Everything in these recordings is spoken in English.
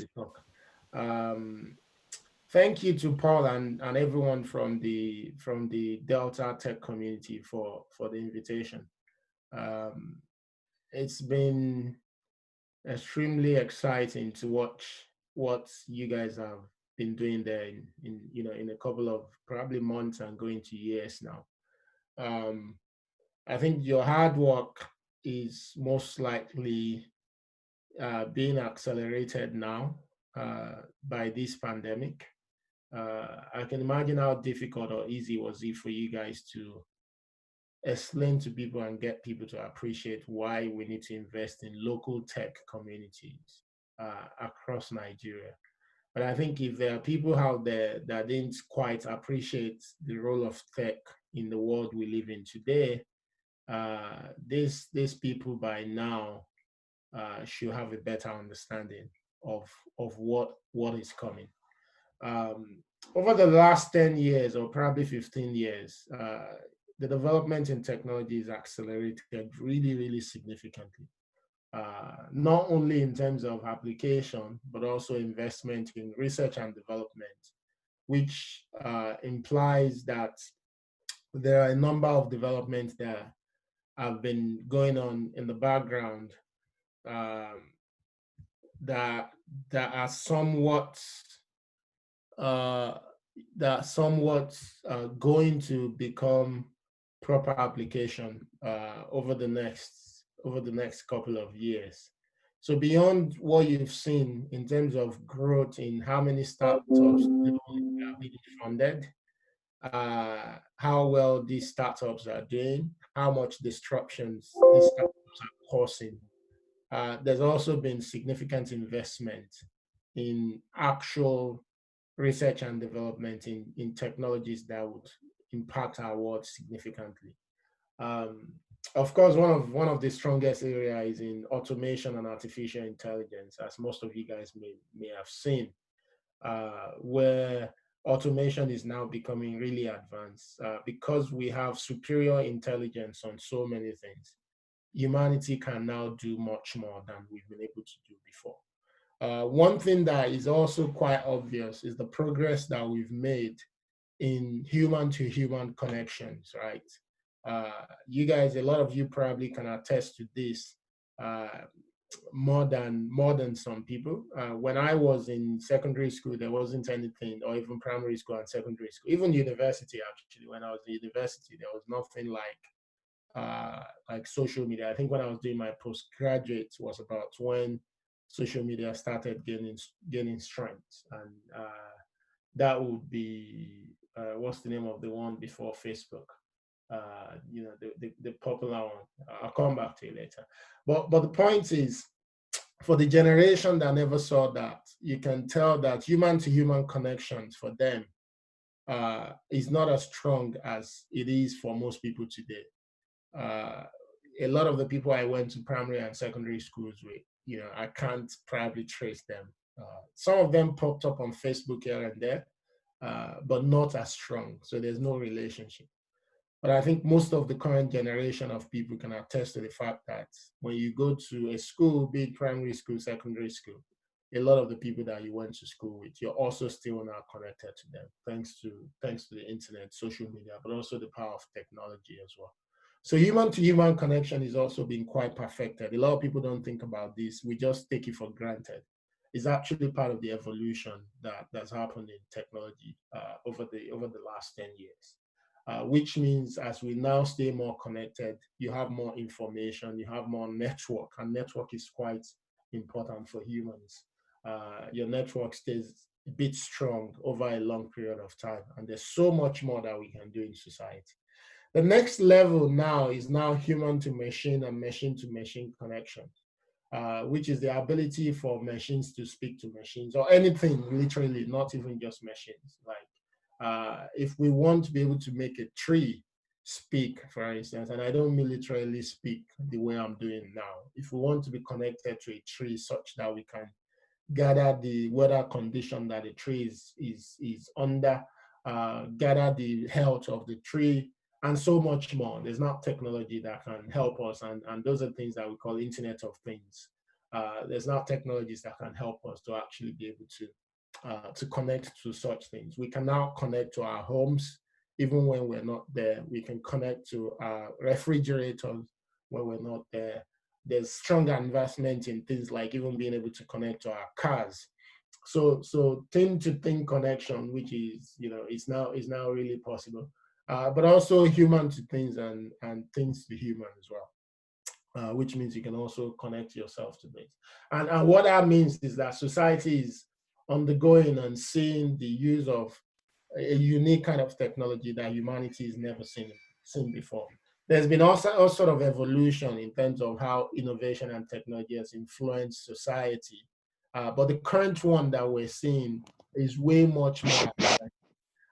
the talk. Um, Thank you to Paul and everyone from the Delta Tech community for the invitation. Um, it's been extremely exciting to watch what you guys have been doing there in a couple of probably months and going to years now. Um, I think your hard work is most likely being accelerated now by this pandemic. I can imagine how difficult or easy was it for you guys to explain to people and get people to appreciate why we need to invest in local tech communities across Nigeria. But I think if there are people out there that didn't quite appreciate the role of tech in the world we live in today, these people by now should have a better understanding of what is coming. Um, Over the last 10 years or probably 15 years, the development in technology is accelerated really, really significantly. Not only in terms of application, but also investment in research and development, which implies that there are a number of developments that have been going on in the background um, that that are somewhat uh, going to become proper application over the next couple of years. So beyond what you've seen in terms of growth in how many startups are being funded, how well these startups are doing, how much disruptions these startups are causing, there's also been significant investment in actual research and development in technologies that would impact our world significantly. Um, of course, one of the strongest areas is in automation and artificial intelligence, as most of you guys may have seen, where automation is now becoming really advanced because we have superior intelligence on so many things. Humanity can now do much more than we've been able to do before. One thing that is also quite obvious is the progress that we've made in human to human connections, right? You guys, a lot of you probably can attest to this uh, more than some people. When I was in secondary school, there wasn't anything, or even primary school and secondary school, even university. Actually, when I was in university, there was nothing like social media. I think when I was doing my postgraduate was about when social media started gaining strength, and that would be what's the name of the one before Facebook? The popular one. I'll come back to it later. But the point is, for the generation that never saw that, you can tell that human to human connections for them is not as strong as it is for most people today. Uh, a lot of the people I went to primary and secondary schools with, I can't probably trace them. Some of them popped up on Facebook here and there, but not as strong. So there's no relationship. But I think most of the current generation of people can attest to the fact that when you go to a school, be it primary school, secondary school, a lot of the people that you went to school with, you're also still now connected to them, thanks to the internet, social media, but also the power of technology as well. So human to human connection is also being quite perfected. A lot of people don't think about this. We just take it for granted. It's actually part of the evolution that's happened in technology over the last 10 years. Which means as we now stay more connected, you have more information, you have more network, and network is quite important for humans. Your network stays a bit strong over a long period of time, and there's so much more that we can do in society. The next level now is now human to machine and machine to machine connection, which is the ability for machines to speak to machines or anything, literally, not even just machines. Like if we want to be able to make a tree speak, for instance, and I don't mean literally speak the way I'm doing now, if we want to be connected to a tree such that we can gather the weather condition that the tree is under, gather the health of the tree, and so much more. There's not technology that can help us, and those are things that we call Internet of Things. there's now technologies that can help us to actually be able to connect to such things. We can now connect to our homes, even when we're not there. We can connect to our refrigerators when we're not there. There's stronger investment in things like even being able to connect to our cars. So thing to thing connection, which is, is now really possible. But also human to things and things to human as well, which means you can also connect yourself to things. And what that means is that society is undergoing and seeing the use of a unique kind of technology that humanity has never seen before. There's been also all sort of evolution in terms of how innovation and technology has influenced society. But the current one that we're seeing is way much more,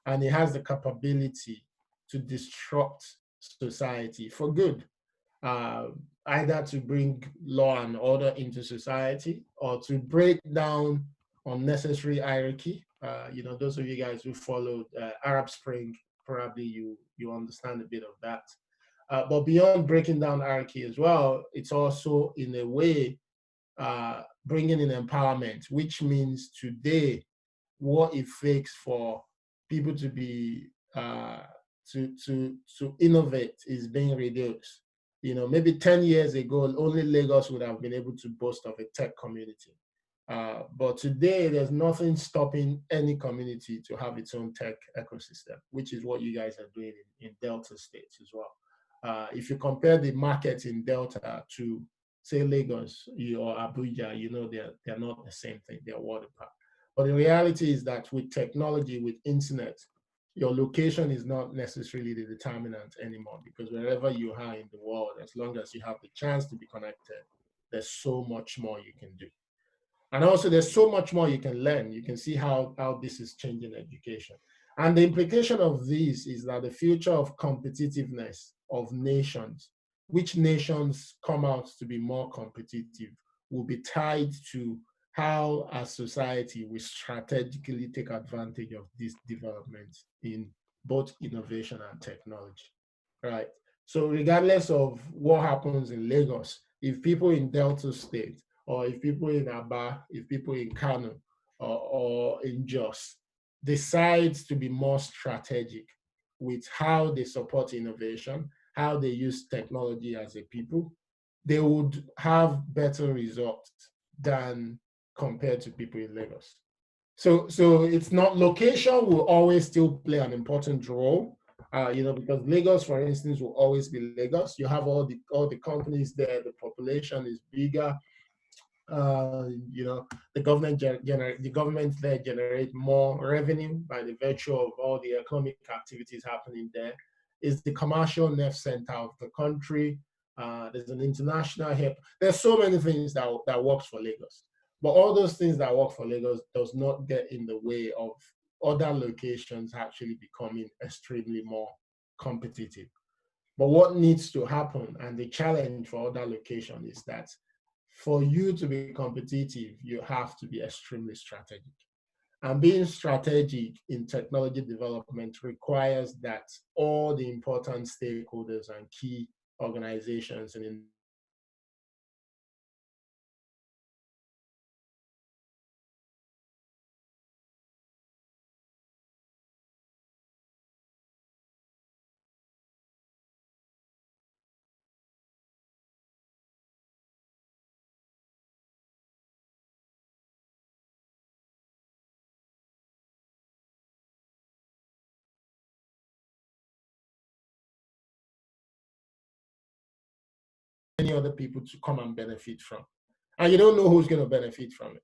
and it has the capability to disrupt society for good, either to bring law and order into society or to break down unnecessary hierarchy. Those of you guys who followed Arab Spring, probably you understand a bit of that. But beyond breaking down hierarchy as well, it's also in a way bringing in empowerment, which means today what it takes for people to be to innovate is being reduced. Maybe 10 years ago, only Lagos would have been able to boast of a tech community. But today, there's nothing stopping any community to have its own tech ecosystem, which is what you guys are doing in Delta states as well. If you compare the market in Delta to, say, Lagos or Abuja, they're not the same thing. They're world apart. But the reality is that with technology, with internet, your location is not necessarily the determinant anymore, because wherever you are in the world, as long as you have the chance to be connected, there's so much more you can do. And also there's so much more you can learn. You can see how this is changing education. And the implication of this is that the future of competitiveness of nations, which nations come out to be more competitive, will be tied to how as society we strategically take advantage of these developments in both innovation and technology, right? So regardless of what happens in Lagos, if people in Delta State, or if people in Aba, if people in Kano, or in Jos decide to be more strategic with how they support innovation, how they use technology as a people, they would have better results than compared to people in Lagos. So it's not, location will always still play an important role, because Lagos, for instance, will always be Lagos. You have all the companies there, the population is bigger. The government there generate more revenue by the virtue of all the economic activities happening there. It's the commercial nerve center of the country. There's an international hub. There's so many things that works for Lagos. But all those things that work for Lagos does not get in the way of other locations actually becoming extremely more competitive. But what needs to happen, and the challenge for other locations, is that for you to be competitive, you have to be extremely strategic. And being strategic in technology development requires that all the important stakeholders and key organizations and any other people to come and benefit from. And you don't know who's going to benefit from it.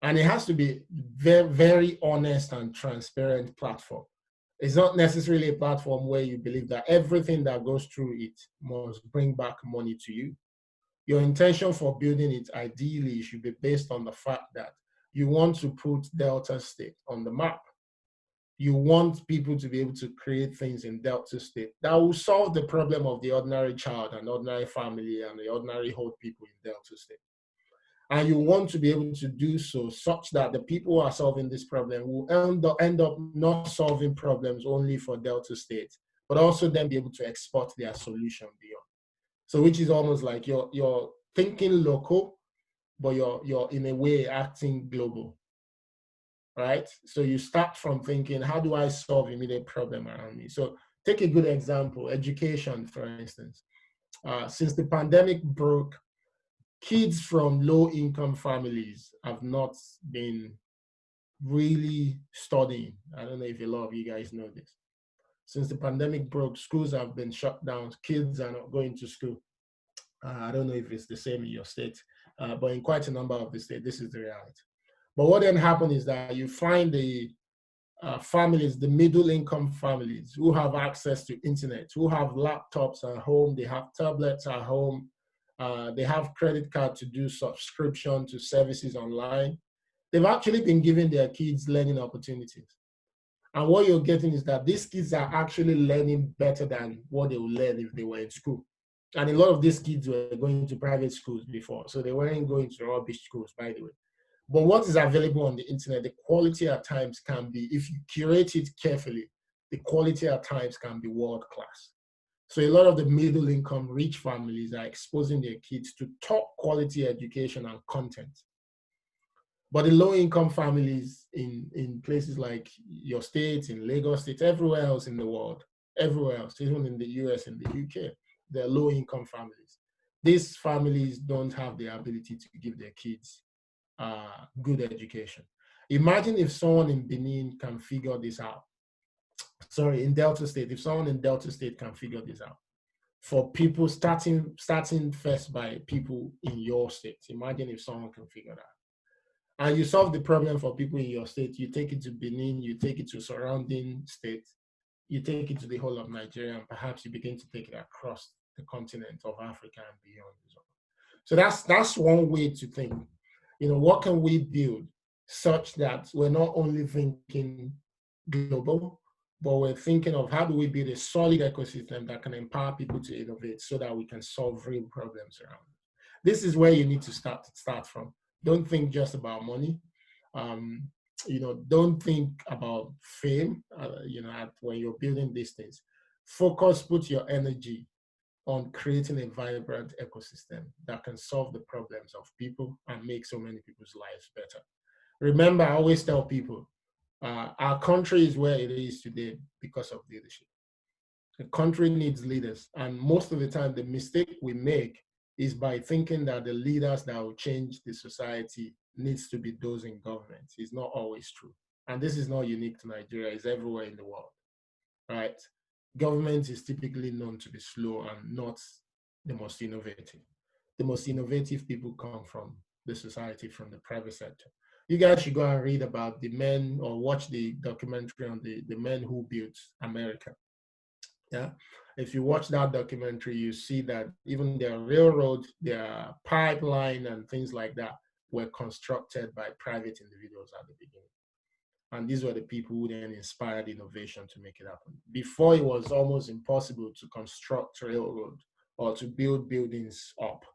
And it has to be very, very honest and transparent platform. It's not necessarily a platform where you believe that everything that goes through it must bring back money to you. Your intention for building it ideally should be based on the fact that you want to put Delta State on the map. You want people to be able to create things in Delta State that will solve the problem of the ordinary child and ordinary family and the ordinary old people in Delta State. And you want to be able to do so such that the people who are solving this problem will end up not solving problems only for Delta State, but also then be able to export their solution beyond. So which is almost like you're thinking local, but you're in a way acting global, right? So you start from thinking, how do I solve immediate problem around me? So take a good example, education, for instance. Since the pandemic broke, kids from low-income families have not been really studying. I don't know if a lot of you guys know this. Since the pandemic broke, schools have been shut down. Kids are not going to school. I don't know if it's the same in your state, but in quite a number of the states, this is the reality. But what then happens is that you find the families, the middle income families who have access to internet, who have laptops at home, they have tablets at home, they have credit card to do subscription to services online. They've actually been giving their kids learning opportunities. And what you're getting is that these kids are actually learning better than what they would learn if they were in school. And a lot of these kids were going to private schools before, so they weren't going to rubbish schools, by the way. But what is available on the internet, the quality at times can be, if you curate it carefully, the quality at times can be world class. So a lot of the middle income rich families are exposing their kids to top quality education and content. But the low income families in places like your state, in Lagos State, everywhere else in the world, everywhere else, even in the US and the UK, they're low income families. These families don't have the ability to give their kids good education. Imagine if someone in Benin can figure this out. Sorry, in Delta State, if someone in Delta State can figure this out. For people starting first by people in your state. Imagine if someone can figure that out. And you solve the problem for people in your state. You take it to Benin, you take it to surrounding states, you take it to the whole of Nigeria, and perhaps you begin to take it across the continent of Africa and beyond as well. So that's one way to think. You know, what can we build such that we're not only thinking global, but we're thinking of how do we build a solid ecosystem that can empower people to innovate so that we can solve real problems around. This is where you need to start from. Don't think just about money. You know, don't think about fame. You know, when you're building these things, focus, put your energy on creating a vibrant ecosystem that can solve the problems of people and make so many people's lives better. Remember, I always tell people, our country is where it is today because of leadership. The country needs leaders, and most of the time, the mistake we make is by thinking that the leaders that will change the society needs to be those in government. It's not always true. And this is not unique to Nigeria, it's everywhere in the world, right? Government is typically known to be slow and not the most innovative. The most innovative people come from the society, from the private sector. You guys should go and read about the men or watch the documentary on the men who built America. Yeah. If you watch that documentary, you see that even their railroad, their pipeline and things like that were constructed by private individuals at the beginning. And these were the people who then inspired innovation to make it happen. Before, it was almost impossible to construct railroad or to build buildings up.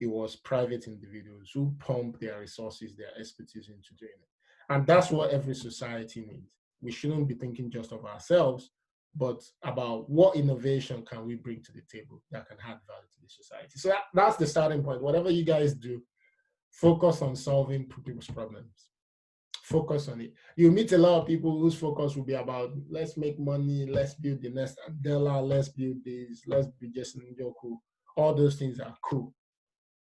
It was private individuals who pumped their resources, their expertise into doing it. And that's what every society needs. We shouldn't be thinking just of ourselves, but about what innovation can we bring to the table that can add value to the society. So that's the starting point. Whatever you guys do, focus on solving people's problems. Focus on it. You meet a lot of people whose focus will be about, let's make money, let's build the next Adela, let's build this, let's be just Njoku. All those things are cool,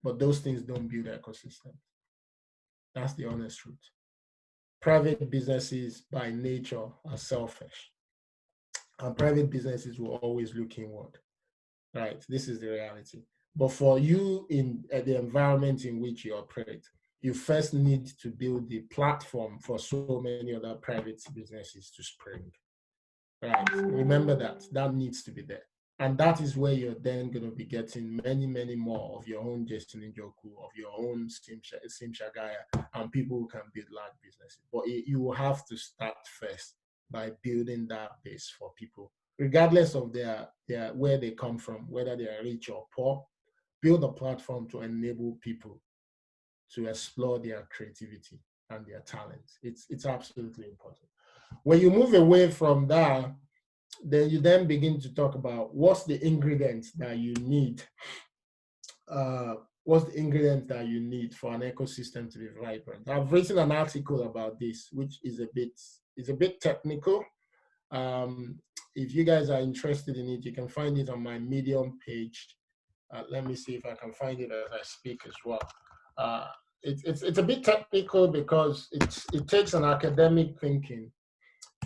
but those things don't build ecosystems. That's the honest truth. Private businesses by nature are selfish, and private businesses will always look inward, right? This is the reality. But for you in the environment in which you operate, you first need to build the platform for so many other private businesses to spring, right? Remember that needs to be there. And that is where you're then going to be getting many, many more of your own Justin Njoku, of your own Sim Shagaya, and people who can build large businesses. But you will have to start first by building that base for people, regardless of their where they come from, whether they are rich or poor. Build a platform to enable people to explore their creativity and their talents. It's absolutely important. When you move away from that, then you then begin to talk about what's the ingredients that you need what's the ingredients that you need for an ecosystem to be vibrant? I've written an article about this, which is a bit technical. If you guys are interested in it, you can find it on my Medium page. Let me see if I can find it as I speak as well. It's a bit technical because it takes an academic thinking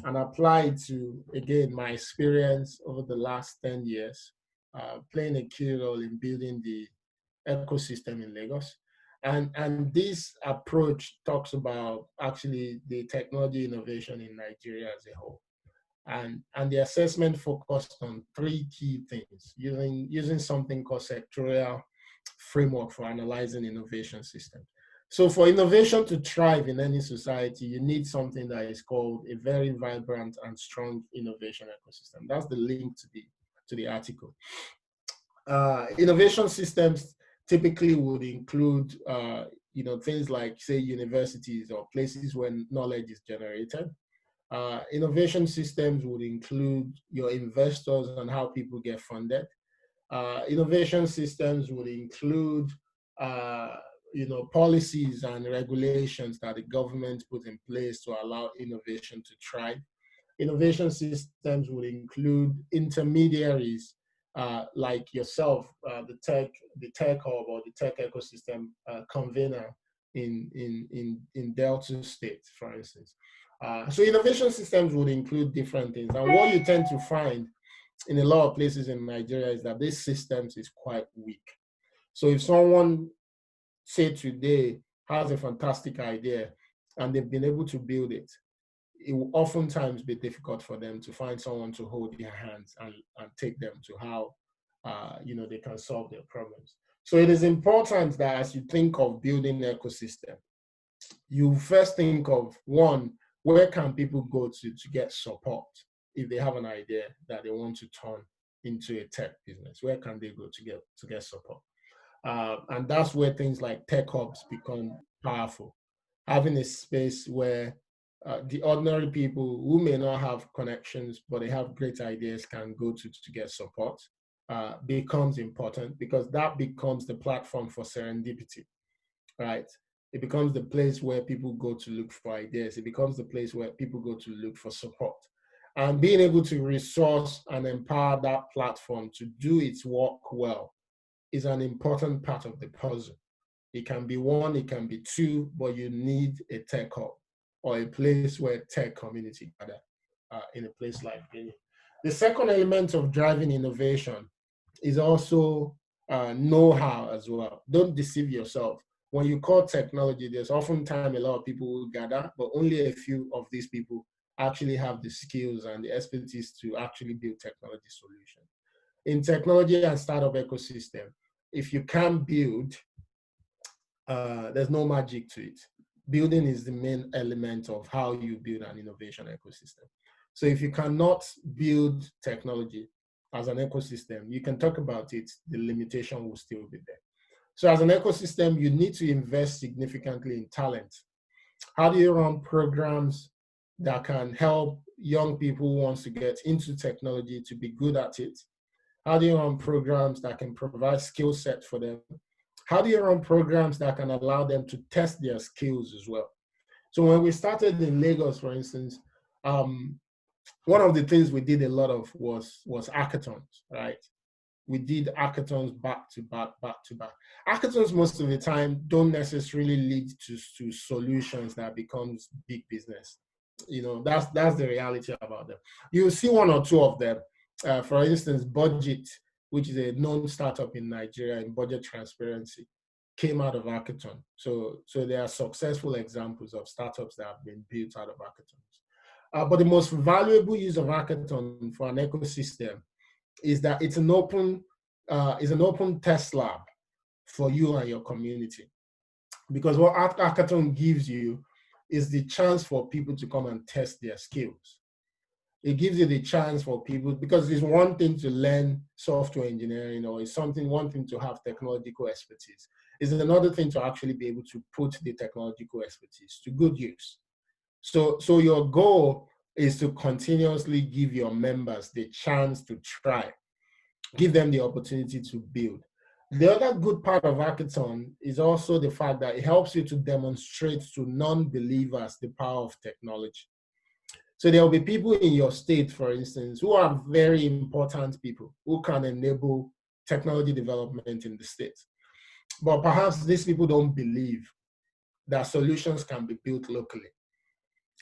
and apply it to, again, my experience over the last 10 years, playing a key role in building the ecosystem in Lagos. And this approach talks about actually the technology innovation in Nigeria as a whole. And the assessment focused on three key things, using something called sectorial framework for analyzing innovation systems. So for innovation to thrive in any society, you need something that is called a very vibrant and strong innovation ecosystem. That's the link to the article. Innovation systems typically would include things like, say, universities or places where knowledge is generated. Innovation systems would include your investors and how people get funded. Innovation systems would include policies and regulations that the government put in place to allow innovation to thrive. Innovation systems would include intermediaries like yourself, the tech hub or the tech ecosystem convener in Delta State, for instance. So innovation systems would include different things. And what you tend to find in a lot of places in Nigeria is that these systems is quite weak. So if someone, say today, has a fantastic idea and they've been able to build it, it will oftentimes be difficult for them to find someone to hold their hands and take them to how they can solve their problems. So it is important that as you think of building an ecosystem, you first think of, one, where can people go to get support if they have an idea that they want to turn into a tech business? Where can they go to get support? And that's where things like tech hubs become powerful. Having a space where the ordinary people who may not have connections, but they have great ideas, can go to get support becomes important, because that becomes the platform for serendipity, right? It becomes the place where people go to look for ideas. It becomes the place where people go to look for support. And being able to resource and empower that platform to do its work well is an important part of the puzzle. It can be one, it can be two, but you need a tech hub or a place where tech community gather in a place like Guinea. The second element of driving innovation is also know-how as well. Don't deceive yourself. When you call technology, there's oftentimes a lot of people who gather, but only a few of these people actually have the skills and the expertise to actually build technology solutions. In technology and startup ecosystem, if you can't build, there's no magic to it. Building is the main element of how you build an innovation ecosystem. So if you cannot build technology as an ecosystem, you can talk about it, the limitation will still be there. So as an ecosystem, you need to invest significantly in talent. How do you run programs that can help young people who want to get into technology to be good at it? How do you run programs that can provide skill set for them? How do you run programs that can allow them to test their skills as well? So when we started in Lagos, for instance, one of the things we did a lot of was hackathons, right? We did hackathons back to back. Hackathons most of the time don't necessarily lead to solutions that becomes big business. That's the reality about them. You'll see one or two of them. For instance, Budget, which is a known startup in Nigeria in budget transparency, came out of hackathon. So there are successful examples of startups that have been built out of hackathons. But the most valuable use of hackathon for an ecosystem is that it's an open test lab for you and your community. Because what hackathon gives you is the chance for people to come and test their skills. It gives you the chance for people, because it's one thing to learn software engineering, or it's one thing to have technological expertise. It's another thing to actually be able to put the technological expertise to good use. So your goal is to continuously give your members the chance to try, give them the opportunity to build. The other good part of hackathon is also the fact that it helps you to demonstrate to non-believers the power of technology. So there will be people in your state, for instance, who are very important people who can enable technology development in the state. But perhaps these people don't believe that solutions can be built locally.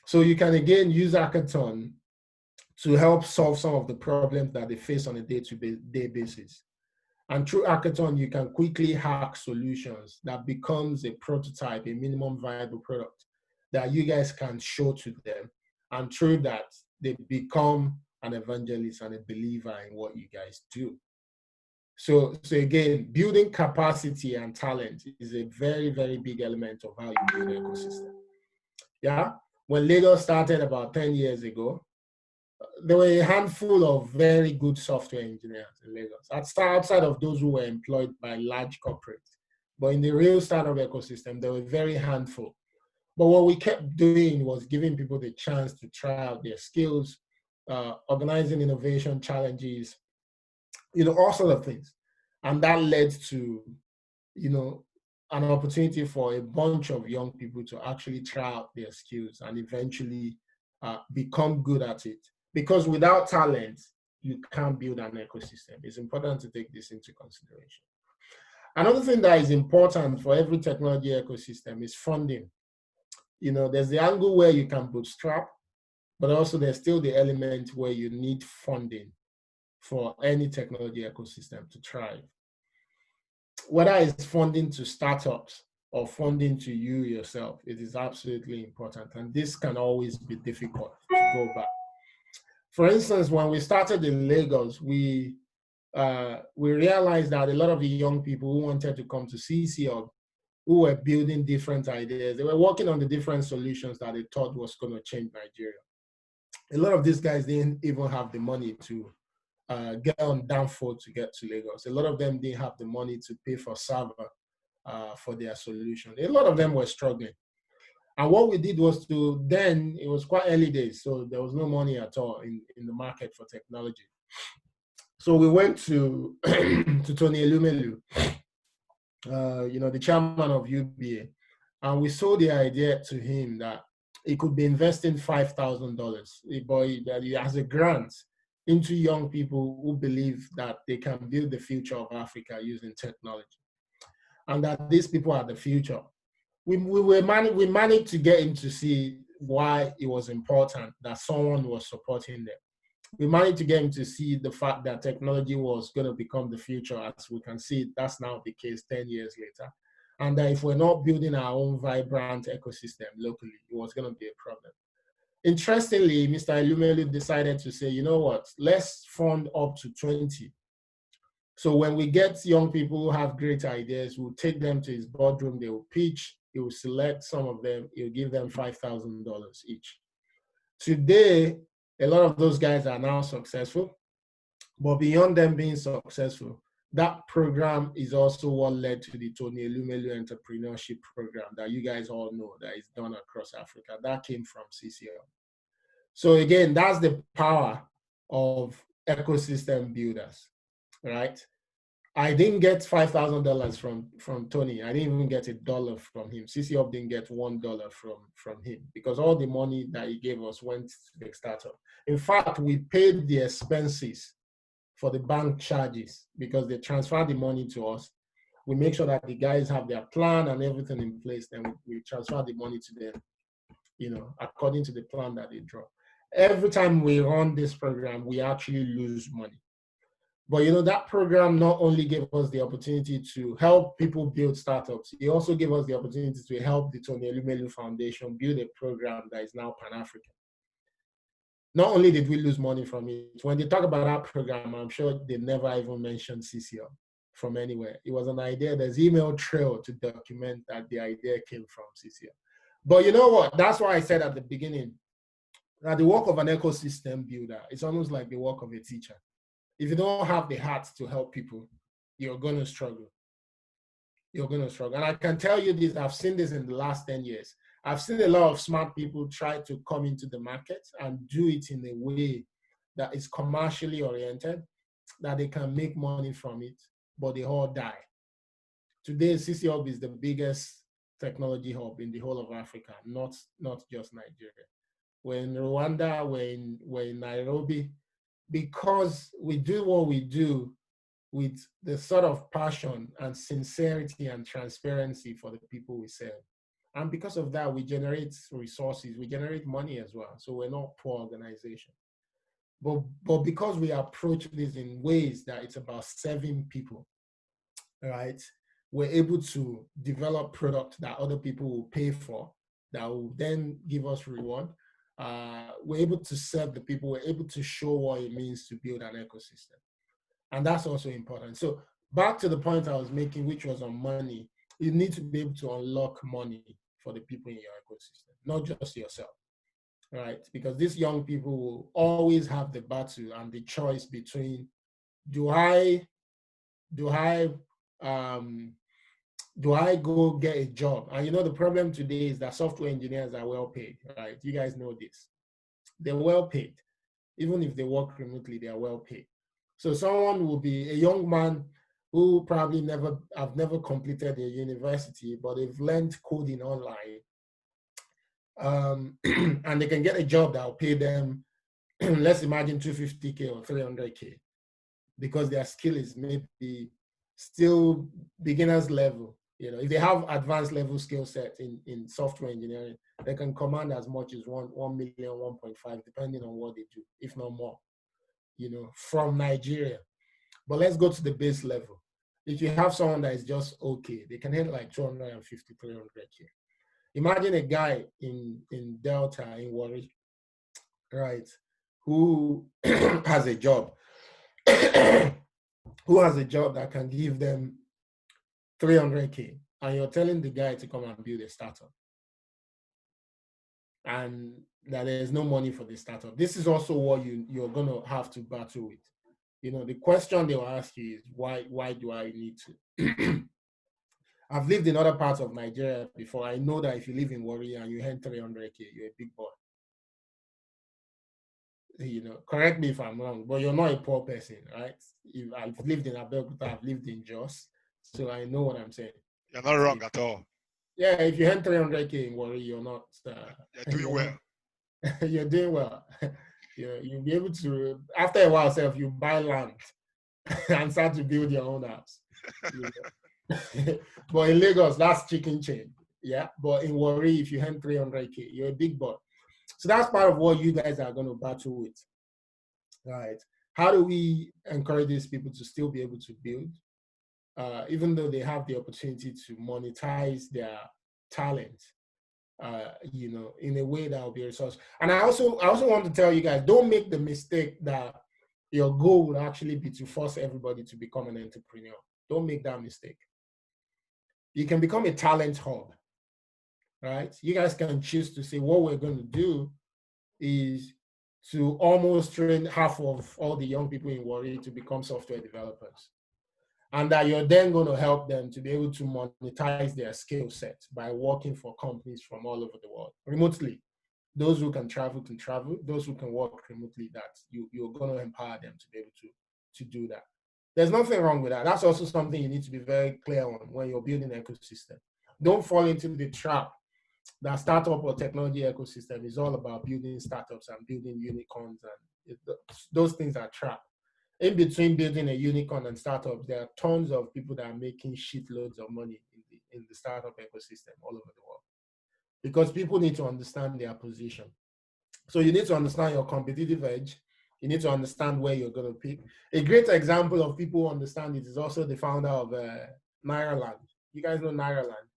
So you can again use hackathon to help solve some of the problems that they face on a day-to-day basis. And through hackathon, you can quickly hack solutions that becomes a prototype, a minimum viable product that you guys can show to them. And through that, they become an evangelist and a believer in what you guys do. So again, building capacity and talent is a very, very big element of how you build an ecosystem. Yeah, when Lagos started about 10 years ago, there were a handful of very good software engineers in Lagos, outside of those who were employed by large corporates. But in the real startup ecosystem, there were very handful. But what we kept doing was giving people the chance to try out their skills, organizing innovation challenges, all sorts of things. And that led to, an opportunity for a bunch of young people to actually try out their skills and eventually become good at it. Because without talent, you can't build an ecosystem. It's important to take this into consideration. Another thing that is important for every technology ecosystem is funding. There's the angle where you can bootstrap, but also there's still the element where you need funding for any technology ecosystem to thrive. Whether it's funding to startups or funding to you yourself, it is absolutely important. And this can always be difficult to go back. For instance, when we started in Lagos, we realized that a lot of the young people who wanted to come to CCO, who were building different ideas, they were working on the different solutions that they thought was going to change Nigeria. A lot of these guys didn't even have the money to get on Danford to get to Lagos. A lot of them didn't have the money to pay for server for their solution. A lot of them were struggling. And what we did was then it was quite early days, so there was no money at all in the market for technology. So we went to to Tony Elumelu, the chairman of UBA, and we sold the idea to him that he could be investing $5,000 as a grant into young people who believe that they can build the future of Africa using technology, and that these people are the future. We managed to get him to see why it was important that someone was supporting them. We managed to get him to see the fact that technology was going to become the future. As we can see, that's now the case 10 years later. And that if we're not building our own vibrant ecosystem locally, it was going to be a problem. Interestingly, Mr. Elumelu decided to say, you know what, let's fund up to 20. So when we get young people who have great ideas, we'll take them to his boardroom, they will pitch, he will select some of them, he'll give them $5,000 each. Today, a lot of those guys are now successful, but beyond them being successful, that program is also what led to the Tony Elumelu Entrepreneurship Program that you guys all know that is done across Africa. That came from CCL. So again, that's the power of ecosystem builders, right? I didn't get $5,000 from Tony. I didn't even get $1 from him. CCL didn't get $1 from him because all the money that he gave us went to the startup. In fact, we paid the expenses for the bank charges because they transfer the money to us. We make sure that the guys have their plan and everything in place. Then we transfer the money to them, according to the plan that they draw. Every time we run this program, we actually lose money. But that program not only gave us the opportunity to help people build startups, it also gave us the opportunity to help the Tony Elumelu Foundation build a program that is now Pan-African. Not only did we lose money from it, when they talk about that program, I'm sure they never even mentioned CCL from anywhere. It was an idea, there's email trail to document that the idea came from CCL. But you know what? That's why I said at the beginning that the work of an ecosystem builder is almost like the work of a teacher. If you don't have the heart to help people, you're going to struggle. You're going to struggle. And I can tell you this, I've seen this in the last 10 years. I've seen a lot of smart people try to come into the market and do it in a way that is commercially oriented, that they can make money from it, but they all die Today, CC Hub is the biggest technology hub in the whole of Africa, not just Nigeria. We're in Rwanda, we're in Nairobi, because we do what we do with the sort of passion and sincerity and transparency for the people we serve. And because of that, we generate resources, we generate money as well. So we're not poor organization. But because we approach this in ways that it's about serving people, right? We're able to develop product that other people will pay for, that will then give us reward. We're able to serve the people, we're able to show what it means to build an ecosystem. And that's also important. So back to the point I was making, which was on money, you need to be able to unlock money for the people in your ecosystem, not just yourself, right? Because these young people will always have the battle and the choice between, do I go get a job? And the problem today is that software engineers are well paid, right? You guys know this. They're well paid. Even if they work remotely, they are well paid. So someone will be a young man who probably have never completed a university, but they've learned coding online. And they can get a job that will pay them, let's imagine 250K or 300K, because their skill is maybe still beginner's level. If they have advanced level skill set in software engineering, they can command as much as 1 million, 1.5, depending on what they do, if not more, from Nigeria. But let's go to the base level. If you have someone that is just okay, they can hit like 250, 300K. Imagine a guy in Delta, in Warri, right, who has a job, who has a job that can give them 300K, and you're telling the guy to come and build a startup, and that there's no money for the startup. This is also what you're going to have to battle with. The question they'll ask you is, why do I need to? I've lived in other parts of Nigeria before. I know that if you live in Warri and you earn 300K, you're a big boy. Correct me if I'm wrong, but you're not a poor person, right? I've lived in Abeokuta, I've lived in Jos, so I know what I'm saying. You're not wrong at all. Yeah, if you earn 300K in Warri, you're not. You're doing well. You're doing well. You'll be able to, after a while, you buy land and start to build your own house. But in Lagos, that's chicken chain. Yeah. But in Warri, if you earn 300K, you're a big boy. So that's part of what you guys are going to battle with. Right. How do we encourage these people to still be able to build, even though they have the opportunity to monetize their talent, in a way that will be a resource? And I also want to tell you guys, don't make the mistake that your goal would actually be to force everybody to become an entrepreneur. Don't make that mistake. You can become a talent hub, right? You guys can choose to say, what we're going to do is to almost train half of all the young people in Warri to become software developers. And that you're then going to help them to be able to monetize their skill set by working for companies from all over the world, remotely. Those who can travel, those who can work remotely, that you're going to empower them to be able to do that. There's nothing wrong with that. That's also something you need to be very clear on when you're building an ecosystem. Don't fall into the trap that startup or technology ecosystem is all about building startups and building unicorns, and those things are trap. In between building a unicorn and startups, there are tons of people that are making shitloads of money in the startup ecosystem all over the world, because people need to understand their position. So you need to understand your competitive edge. You need to understand where you're going to pick. A great example of people who understand it is also the founder of Nairaland. You guys know Nairaland.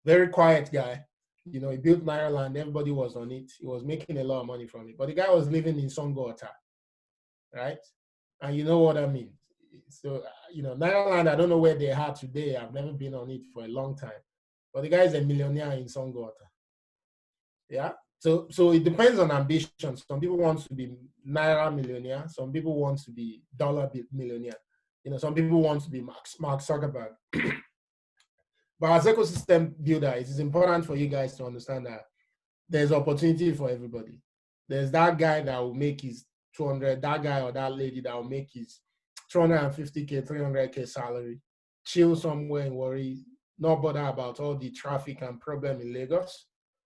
Very quiet guy. He built Nairaland. Everybody was on it. He was making a lot of money from it. But the guy was living in Songota, right? And you know what I mean. So, Nairaland, I don't know where they are today. I've never been on it for a long time. But the guy is a millionaire in Songota. Yeah. So it depends on ambition. Some people want to be Naira millionaire. Some people want to be dollar millionaire. Some people want to be Mark Zuckerberg. But as ecosystem builder, it is important for you guys to understand that there's opportunity for everybody. There's that guy that will make his 200, that guy or that lady that will make his 250K, 300K salary, chill somewhere in Warri, not bother about all the traffic and problem in Lagos,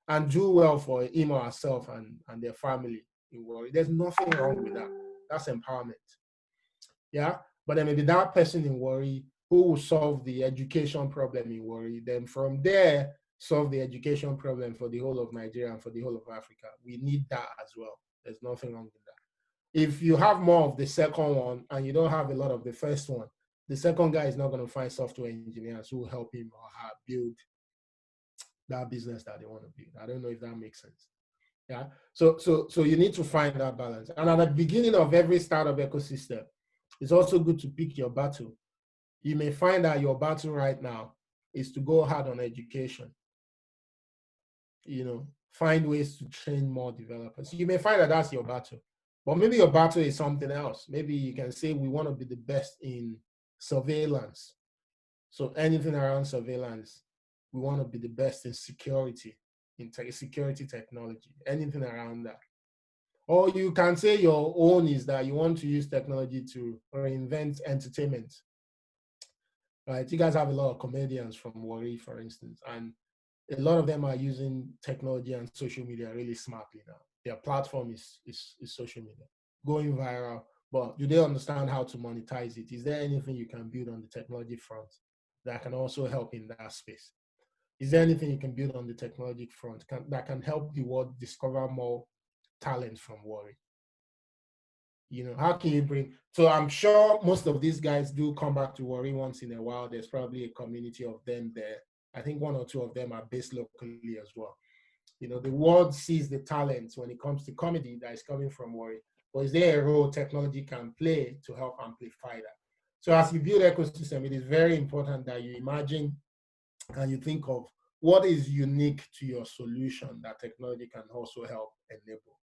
and do well for him or herself and their family in Warri. There's nothing wrong with that. That's empowerment. Yeah. But there may be that person in Warri who will solve the education problem in Warri. Then from there, solve the education problem for the whole of Nigeria and for the whole of Africa. We need that as well. There's nothing wrong with that. If you have more of the second one and you don't have a lot of the first one, the second guy is not going to find software engineers who will help him or her build that business that they want to build. I don't know if that makes sense. Yeah. So you need to find that balance. And at the beginning of every startup ecosystem, it's also good to pick your battle. You may find that your battle right now is to go hard on education. Find ways to train more developers. You may find that that's your battle, but maybe your battle is something else. Maybe you can say we want to be the best in surveillance. So anything around surveillance, we want to be the best in security, in security technology, anything around that. Or you can say your own is that you want to use technology to reinvent entertainment. Right? You guys have a lot of comedians from Warri, for instance, and a lot of them are using technology and social media really smartly now. Their platform is social media, going viral, but do they understand how to monetize it? Is there anything you can build on the technology front that can also help in that space? Is there anything you can build on the technology front that can help the world discover more talent from Warri? How can you bring, so I'm sure most of these guys do come back to Warri once in a while. There's probably a community of them there. I think one or two of them are based locally as well. The world sees the talent when it comes to comedy that is coming from Warri. But is there a role technology can play to help amplify that? So as you build ecosystem, it is very important that you imagine and you think of what is unique to your solution that technology can also help enable.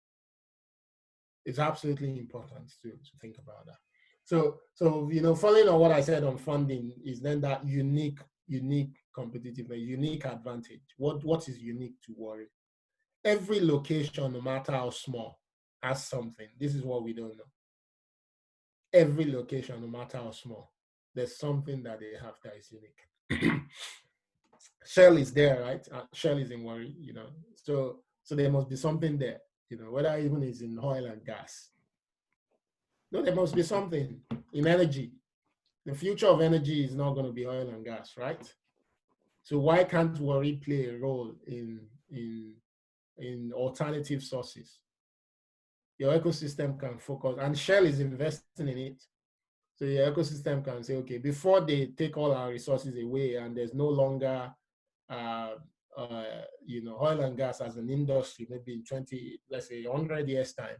It's absolutely important to think about that. So following on what I said on funding is then that unique competitiveness, unique advantage. What is unique to Warri? Every location, no matter how small, has something. This is what we don't know. Every location, no matter how small, there's something that they have that is unique. Shell is there, right? Shell is in Warri, So there must be something there, whether even it's in oil and gas. No, there must be something in energy. The future of energy is not going to be oil and gas, right? So why can't Warri play a role in alternative sources? Your ecosystem can focus, and Shell is investing in it. So your ecosystem can say, okay, before they take all our resources away and there's no longer oil and gas as an industry, maybe in 20, let's say 100 years time,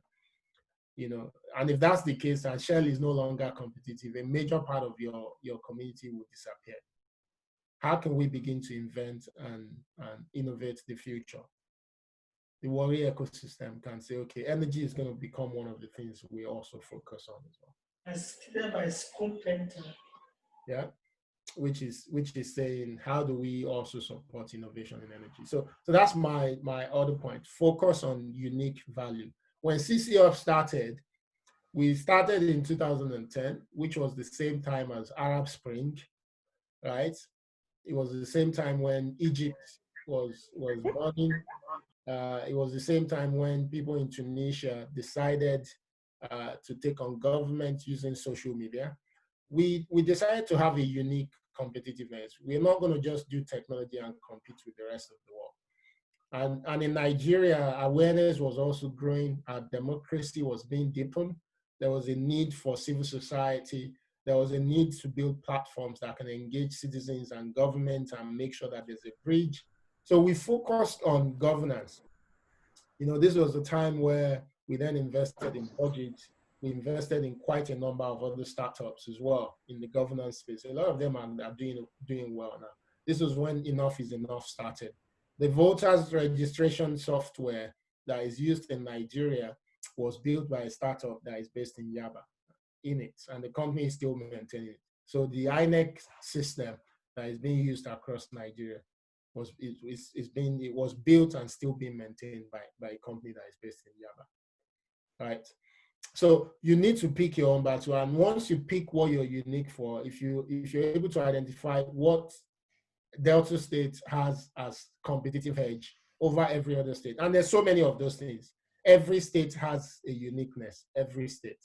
and if that's the case and Shell is no longer competitive, a major part of your community will disappear. How can we begin to invent and innovate the future? The Warri ecosystem can say, okay, energy is going to become one of the things we also focus on as well. Yeah, which is saying, how do we also support innovation in energy? So that's my other point. Focus on unique value. When CCF started, we started in 2010, which was the same time as Arab Spring, right? It was the same time when Egypt was burning. It was the same time when people in Tunisia decided to take on government using social media. We decided to have a unique competitiveness. We're not going to just do technology and compete with the rest of the world. And in Nigeria, awareness was also growing. Our democracy was being deepened. There was a need for civil society. There was a need to build platforms that can engage citizens and government and make sure that there's a bridge. So we focused on governance. This was a time where we then invested in budget. We invested in quite a number of other startups as well in the governance space. A lot of them are doing well now. This was when Enough is Enough started. The voters registration software that is used in Nigeria was built by a startup that is based in Yaba, in it, and the company is still maintaining it. So the INEC system that is being used across Nigeria was built and still being maintained by a company that is based in Yaba, right? So you need to pick your own battle, and once you pick what you're unique for, if you're able to identify what Delta State has as competitive edge over every other state, and there's so many of those things. Every state has a uniqueness. Every state.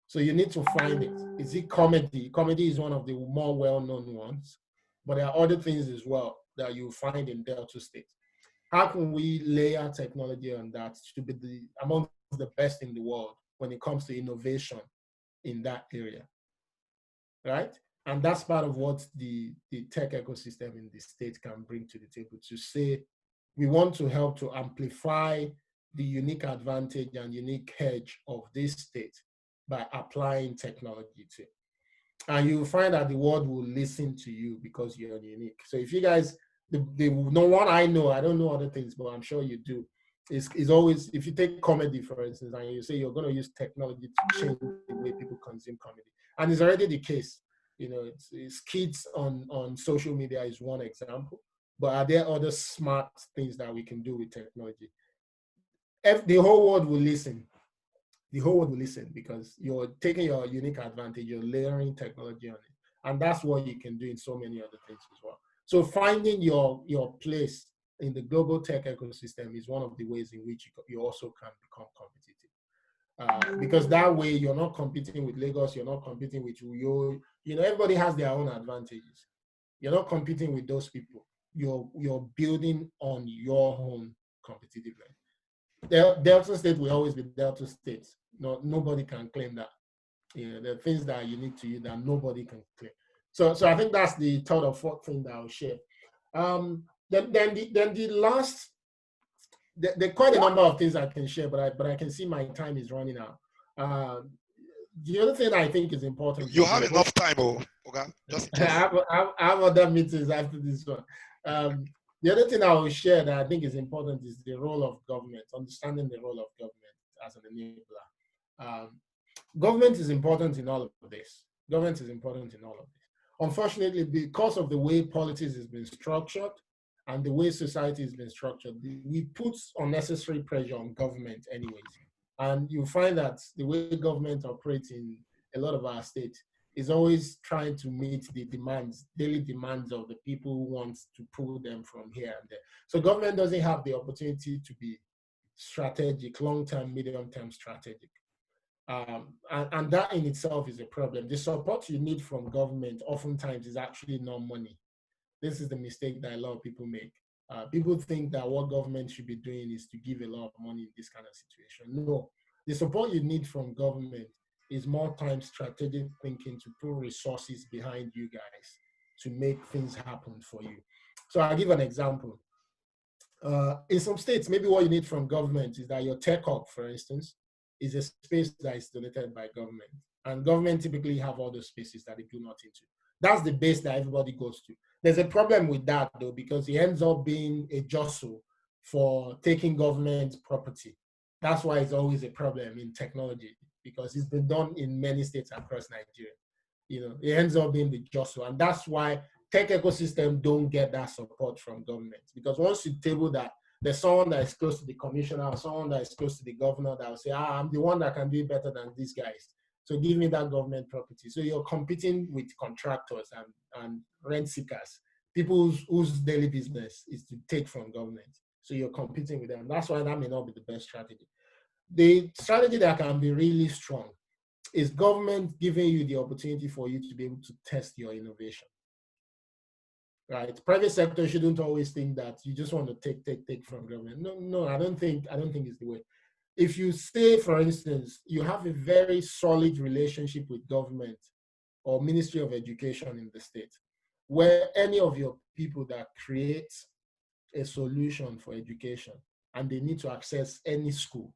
So you need to find it. Is it comedy? Comedy is one of the more well-known ones, but there are other things as well that you find in Delta State. How can we layer technology on that to be among the best in the world when it comes to innovation in that area, right? And that's part of what the tech ecosystem in the state can bring to the table, to say, we want to help to amplify the unique advantage and unique edge of this state by applying technology to it. And you'll find that the world will listen to you because you're unique. So if you guys, the no one I know, I don't know other things, but I'm sure you do, is always, if you take comedy, for instance, and you say you're going to use technology to change the way people consume comedy. And it's already the case. You know, it's kids on social media is one example, but are there other smart things that we can do with technology? If the whole world will listen. The whole world will listen because you're taking your unique advantage, you're layering technology on it. And that's what you can do in so many other things as well. So finding your place in the global tech ecosystem is one of the ways in which you also can become competitive. Because that way you're not competing with Lagos, you're not competing with Uyo. You know, everybody has their own advantages. You're not competing with those people. You're building on your own competitiveness. Delta State will always be Delta State. No, nobody can claim that. You know, there are things that are unique to you that nobody can claim. So I think that's the third or fourth thing that I'll share. Then the last, there are quite a number of things I can share, but I can see my time is running out. The other thing I think is important. You have enough time, okay? Just in case. I have other meetings after this one. The other thing I will share that I think is important is the role of government, understanding the role of government as an enabler. Government is important in all of this. Government is important in all of this. Unfortunately, because of the way politics has been structured and the way society has been structured, we put unnecessary pressure on government anyways. And you find that the way government operates in a lot of our states is always trying to meet the demands, daily demands of the people who want to pull them from here and there. So government doesn't have the opportunity to be strategic, long-term, medium-term strategic. And that in itself is a problem. The support you need from government oftentimes is actually not money. This is the mistake that a lot of people make. People think that what government should be doing is to give a lot of money in this kind of situation. No, the support you need from government is more time strategic thinking to put resources behind you guys to make things happen for you. So I'll give an example. In some states, maybe what you need from government is that your tech hub, for instance, is a space that is donated by government. And government typically have all those spaces that they do not into. That's the base that everybody goes to. There's a problem with that though, because it ends up being a jostle for taking government property. That's why it's always a problem in technology, because it's been done in many states across Nigeria. You know, it ends up being the jostle. And that's why tech ecosystem don't get that support from government. Because once you table that, there's someone that is close to the commissioner or someone that is close to the governor that will say, I'm the one that can do it better than these guys. So give me that government property. So you're competing with contractors and rent seekers, people whose daily business is to take from government. So you're competing with them. That's why that may not be the best strategy. The strategy that can be really strong is government giving you the opportunity for you to be able to test your innovation. Right? Private sector shouldn't always think that you just want to take from government. No, I don't think it's the way. If you say, for instance, you have a very solid relationship with government or Ministry of Education in the state, where any of your people that create a solution for education and they need to access any school,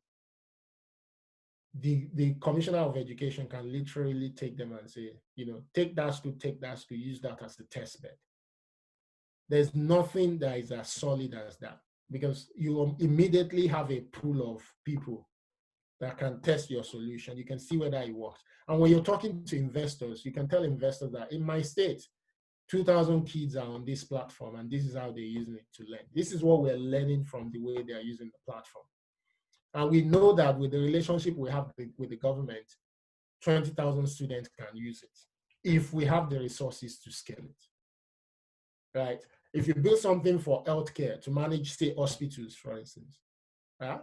the Commissioner of Education can literally take them and say, take that school, use that as a test bed. There's nothing that is as solid as that, because you immediately have a pool of people that can test your solution. You can see whether it works. And when you're talking to investors, you can tell investors that in my state, 2,000 kids are on this platform and this is how they're using it to learn. This is what we're learning from the way they're using the platform. And we know that with the relationship we have with the government, 20,000 students can use it if we have the resources to scale it, right? If you build something for healthcare to manage, say, hospitals, for instance,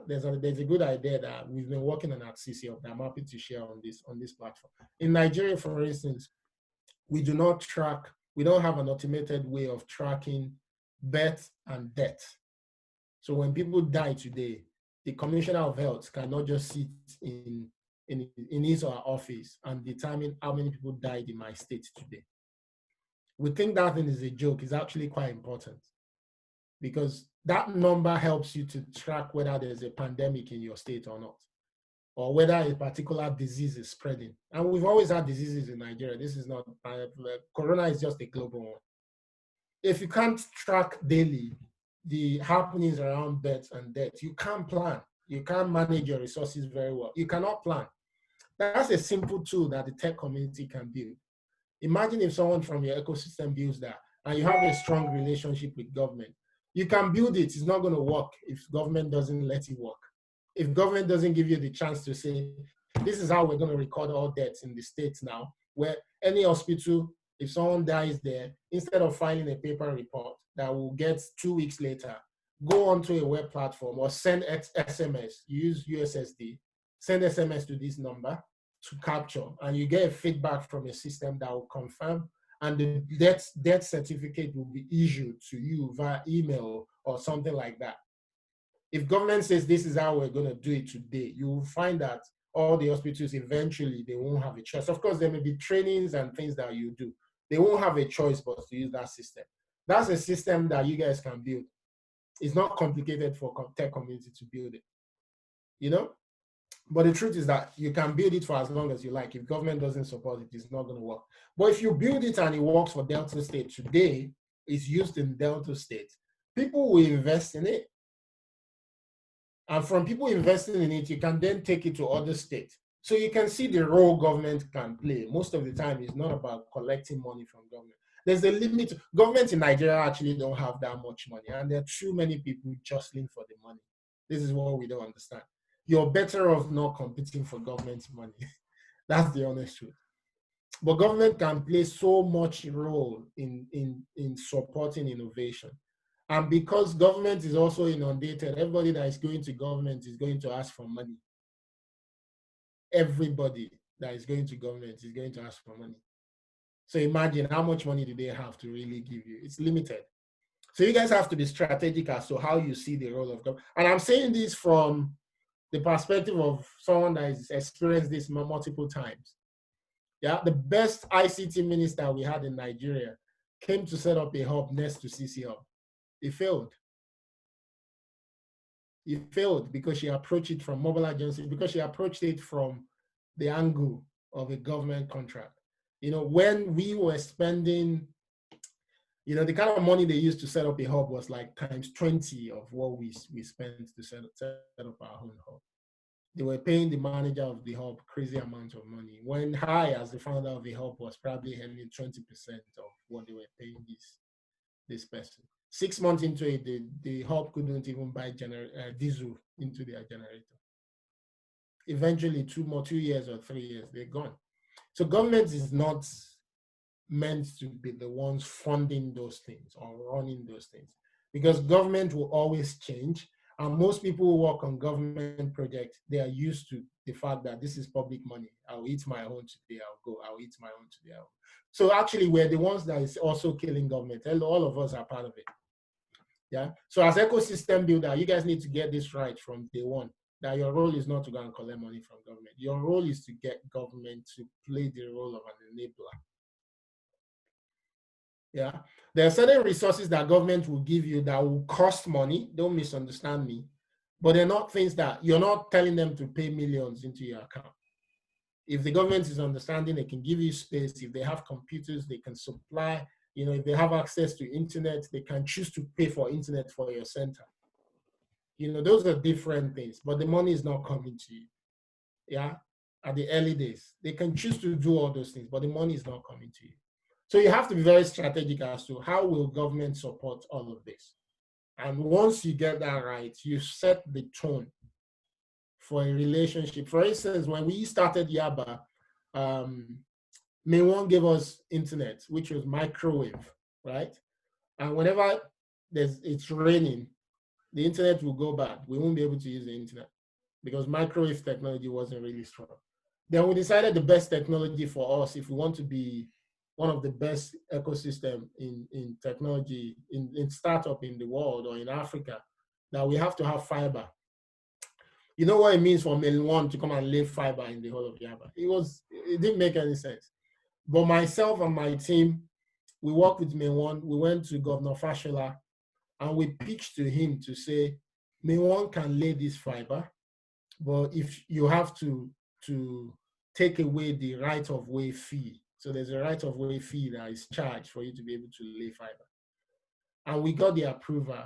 there's a good idea that we've been working on at CCF that I'm happy to share on this platform. In Nigeria, for instance, we don't have an automated way of tracking birth and death. So when people die today, the Commissioner of Health cannot just sit in his or her office and determine how many people died in my state today. We think that thing is a joke. It's actually quite important, because that number helps you to track whether there's a pandemic in your state or not, or whether a particular disease is spreading. And we've always had diseases in Nigeria. This is not, Corona is just a global one. If you can't track daily the happenings around birth and death, you can't plan. You can't manage your resources very well. You cannot plan. That's a simple tool that the tech community can build. Imagine if someone from your ecosystem builds that, and you have a strong relationship with government. You can build it. It's not going to work if government doesn't let it work. If government doesn't give you the chance to say, this is how we're going to record all deaths in the states now, where any hospital, if someone dies there, instead of filing a paper report that will get 2 weeks later, go onto a web platform or send SMS, use USSD, send SMS to this number to capture, and you get a feedback from a system that will confirm, and the death certificate will be issued to you via email or something like that. If government says this is how we're going to do it today, you will find that all the hospitals eventually, they won't have a choice. Of course, there may be trainings and things that you do. They won't have a choice but to use that system. That's a system that you guys can build. It's not complicated for tech community to build it, you know? But the truth is that you can build it for as long as you like. If government doesn't support it, it's not going to work. But if you build it and it works for Delta State today, it's used in Delta State, people will invest in it. And from people investing in it, you can then take it to other states. So you can see the role government can play. Most of the time, it's not about collecting money from government. There's a limit. Government in Nigeria actually don't have that much money, and there are too many people jostling for the money. This is what we don't understand. You're better off not competing for government money. That's the honest truth. But government can play so much role in supporting innovation. And because government is also inundated, everybody that is going to government is going to ask for money. Everybody that is going to government is going to ask for money. So imagine how much money do they have to really give you? It's limited. So you guys have to be strategic as to how you see the role of government. And I'm saying this from the perspective of someone that has experienced this multiple times. Yeah, the best ICT minister we had in Nigeria came to set up a hub next to CC Hub. It failed. It failed because she approached it from mobile agency, because she approached it from the angle of a government contract. You know, when we were spending, you know, the kind of money they used to set up a hub was like times 20 of what we spent to set up our own hub. They were paying the manager of the hub crazy amount of money, when I, as the founder of the hub, was probably earning 20% of what they were paying this person. 6 months into it, the hub couldn't even buy diesel into their generator. Eventually, 2 years or 3 years, they're gone. So government is not meant to be the ones funding those things or running those things, because government will always change. And most people who work on government projects, they are used to the fact that this is public money. I'll eat my own today, I'll eat my own today. So actually, we're the ones that is also killing government. All of us are part of it. Yeah. So as ecosystem builder, you guys need to get this right from day one, that your role is not to go and collect money from government. Your role is to get government to play the role of an enabler. Yeah. There are certain resources that government will give you that will cost money. Don't misunderstand me. But they're not things that you're not telling them to pay millions into your account. If the government is understanding, they can give you space. If they have computers, they can supply. You know, if they have access to internet, they can choose to pay for internet for your center. You know, those are different things, but the money is not coming to you. Yeah, at the early days, they can choose to do all those things, but the money is not coming to you. So you have to be very strategic as to how will government support all of this. And once you get that right, you set the tone for a relationship. For instance, when we started Yaba, May1 gave us internet, which was microwave, right? And whenever it's raining, the internet will go bad. We won't be able to use the internet because microwave technology wasn't really strong. Then we decided the best technology for us, if we want to be one of the best ecosystem in technology, in startup in the world or in Africa, that we have to have fiber. You know what it means for May1 to come and lay fiber in the whole of Yaba? It didn't make any sense. But myself and my team, we worked with May1. We went to Governor Fashola and we pitched to him to say, May1 can lay this fiber, but if you have to take away the right of way fee. So there's a right of way fee that is charged for you to be able to lay fiber. And we got the approval.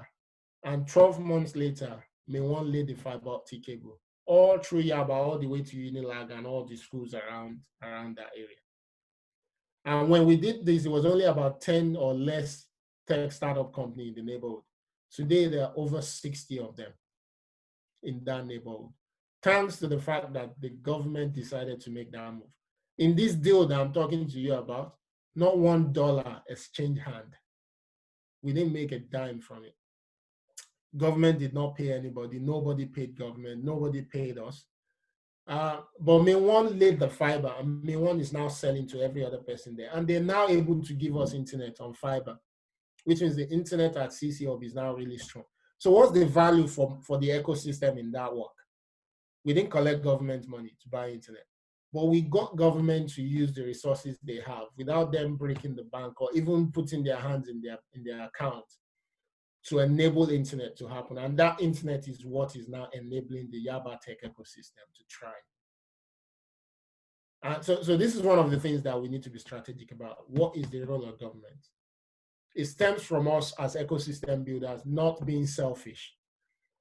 And 12 months later, May1 laid the fiber optic cable all through Yaba, all the way to Unilag and all the schools around that area. And when we did this, it was only about 10 or less tech startup companies in the neighborhood. Today, there are over 60 of them in that neighborhood, thanks to the fact that the government decided to make that move. In this deal that I'm talking to you about, not $1 exchange hand. We didn't make a dime from it. Government did not pay anybody. Nobody paid government. Nobody paid us. But May1 laid the fiber, and May1 is now selling to every other person there. And they're now able to give us internet on fiber, which means the internet at CC Hub is now really strong. So what's the value for the ecosystem in that work? We didn't collect government money to buy internet, but we got government to use the resources they have without them breaking the bank or even putting their hands in their account to enable internet to happen. And that internet is what is now enabling the Yaba tech ecosystem to thrive. So this is one of the things that we need to be strategic about. What is the role of government? It stems from us as ecosystem builders not being selfish,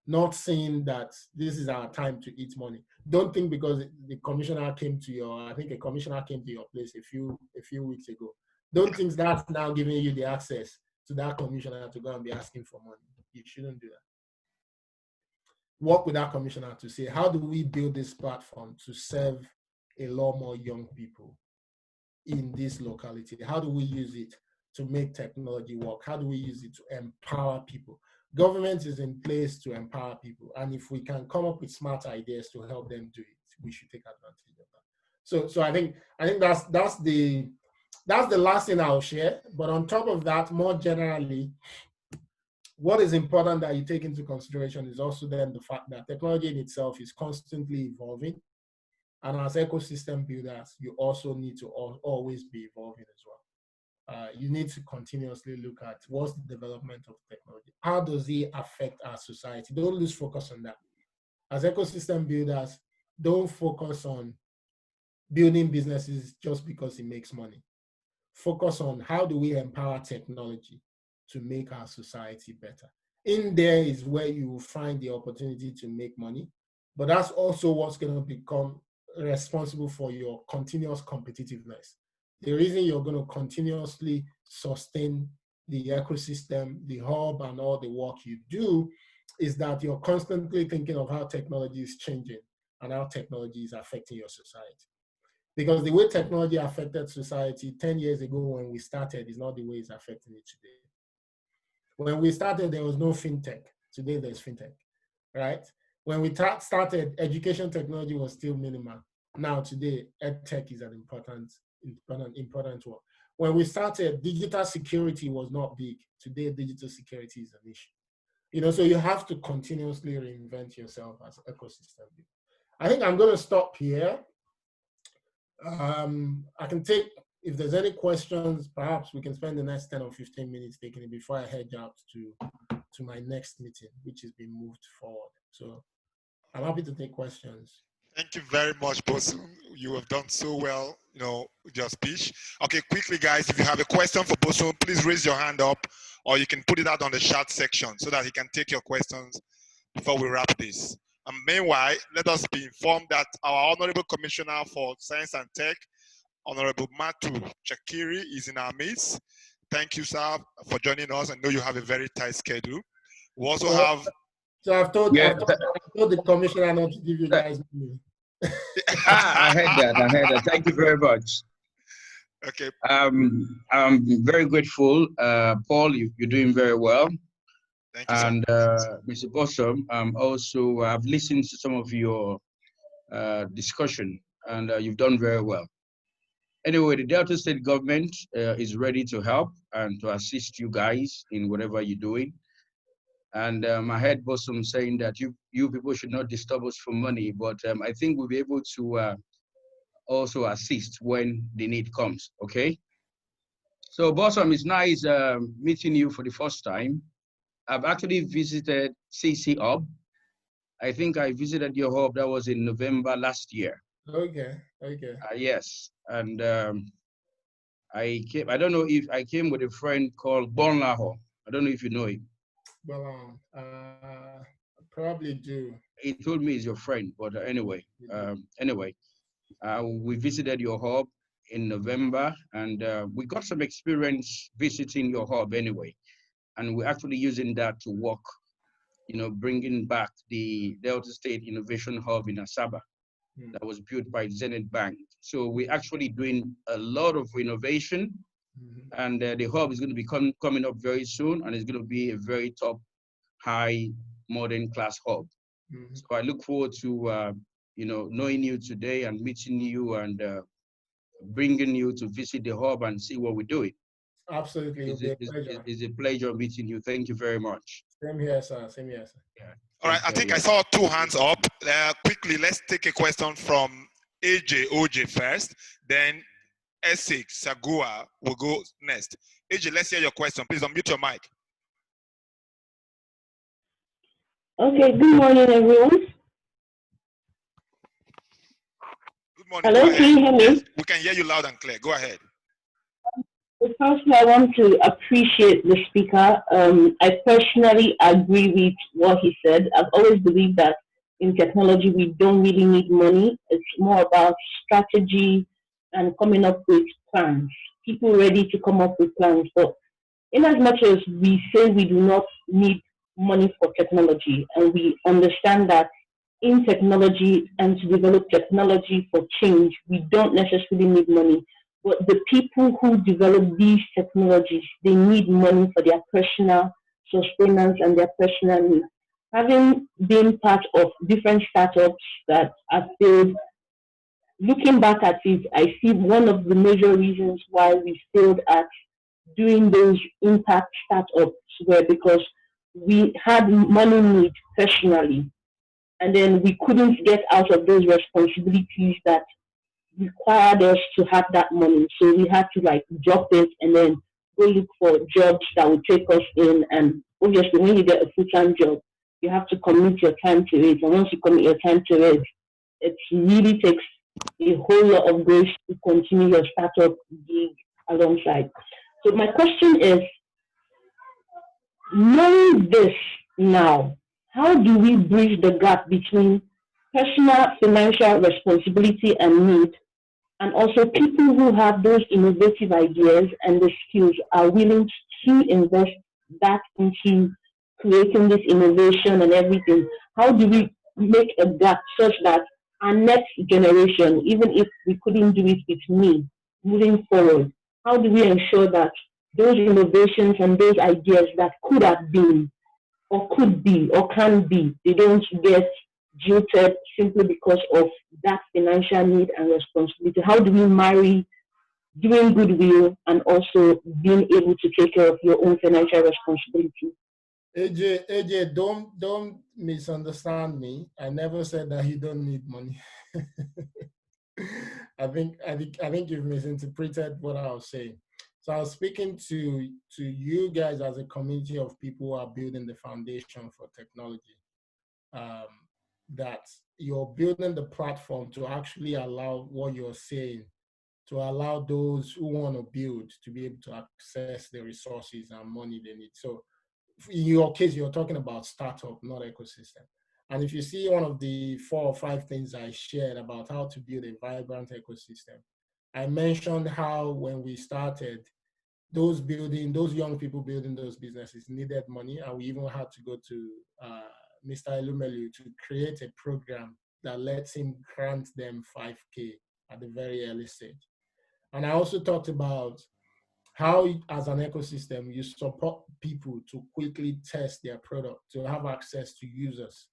not saying that this is our time to eat money. Don't think because the commissioner came to I think a commissioner came to your place a few weeks ago. Don't think that's now giving you the access to that commissioner to go and be asking for money. You shouldn't do that. Work with that commissioner to say, how do we build this platform to serve a lot more young people in this locality? How do we use it to make technology work? How do we use it to empower people? Government is in place to empower people. And if we can come up with smart ideas to help them do it, we should take advantage of that. So I think that's the last thing I'll share. But on top of that, more generally, what is important that you take into consideration is also then the fact that technology in itself is constantly evolving. And as ecosystem builders, you also need to always be evolving as well. You need to continuously look at what's the development of technology. How does it affect our society? Don't lose focus on that. As ecosystem builders, don't focus on building businesses just because it makes money. Focus on how do we empower technology to make our society better. In there is where you will find the opportunity to make money, but that's also what's going to become responsible for your continuous competitiveness. The reason you're going to continuously sustain the ecosystem, the hub, and all the work you do is that you're constantly thinking of how technology is changing and how technology is affecting your society. Because the way technology affected society 10 years ago when we started is not the way it's affecting it today. When we started, there was no fintech. Today, there's fintech, right? When we started, education technology was still minimal. Now, today, edtech is an important work. When we started, digital security was not big. Today, digital security is an issue. So you have to continuously reinvent yourself as an ecosystem. I think I'm going to stop here. I can take, if there's any questions, perhaps we can spend the next 10 or 15 minutes taking it before I head out to my next meeting, which has been moved forward. So I'm happy to take questions. Thank you very much, Bosun. You have done so well, with your speech. Okay, quickly, guys, if you have a question for Bosun, please raise your hand up, or you can put it out on the chat section so that he can take your questions before we wrap this. And meanwhile, let us be informed that our Honourable Commissioner for Science and Tech, Honourable Tsekiri, is in our midst. Thank you, sir, for joining us. I know you have a very tight schedule. We also have... So I've told the commissioner not to give you guys money. I heard that. Thank you very much. Okay. I'm very grateful. Paul, you're doing very well. Thank you, and Mr. Bosun, also I've listened to some of your discussion, and you've done very well. Anyway, the Delta State government is ready to help and to assist you guys in whatever you're doing. And I heard Bosun saying that you people should not disturb us for money, but I think we'll be able to also assist when the need comes, okay? So Bosun, it's nice meeting you for the first time. I've actually visited CC Hub. I think I visited your hub, that was in November last year. Okay. Yes, and I don't know if I came with a friend called Bon Laho. I don't know if you know him. Well, probably do. He told me he's your friend, but anyway, we visited your hub in November, and we got some experience visiting your hub anyway, and we're actually using that to work, bringing back the Delta State Innovation Hub in Asaba that was built by Zenith Bank. So we're actually doing a lot of innovation, and the hub is going to be coming up very soon, and it's going to be a very top, high, modern class hub. So I look forward to knowing you today and meeting you and bringing you to visit the hub and see what we're doing. Absolutely, it'll be a pleasure. It's a pleasure meeting you. Thank you very much. Same here, sir. Same here, sir. Yeah. All right, I think I saw 2 hands up. Quickly, let's take a question from AJ first, then Essex Sagua will go next. AJ, let's hear your question. Please unmute your mic. Okay, good morning, everyone. Good morning. Hello, can you hear me? Yes, we can hear you loud and clear. Go ahead. Firstly, I want to appreciate the speaker. I personally agree with what he said. I've always believed that in technology, we don't really need money. It's more about strategy and coming up with plans. People ready to come up with plans. But in as much as we say we do not need money for technology, and we understand that in technology and to develop technology for change, we don't necessarily need money. But the people who develop these technologies, they need money for their personal sustenance and their personal needs. Having been part of different startups that have failed, looking back at it, I see one of the major reasons why we failed at doing those impact startups were because we had money needs personally, and then we couldn't get out of those responsibilities that required us to have that money. So we had to drop it and then go look for jobs that would take us in. And obviously when you get a full-time job, you have to commit your time to it. And once you commit your time to it, it really takes a whole lot of grace to continue your startup gig alongside. So my question is, knowing this now, how do we bridge the gap between personal financial responsibility and need, and also people who have those innovative ideas and the skills are willing to invest that into creating this innovation and everything? How do we make a gap such that our next generation, even if we couldn't do it with me, moving forward, how do we ensure that those innovations and those ideas that could have been or could be or can be, they don't get jilted simply because of that financial need and responsibility? How do we marry doing goodwill and also being able to take care of your own financial responsibility? AJ, don't misunderstand me. I never said that you don't need money. I think you've misinterpreted what I was saying. So I was speaking to you guys as a community of people who are building the foundation for technology. That you're building the platform to actually allow what you're saying, to allow those who want to build to be able to access the resources and money they need. So in your case, you're talking about startup, not ecosystem. And if you see one of the 4 or 5 things I shared about how to build a vibrant ecosystem, I mentioned how when we started, those young people building those businesses needed money, and we even had to go to Mr. Elumelu to create a program that lets him grant them 5K at the very early stage. And I also talked about how, as an ecosystem, you support people to quickly test their product, to have access to users.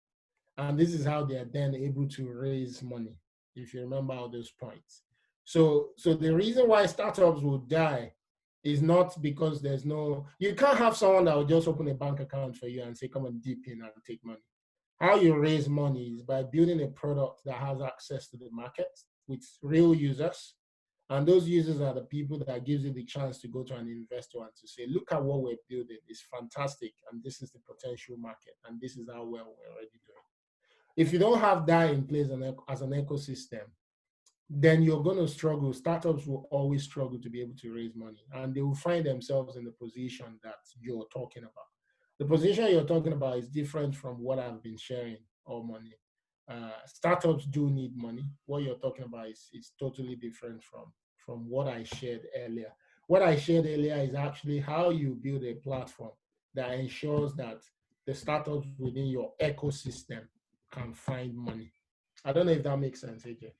And this is how they are then able to raise money, if you remember all those points. So the reason why startups will die is not because there's no, you can't have someone that will just open a bank account for you and say, come and dip in and take money. How you raise money is by building a product that has access to the market with real users. And those users are the people that gives you the chance to go to an investor and to say, look at what we're building. It's fantastic. And this is the potential market. And this is how well we're already doing. If you don't have that in place as an ecosystem, then you're going to struggle. Startups will always struggle to be able to raise money, and they will find themselves in the position that you're talking about. The position you're talking about is different from what I've been sharing all morning. Startups do need money. What you're talking about is totally different from what I shared earlier. What I shared earlier is actually how you build a platform that ensures that the startups within your ecosystem can find money. I don't know if that makes sense, AJ.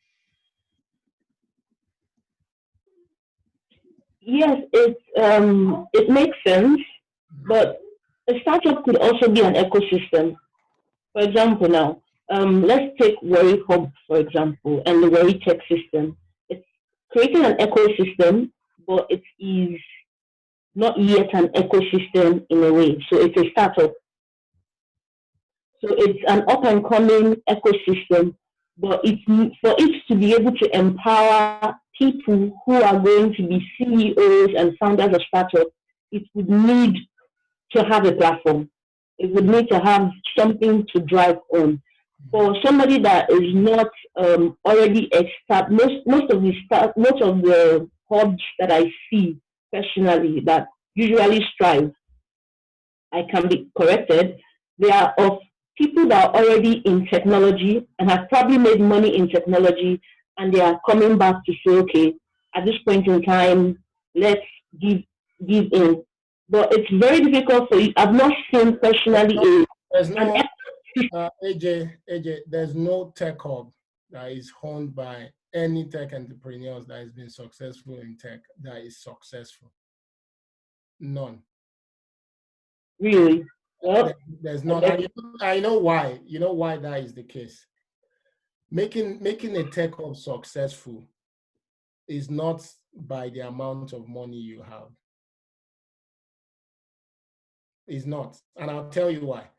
Yes, it makes sense, but a startup could also be an ecosystem. For example, now, let's take Worry Hub, for example, and the Worry Tech system. It's creating an ecosystem, but it is not yet an ecosystem in a way. So it's a startup. So it's an up-and-coming ecosystem, but it's for it to be able to empower people who are going to be CEOs and founders of startups, it would need to have a platform. It would need to have something to drive on. For somebody that is not already established, most of the hubs that I see personally that usually strive, I can be corrected, they are of people that are already in technology and have probably made money in technology, and they are coming back to say, okay, at this point in time, let's give in. But it's very difficult for you. I've not seen personally AJ, there's no tech hub that is owned by any tech entrepreneurs that has been successful in tech that is successful. None. Really? Well, there's not. I know why. You know why that is the case. Making a tech hub successful is not by the amount of money you have. It's not. And I'll tell you why.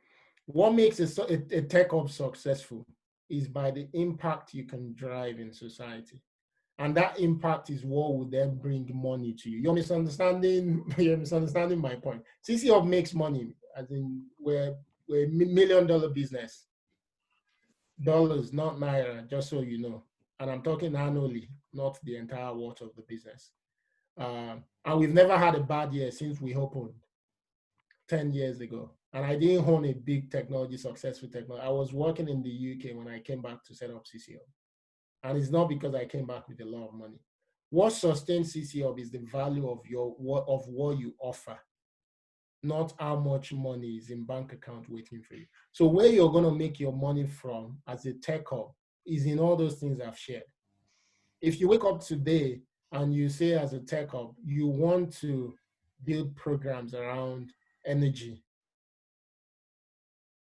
What makes a tech hub successful is by the impact you can drive in society. And that impact is what will then bring money to you. You're misunderstanding my point. CC Hub makes money, as in we're $1 million business. Dollars, not naira, just so you know. And I'm talking annually, not the entire worth of the business. And we've never had a bad year since we opened 10 years ago. And I didn't own a big successful technology. I was working in the UK when I came back to set up CC Hub. And it's not because I came back with a lot of money. What sustains CC Hub is the value of what you offer, not how much money is in bank account waiting for you. So where you're going to make your money from as a tech hub is in all those things I've shared. If you wake up today and you say as a tech hub, you want to build programs around energy,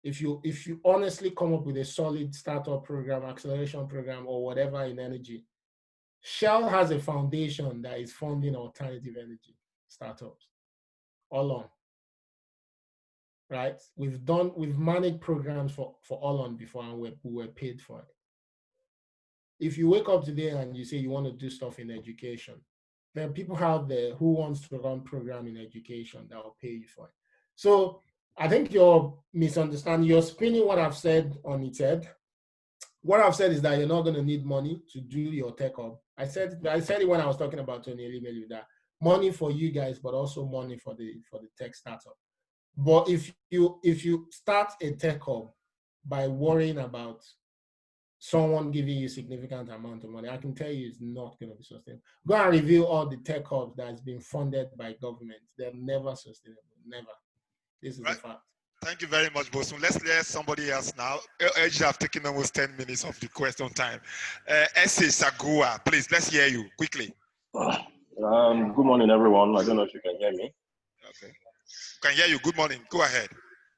if you honestly come up with a solid startup program, acceleration program, or whatever in energy, Shell has a foundation that is funding alternative energy startups all on. Right? We've managed programs for all on before, and we were paid for it. If you wake up today and you say you want to do stuff in education, there are people out there who wants to run program in education that will pay you for it. So I think you're misunderstanding. You're spinning what I've said on its head. What I've said is that you're not going to need money to do your tech hub. I said it when I was talking about Tony Elimelu, that money for you guys, but also money for the tech startup. But if you start a tech hub by worrying about someone giving you significant amount of money, I can tell you it's not going to be sustainable. Go and review all the tech hubs that has been funded by government. They're never sustainable. Never. This is a fact. Thank you very much, Bosun. Let's let somebody else now. Edge have taken almost 10 minutes of the question time. Sagua, please, let's hear you quickly. Good morning, everyone. I don't know if you can hear me. Okay. Can hear you. Good morning. Go ahead.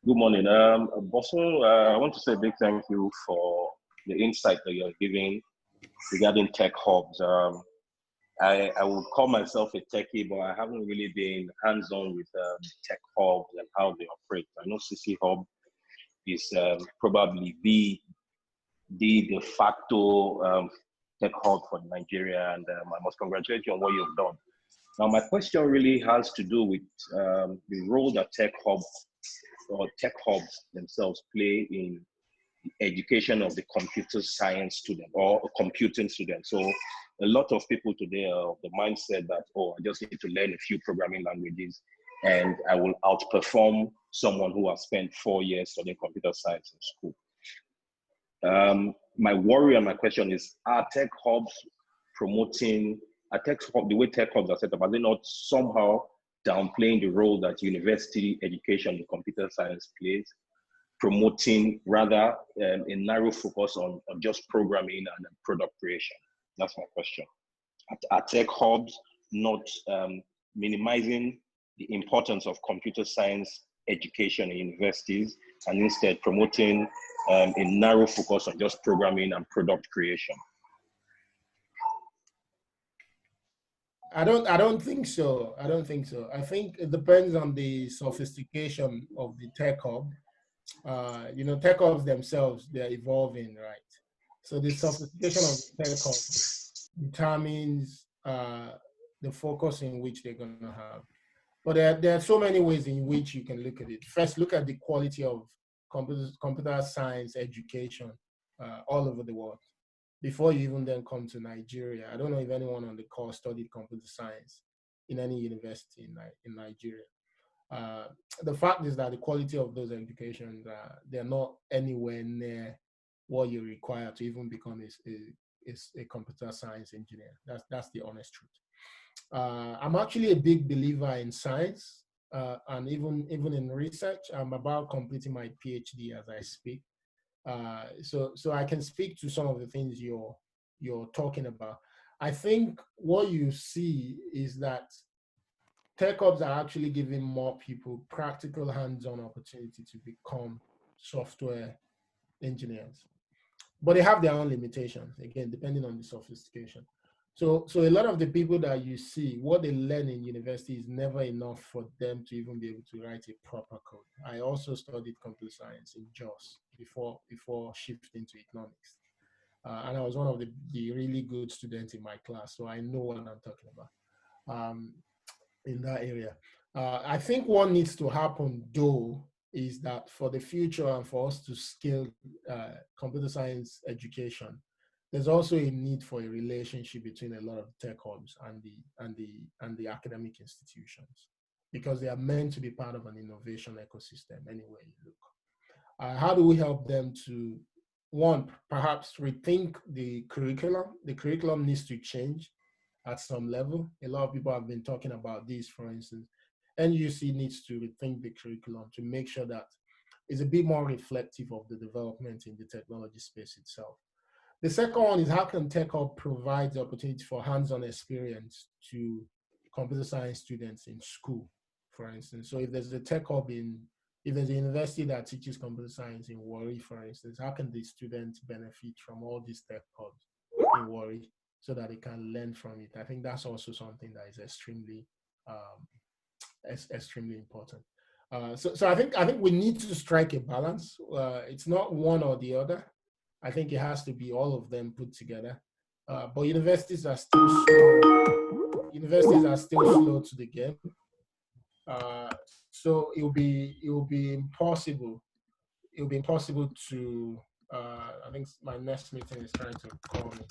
Good morning. Bosun, I want to say a big thank you for the insight that you're giving regarding tech hubs. I would call myself a techie, but I haven't really been hands-on with tech hubs and how they operate. I know CC Hub is probably the de facto tech hub for Nigeria, and I must congratulate you on what you've done. Now, my question really has to do with the role that tech hubs themselves play in the education of the computer science student or computing student. So a lot of people today are of the mindset that, oh, I just need to learn a few programming languages and I will outperform someone who has spent 4 years studying computer science in school. My worry and my question is, are tech hubs promoting, the way tech hubs are set up, are they not somehow downplaying the role that university education in computer science plays, promoting rather a narrow focus on just programming and product creation? That's my question. Are tech hubs not minimizing the importance of computer science education in universities and instead promoting a narrow focus on just programming and product creation? I don't think so. I don't think so. I think it depends on the sophistication of the tech hub. You know, tech hubs themselves, they're evolving, right? So the sophistication of the tech hub determines the focus in which they're going to have. But there are so many ways in which you can look at it. First, look at the quality of computer science education all over the world before you even then come to Nigeria. I don't know if anyone on the call studied computer science in any university in Nigeria. The fact is that the quality of those educations, they're not anywhere near what you require to even become a computer science engineer. That's the honest truth. I'm actually a big believer in science and even in research. I'm about completing my PhD as I speak. So I can speak to some of the things you're talking about. I think what you see is that tech hubs are actually giving more people practical hands-on opportunity to become software engineers. But they have their own limitations, again, depending on the sophistication. So a lot of the people that you see, what they learn in university is never enough for them to even be able to write a proper code. I also studied computer science in JOS before shifting to economics. And I was one of the really good students in my class, so I know what I'm talking about in that area. I think what needs to happen, though, is that for the future and for us to scale computer science education, there's also a need for a relationship between a lot of tech hubs and the academic institutions, because they are meant to be part of an innovation ecosystem anywhere you look. How do we help them to, one, perhaps rethink the curriculum? The curriculum needs to change at some level. A lot of people have been talking about this, for instance. NUC needs to rethink the curriculum to make sure that it's a bit more reflective of the development in the technology space itself. The second one is, how can Tech Hub provide the opportunity for hands-on experience to computer science students in school, for instance? So if there's a Tech Hub if there's a university that teaches computer science in Warri, for instance, how can the students benefit from all these Tech Hubs in Warri so that they can learn from it? I think that's also something that is extremely important. So I think we need to strike a balance. It's not one or the other. I think it has to be all of them put together. But universities are still slow. Universities are still slow to the game. So it will be impossible. It will be impossible to. I think my next meeting is trying to call me.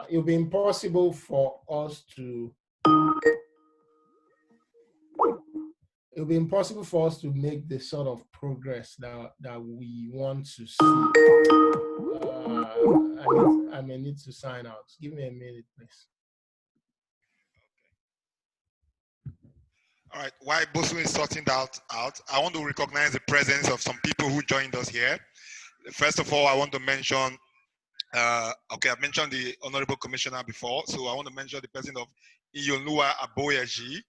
It will be impossible for us to. It will be impossible for us to make the sort of progress that we want to see. I may need to sign out. Give me a minute, please. All right, while Bosun is sorting that out, I want to recognize the presence of some people who joined us here. First of all, I want to mention, okay, I've mentioned the Honourable Commissioner before, so I want to mention the person of Iyinoluwa Aboyeji.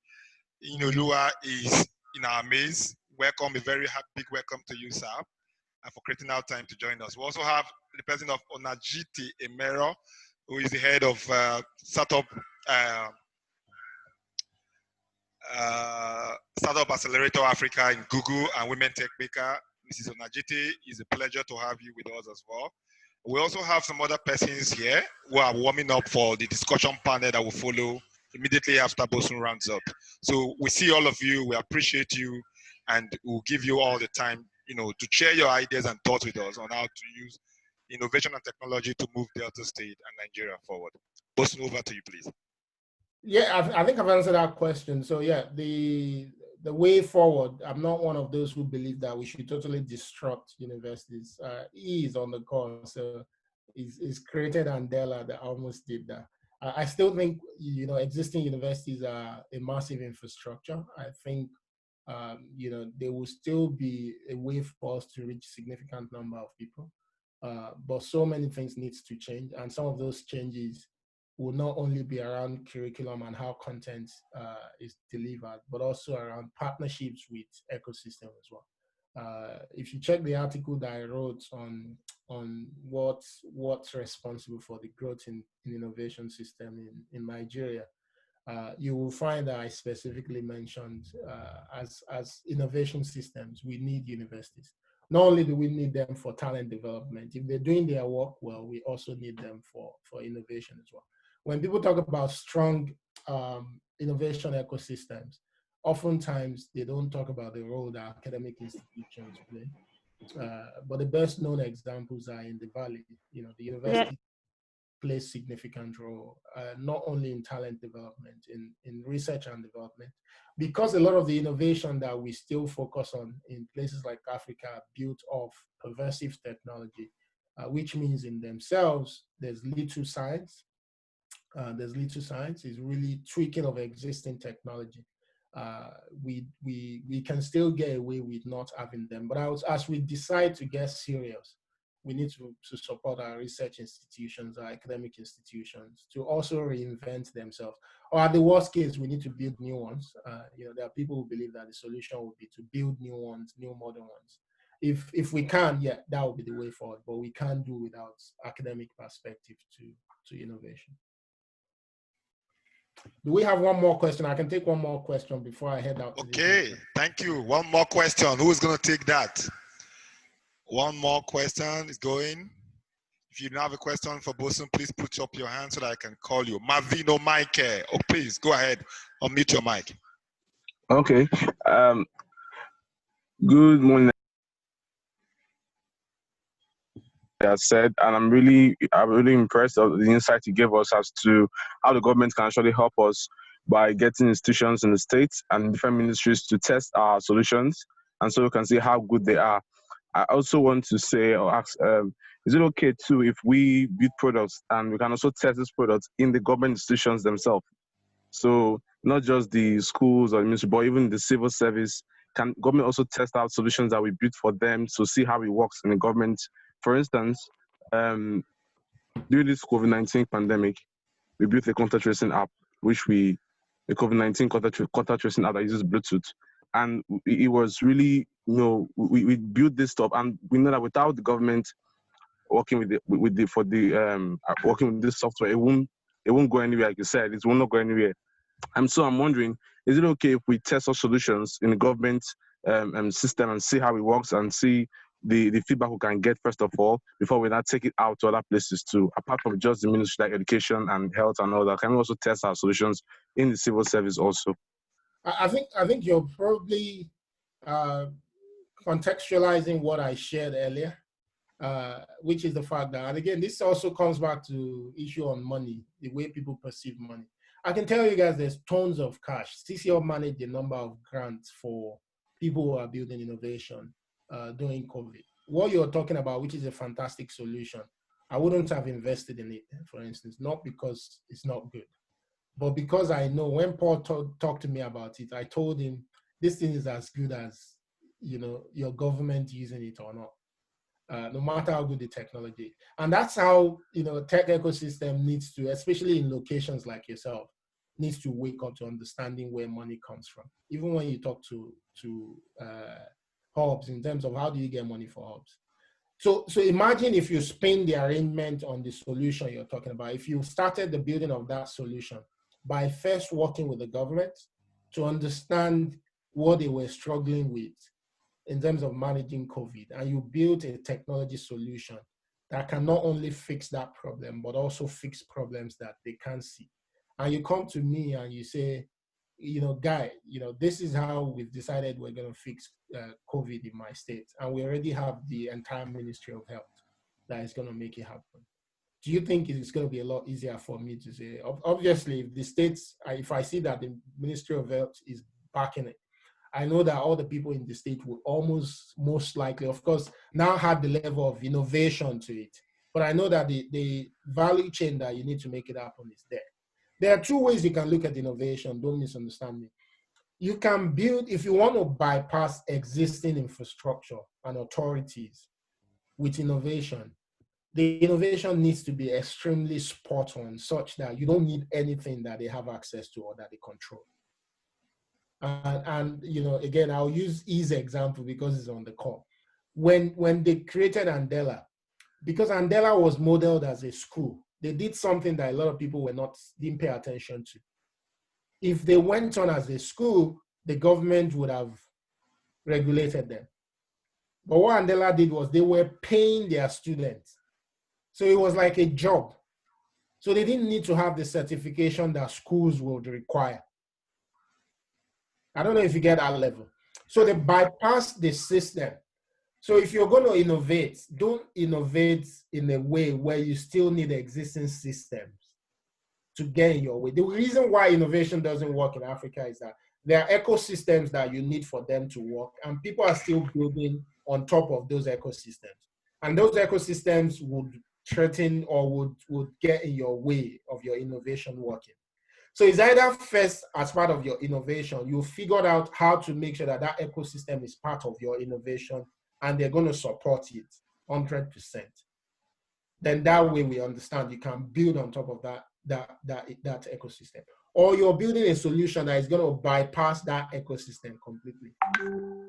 Iyinoluwa is in our maze. Welcome, a very big welcome to you, sir, and for creating our time to join us. We also have the person of Onajite Emero, who is the head of startup Accelerator Africa in Google and Women Tech Maker. Mrs. Onajite, it's a pleasure to have you with us as well. We also have some other persons here who are warming up for the discussion panel that will follow immediately after Bosun rounds up. So we see all of you, we appreciate you, and we'll give you all the time, to share your ideas and thoughts with us on how to use innovation and technology to move Delta State and Nigeria forward. Bosun, over to you, please. Yeah, I think I've answered that question. So yeah, the way forward, I'm not one of those who believe that we should totally disrupt universities. He is on the call, so he's created Andela that almost did that. I still think, existing universities are a massive infrastructure. I think, there will still be a way for us to reach a significant number of people. But so many things needs to change. And some of those changes will not only be around curriculum and how content is delivered, but also around partnerships with ecosystem as well. If you check the article that I wrote on what's responsible for the growth in innovation system in Nigeria, you will find that I specifically mentioned as innovation systems, we need universities. Not only do we need them for talent development, if they're doing their work well, we also need them for innovation as well. When people talk about strong innovation ecosystems, oftentimes they don't talk about the role that academic institutions play. But the best known examples are in the Valley. The university plays significant role, not only in talent development, in research and development, because a lot of the innovation that we still focus on in places like Africa are built off pervasive technology, which means in themselves, there's little science. It's really tweaking of existing technology. We can still get away with not having them, but as we decide to get serious, we need to support our research institutions, our academic institutions, to also reinvent themselves. Or at the worst case, we need to build new ones. There are people who believe that the solution would be to build new ones, new modern ones. If we can, yeah, that would be the way forward. But we can't do without academic perspective to innovation. Do we have one more question? I can take one more question before I head out. Okay, thank you. One more question. Who is going to take that? One more question is going. If you have a question for Bosun, please put up your hand so that I can call you. Marvino Mike. Oh, please go ahead. Unmute your mic. Okay. Good morning. As said, and I'm really impressed of the insight you gave us as to how the government can actually help us by getting institutions in the states and different ministries to test our solutions, and so we can see how good they are. I also want to say or ask, is it okay too if we build products and we can also test these products in the government institutions themselves? So not just the schools or the ministry, but even the civil service. Can government also test out solutions that we built for them to see how it works in the government? For instance, during this COVID-19 pandemic, we built a contact tracing app, the COVID-19 contact tracing app that uses Bluetooth. And it was really, we built this stuff, and we know that without the government working working with this software, it won't go anywhere. Like you said, it will not go anywhere. And so I'm wondering, is it okay if we test our solutions in the government system and see how it works and see the feedback we can get first of all before we now take it out to other places too? Apart from just the ministry like education and health and all that, can we also test our solutions in the civil service also? I think you're probably contextualizing what I shared earlier, which is the fact that, and again, this also comes back to issue on money, the way people perceive money. I can tell you guys there's tons of cash. CCL managed the number of grants for people who are building innovation during COVID. What you're talking about, which is a fantastic solution, I wouldn't have invested in it, for instance, not because it's not good, But because I know when Paul talked to me about it, I told him this thing is as good as, you know, your government using it or not, no matter how good the technology. And that's how, you know, tech ecosystem needs to, especially in locations like yourself, needs to wake up to understanding where money comes from. Even when you talk to hubs in terms of how do you get money for hubs. So imagine if you spin the arrangement on the solution you're talking about. If you started the building of that solution by first working with the government to understand what they were struggling with in terms of managing COVID, and you built a technology solution that can not only fix that problem, but also fix problems that they can't see. And you come to me and you say, you know, Guy, you know, this is how we've decided we're going to fix COVID in my state. And we already have the entire Ministry of Health that is going to make it happen. Do you think it's going to be a lot easier for me to say, obviously, if the states, if I see that the Ministry of Health is backing it, I know that all the people in the state will almost most likely, of course, now have the level of innovation to it. But I know that the value chain that you need to make it happen is there. There are two ways you can look at innovation, don't misunderstand me. You can build, if you want to bypass existing infrastructure and authorities with innovation, the innovation needs to be extremely spot on such that you don't need anything that they have access to or that they control. And you know, again, I'll use E's example because it's on the call. When they created Andela, because Andela was modeled as a school, they did something that a lot of people didn't pay attention to. If they went on as a school, the government would have regulated them. But what Andela did was they were paying their students. So it was like a job. So they didn't need to have the certification that schools would require. I don't know if you get that level. So they bypassed the system. So if you're going to innovate, don't innovate in a way where you still need existing systems to get in your way. The reason why innovation doesn't work in Africa is that there are ecosystems that you need for them to work, and people are still building on top of those ecosystems. And those ecosystems would threaten or would get in your way of your innovation working. So it's either first, as part of your innovation, you figured out how to make sure that that ecosystem is part of your innovation and they're going to support it 100%. Then that way we understand you can build on top of that ecosystem. Or you're building a solution that is going to bypass that ecosystem completely.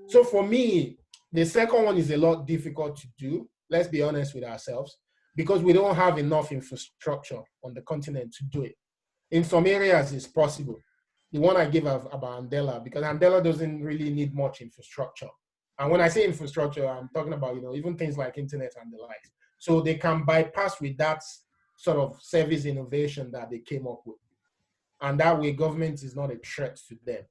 So for me, the second one is a lot difficult to do. Let's be honest with ourselves, because we don't have enough infrastructure on the continent to do it. In some areas, it's possible. The one I give about Andela, because Andela doesn't really need much infrastructure. And when I say infrastructure, I'm talking about, you know, even things like internet and the likes. So they can bypass with that sort of service innovation that they came up with. And that way, government is not a threat to them.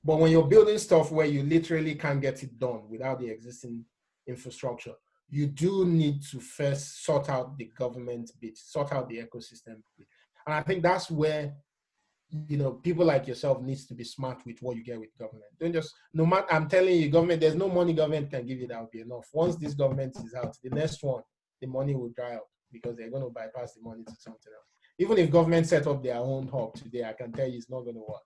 But when you're building stuff where you literally can't get it done without the existing infrastructure, you do need to first sort out the government bit, sort out the ecosystem bit. And I think that's where, you know, people like yourself needs to be smart with what you get with government. Don't just, no matter, I'm telling you, government, there's no money government can give you that will be enough. Once this government is out, the next one, the money will dry up because they're going to bypass the money to something else. Even if government set up their own hub today, I can tell you it's not going to work.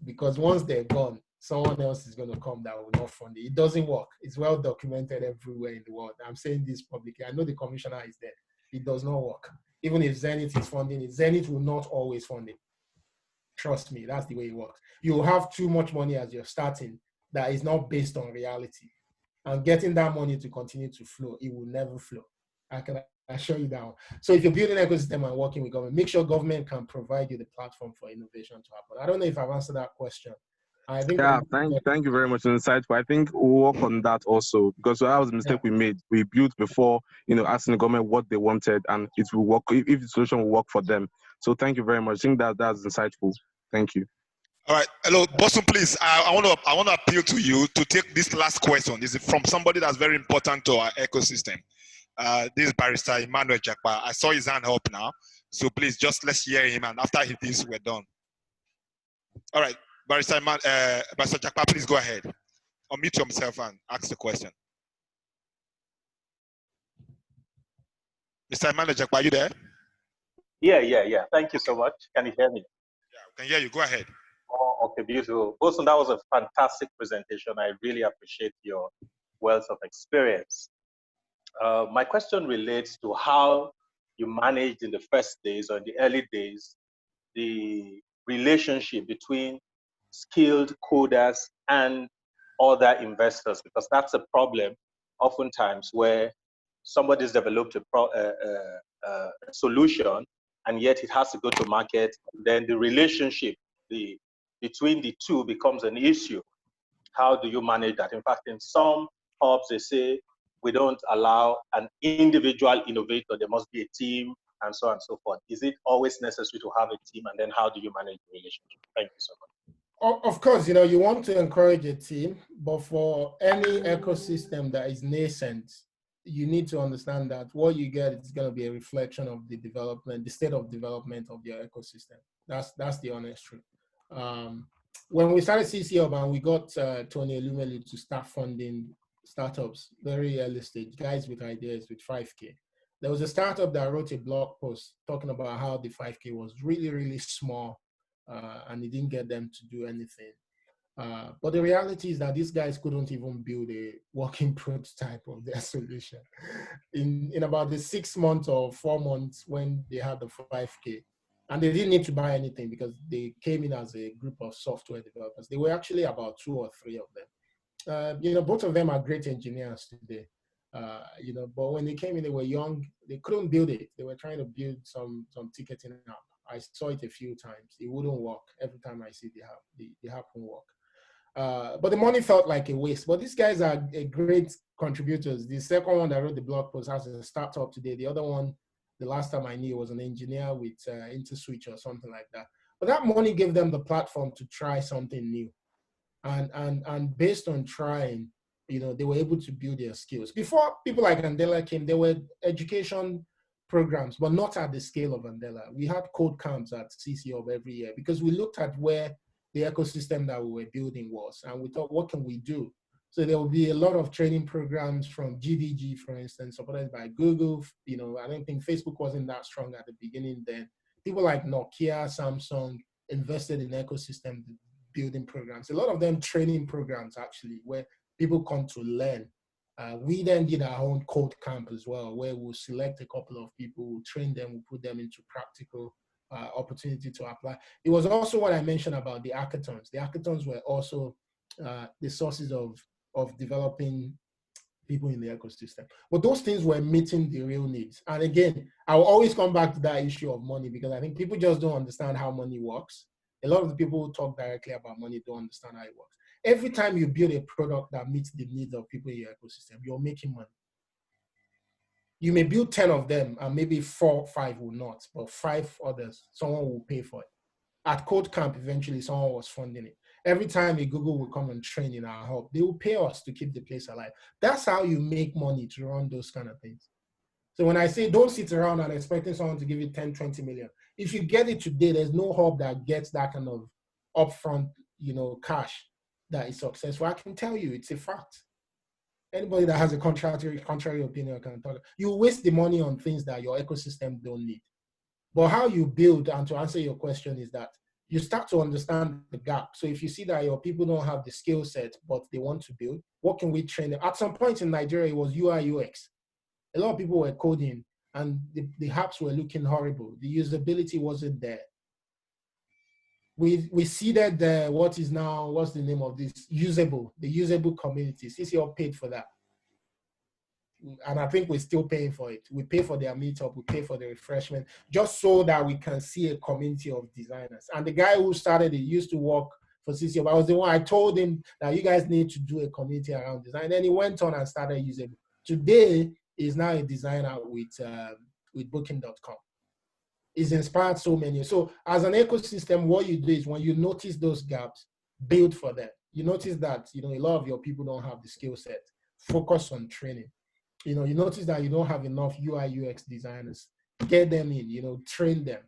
Because once they're gone, someone else is going to come that will not fund it. It doesn't work. It's well documented everywhere in the world. I'm saying this publicly. I know the commissioner is there. It does not work. Even if Zenith is funding it, Zenith will not always fund it. Trust me, that's the way it works. You'll have too much money as you're starting that is not based on reality. And getting that money to continue to flow, it will never flow. I can assure you that one. So if you're building an ecosystem and working with government, make sure government can provide you the platform for innovation to happen. I don't know if I've answered that question. I think thank you very much, insightful. I think we'll work on that also, because that was a mistake we made. We built before, you know, asking the government what they wanted, and it will work if the solution will work for them. So thank you very much. I think that's insightful. Thank you. All right, hello, Bosun, please. I want to appeal to you to take this last question. This is from somebody that's very important to our ecosystem. This is Barrister Emmanuel Jakpa. I saw his hand up now, so please let's hear him, and after he does, we're done. All right. Barrister Jakpa, please go ahead. Unmute yourself and ask the question. Mr. Emmanuel Jakpa, are you there? Yeah. Thank you so much. Can you hear me? Yeah, I can hear you. Go ahead. Oh, okay, beautiful. Bosun, that was a fantastic presentation. I really appreciate your wealth of experience. My question relates to how you managed in the first days or in the early days the relationship between skilled coders and other investors, because that's a problem oftentimes where somebody's developed a solution and yet it has to go to market. Then the relationship between the two becomes an issue. How do you manage that? In fact, in some hubs, they say we don't allow an individual innovator. There must be a team and so on and so forth. Is it always necessary to have a team? And then how do you manage the relationship? Thank you so much. Of course, you know, you want to encourage a team, but for any ecosystem that is nascent, you need to understand that what you get is going to be a reflection of the development, the state of development of your ecosystem. That's the honest truth. When we started CC Hub and we got Tony Elumelu to start funding startups, very early stage, guys with ideas with 5K. There was a startup that wrote a blog post talking about how the 5K was really, really small and it didn't get them to do anything. But the reality is that these guys couldn't even build a working prototype of their solution. In about the 6 months or 4 months when they had the 5K, and they didn't need to buy anything because they came in as a group of software developers. They were actually about 2 or 3 of them. You know, both of them are great engineers today. You know, but when they came in, they were young. They couldn't build it. They were trying to build some ticketing app. I saw it a few times. It wouldn't work. Every time I see the app won't work. But the money felt like a waste. But these guys are great contributors. The second one that wrote the blog post has a startup today. The other one, the last time I knew, was an engineer with InterSwitch or something like that. But that money gave them the platform to try something new. And based on trying, you know, they were able to build their skills. Before people like Andela came, there were education programs, but not at the scale of Andela. We had code camps at CC Hub every year because we looked at where the ecosystem that we were building was, and we thought, what can we do? So there will be a lot of training programs from GDG, for instance, supported by Google. You know, I don't think Facebook wasn't that strong at the beginning then. People like Nokia, Samsung invested in ecosystem building programs. A lot of them training programs, actually, where people come to learn. We then did our own code camp as well, where we'll select a couple of people, we'll train them, we'll put them into practical opportunity to apply. It was also what I mentioned about the hackathons. The hackathons were also the sources of developing people in the ecosystem. But those things were meeting the real needs. And again, I'll always come back to that issue of money because I think people just don't understand how money works. A lot of the people who talk directly about money don't understand how it works. Every time you build a product that meets the needs of people in your ecosystem, you're making money. You may build 10 of them and maybe 4 or 5 will not, but 5 others, someone will pay for it. At Code Camp, eventually someone was funding it. Every time a Google will come and train in our hub, they will pay us to keep the place alive. That's how you make money to run those kind of things. So when I say don't sit around and expecting someone to give you 10, 20 million, if you get it today, there's no hub that gets that kind of upfront, you know, cash that is successful. I can tell you, it's a fact. Anybody that has a contrary opinion can talk. You waste the money on things that your ecosystem don't need. But how you build, and to answer your question, is that you start to understand the gap. So if you see that your people don't have the skill set, but they want to build, what can we train them? At some point in Nigeria, it was UI UX. A lot of people were coding and the apps were looking horrible. The usability wasn't there. We seeded what's the name of this? The usable community. CC Hub paid for that. And I think we're still paying for it. We pay for their meetup, we pay for the refreshment, just so that we can see a community of designers. And the guy who started it used to work for CC Hub. I was the one, I told him that you guys need to do a community around design. And then he went on and started using it. Today, he's now a designer with Booking.com. He's inspired so many. So as an ecosystem, what you do is when you notice those gaps, build for them. You notice that, you know, a lot of your people don't have the skill set. Focus on training. You know, you notice that you don't have enough UI UX designers. Get them in, you know, train them.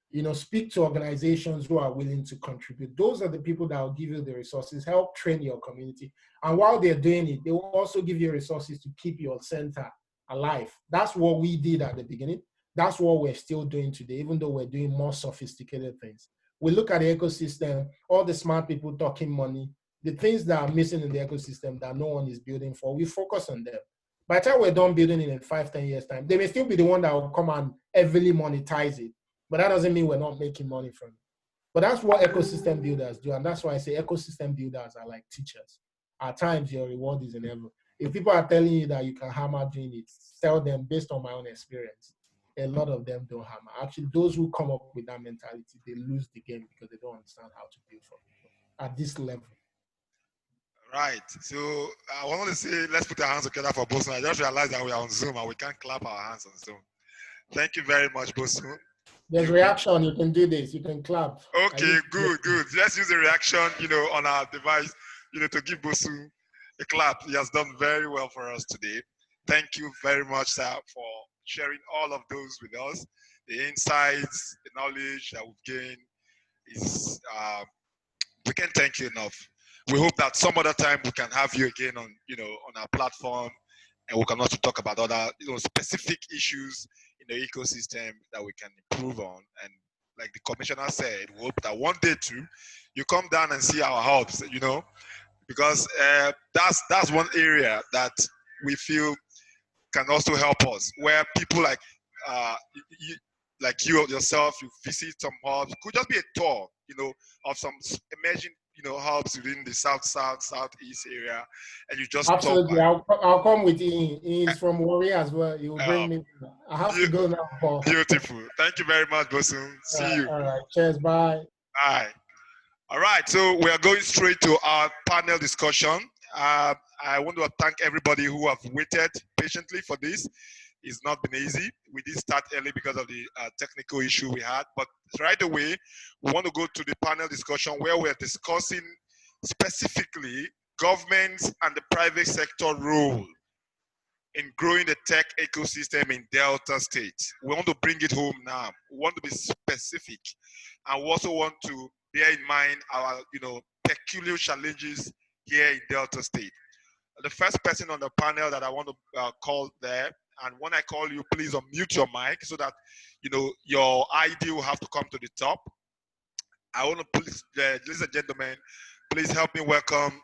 You know, speak to organizations who are willing to contribute. Those are the people that will give you the resources, help train your community. And while they're doing it, they will also give you resources to keep your center alive. That's what we did at the beginning. That's what we're still doing today, even though we're doing more sophisticated things. We look at the ecosystem, all the smart people talking money, the things that are missing in the ecosystem that no one is building for, we focus on them. By the time we're done building it in 5-10 years time, they may still be the one that will come and heavily monetize it, but that doesn't mean we're not making money from it. But that's what ecosystem builders do, and that's why I say ecosystem builders are like teachers. At times, your reward is in heaven. If people are telling you that you can hammer doing it, tell them based on my own experience. A lot of them don't hammer. Actually, those who come up with that mentality, they lose the game because they don't understand how to build for people at this level. Right. So I wanted to say, let's put our hands together for Bosun. I just realized that we are on Zoom and we can't clap our hands on Zoom. Thank you very much, Bosun. There's reaction. You can do this. You can clap. Okay, good. Let's use a reaction, on our device, to give Bosun a clap. He has done very well for us today. Thank you very much, sir, for sharing all of those with us. The insights, the knowledge that we've gained is, we can't thank you enough. We hope that some other time we can have you again on, on our platform, and we can also talk about other, specific issues in the ecosystem that we can improve on. And like the commissioner said, we hope that one day too, you come down and see our hubs, because that's one area that we feel can also help us, where people like you yourself, you visit some hubs. It could just be a tour, of some emerging, hubs within the southeast area, and you just absolutely. talk. I'll come with Ian. Ian's from Warrior as well. He will bring me. I have to go now, Paul. Beautiful. Thank you very much, Bosun. See you. All right. Cheers. Bye. Bye. All right. So we are going straight to our panel discussion. I want to thank everybody who have waited patiently for this. It's not been easy. We did start early because of the technical issue we had, but right away, we want to go to the panel discussion where we're discussing specifically government and the private sector role in growing the tech ecosystem in Delta State. We want to bring it home now. We want to be specific, and we also want to bear in mind our, peculiar challenges here in Delta State. The first person on the panel that I want to call there, and when I call you, please unmute your mic so that, your ID will have to come to the top. I want to please, ladies and gentlemen, please help me welcome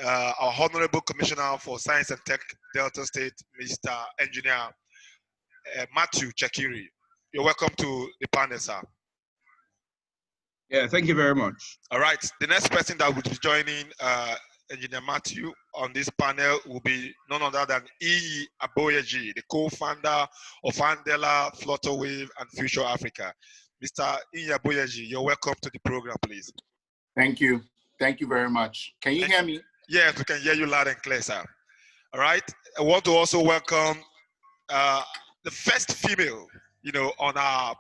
our Honourable Commissioner for Science and Tech Delta State, Mr. Engineer Matthew Tsekiri. You're welcome to the panel, sir. Yeah, thank you very much. All right, the next person that will be joining Engineer Matthew on this panel will be none other than Aboyeji, the co-founder of Andela, Flutterwave, and Future Africa. Mr. Aboyeji, you're welcome to the program, please. Thank you. Thank you very much. Can you hear me? Yes, we can hear you loud and clear, sir. All right. I want to also welcome the first female, on our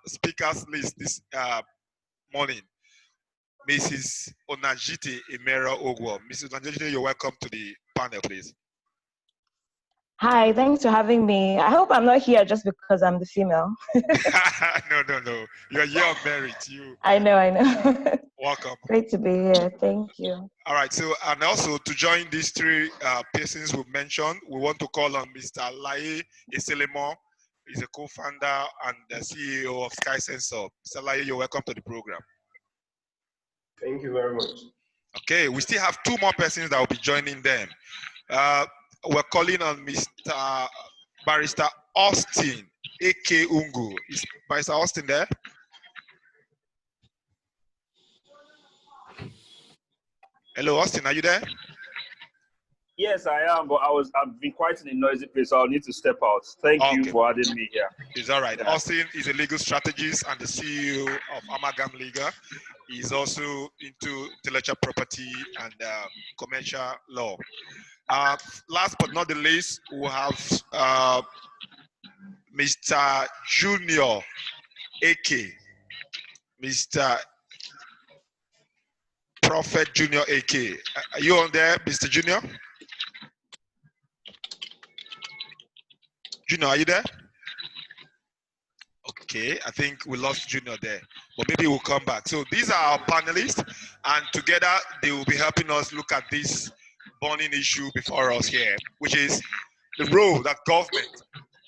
speakers list this morning, Mrs. Onajite Emerhor-Ogwo. Mrs. Onajite, you're welcome to the panel, please. Hi, thanks for having me. I hope I'm not here just because I'm the female. No. You're here on merit. I know. Welcome. Great to be here. Thank you. All right. So, and also to join these three persons we mentioned, we want to call on Mr. Laye Eselemo. He's a co-founder and the CEO of Skysenx. Mr. Laye, you're welcome to the program. Thank you very much. Okay, we still have two more persons that will be joining them. We're calling on Mr. Barrister Austin, A.K. Ngwu. Is Barrister Austin there? Hello, Austin, are you there? Yes, I am, but I've been quite in a noisy place, so I'll need to step out. Thank you for having me here. It's all right. Yeah. Austin is a legal strategist and the CEO of Amalgam Legal. He's also into intellectual property and commercial law. Last but not the least, we have Mr. Junior AK, Mr. Prophet Junior AK. Are you on there, Mr. Junior? Junior, are you there? Okay, I think we lost Junior there, but maybe we'll come back. So these are our panelists, and together they will be helping us look at this burning issue before us here, which is the role that government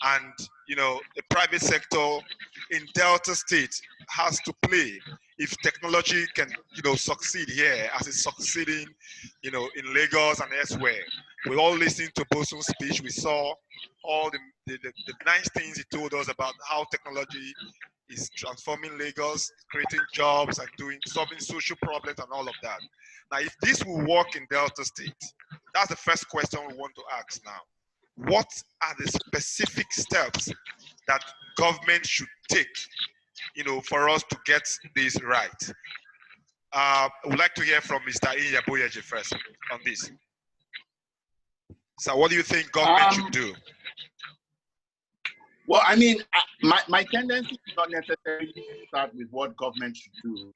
and the private sector in Delta State has to play if technology can succeed here as it's succeeding in Lagos and elsewhere. We all listened to Bosun's speech. We saw all the nice things he told us about how technology is transforming Lagos, creating jobs and solving social problems and all of that. Now, if this will work in Delta State, that's the first question we want to ask now. What are the specific steps that government should take, for us to get this right? I would like to hear from Mr. Aboyeji first on this. So what do you think government should do? Well, I mean, my tendency is not necessarily to start with what government should do.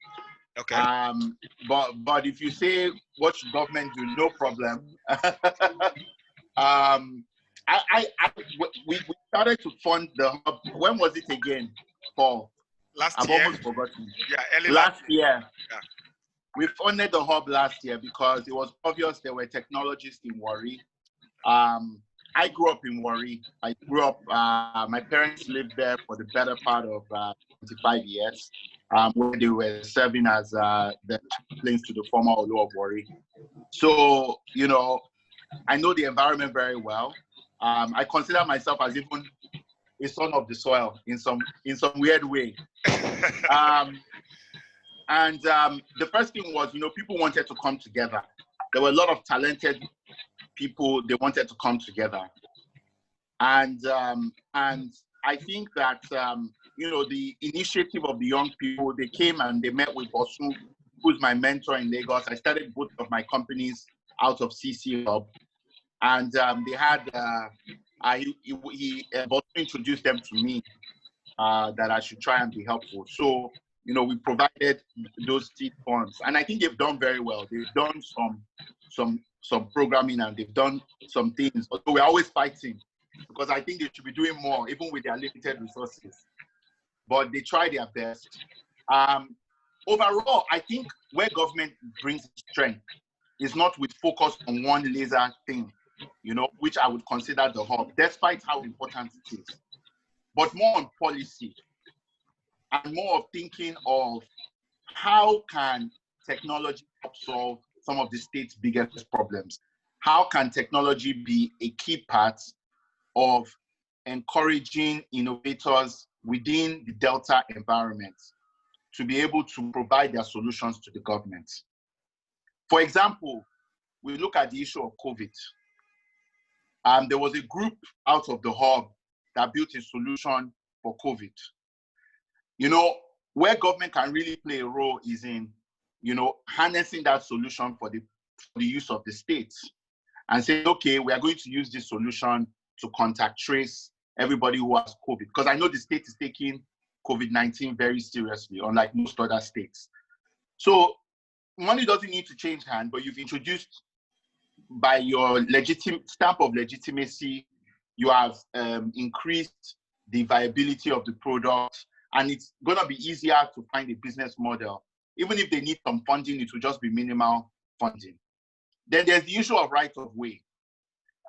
Okay. But if you say what should government do, no problem. We started to fund the hub. When was it again, Paul? Last year. I've almost forgotten. Yeah, early last year. Yeah. We funded the hub last year because it was obvious there were technologists in Warri. I grew up in Warri. I grew up, my parents lived there for the better part of 25 years, where they were serving as the chaplains to the former Olu of Warri. So, I know the environment very well. I consider myself as even a son of the soil in some weird way. The first thing was, people wanted to come together. There were a lot of talented people. They wanted to come together. And I think that, the initiative of the young people, they came and they met with Bosun, who's my mentor in Lagos. I started both of my companies out of CC Hub. And they had, Bosun introduced them to me, that I should try and be helpful. So, we provided those seed funds, and I think they've done very well. They've done some programming, and they've done some things. Although we're always fighting, because I think they should be doing more, even with their limited resources. But they try their best. Overall, I think where government brings strength is not with focus on one laser thing, which I would consider the hub, despite how important it is, but more on policy and more of thinking of how can technology help solve some of the state's biggest problems? How can technology be a key part of encouraging innovators within the Delta environment to be able to provide their solutions to the government? For example, we look at the issue of COVID. There was a group out of the hub that built a solution for COVID. Where government can really play a role is in, harnessing that solution for the use of the states and say, okay, we are going to use this solution to contact trace everybody who has COVID. Because I know the state is taking COVID-19 very seriously, unlike most other states. So money doesn't need to change hand, but you've introduced, by your stamp of legitimacy, you have increased the viability of the product, and it's going to be easier to find a business model. Even if they need some funding, it will just be minimal funding. Then there's the issue of right of way.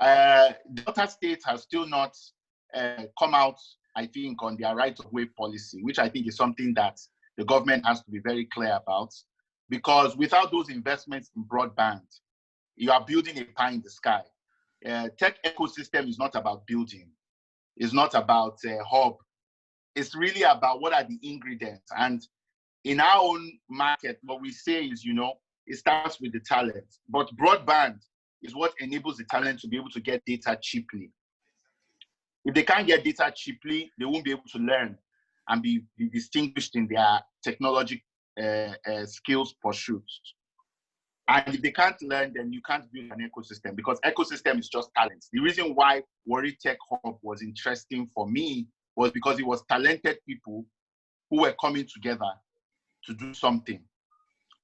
Delta State has still not come out, I think, on their right of way policy, which I think is something that the government has to be very clear about, because without those investments in broadband, you are building a pie in the sky. Tech ecosystem is not about building. It's not about a hub. It's really about what are the ingredients. And in our own market, what we say is, it starts with the talent. But broadband is what enables the talent to be able to get data cheaply. If they can't get data cheaply, they won't be able to learn and be distinguished in their technology skills pursuits. And if they can't learn, then you can't build an ecosystem, because ecosystem is just talent. The reason why Warri Tech Hub was interesting for me was because it was talented people who were coming together to do something.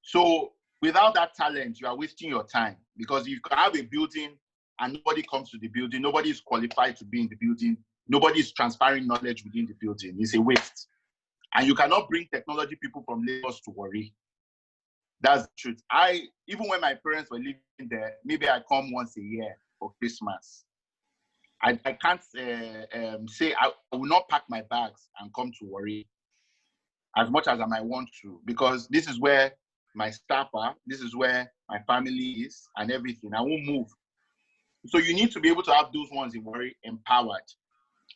So without that talent, you are wasting your time, because you can have a building and nobody comes to the building, nobody is qualified to be in the building, nobody is transferring knowledge within the building. It's a waste. And you cannot bring technology people from Lagos to Warri. That's the truth. Even when my parents were living there, maybe I come once a year for Christmas. I can't say I will not pack my bags and come to Warri as much as I might want to, because this is where my staff are, this is where my family is and everything. I won't move. So you need to be able to have those ones in Warri empowered.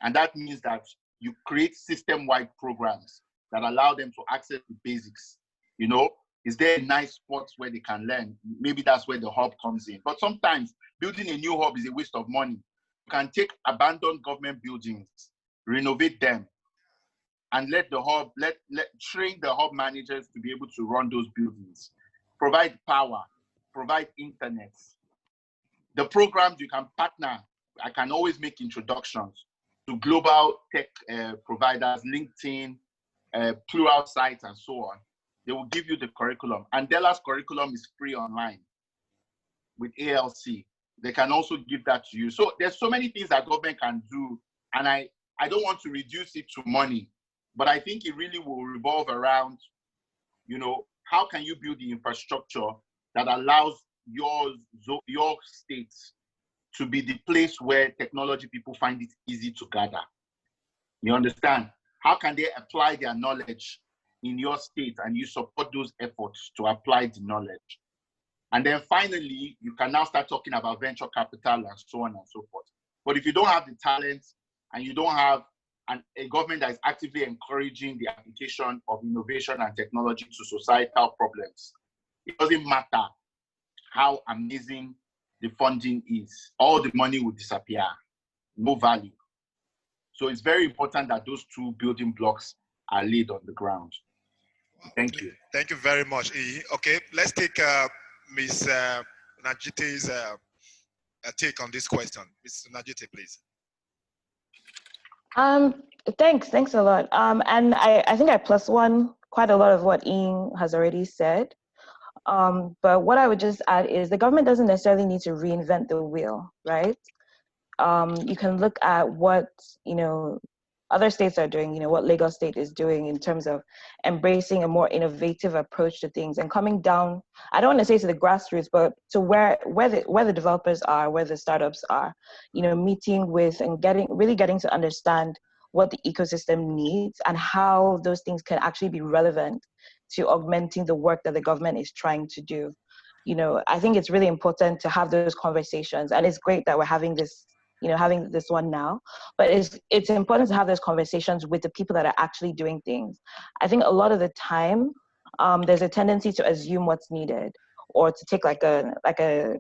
And that means that you create system-wide programs that allow them to access the basics. You know, is there a nice spot where they can learn? Maybe that's where the hub comes in. But sometimes building a new hub is a waste of money. You can take abandoned government buildings, renovate them, and let the hub, train the hub managers to be able to run those buildings, provide power, provide internet. The programs you can partner, I can always make introductions to global tech providers, LinkedIn, plural sites, and so on. They will give you the curriculum. And Andela's curriculum is free online with ALC. They can also give that to you. So there's so many things that government can do. And I don't want to reduce it to money, but I think it really will revolve around, you know, how can you build the infrastructure that allows your state to be the place where technology people find it easy to gather. You understand? How can they apply their knowledge in your state and you support those efforts to apply the knowledge? And then finally, you can now start talking about venture capital and so on and so forth. But if you don't have the talent and you don't have a government that is actively encouraging the application of innovation and technology to societal problems, it doesn't matter how amazing the funding is. All the money will disappear, no value. So it's very important that those two building blocks are laid on the ground. Thank you. Thank you very much, E. Okay, let's take Ms. Onajite's take on this question. Ms. Onajite, please. Thanks a lot. And I think I plus one quite a lot of what Ian has already said. But what I would just add is the government doesn't necessarily need to reinvent the wheel, right? You can look at what, you know, other states are doing, you know, what Lagos State is doing in terms of embracing a more innovative approach to things and coming down, I don't want to say to the grassroots, but to where the developers are, where the startups are, you know, meeting with and really getting to understand what the ecosystem needs and how those things can actually be relevant to augmenting the work that the government is trying to do. You know, I think it's really important to have those conversations, and it's great that we're having this, you know, having this one now, but it's important to have those conversations with the people that are actually doing things. I think a lot of the time, there's a tendency to assume what's needed, or to take like a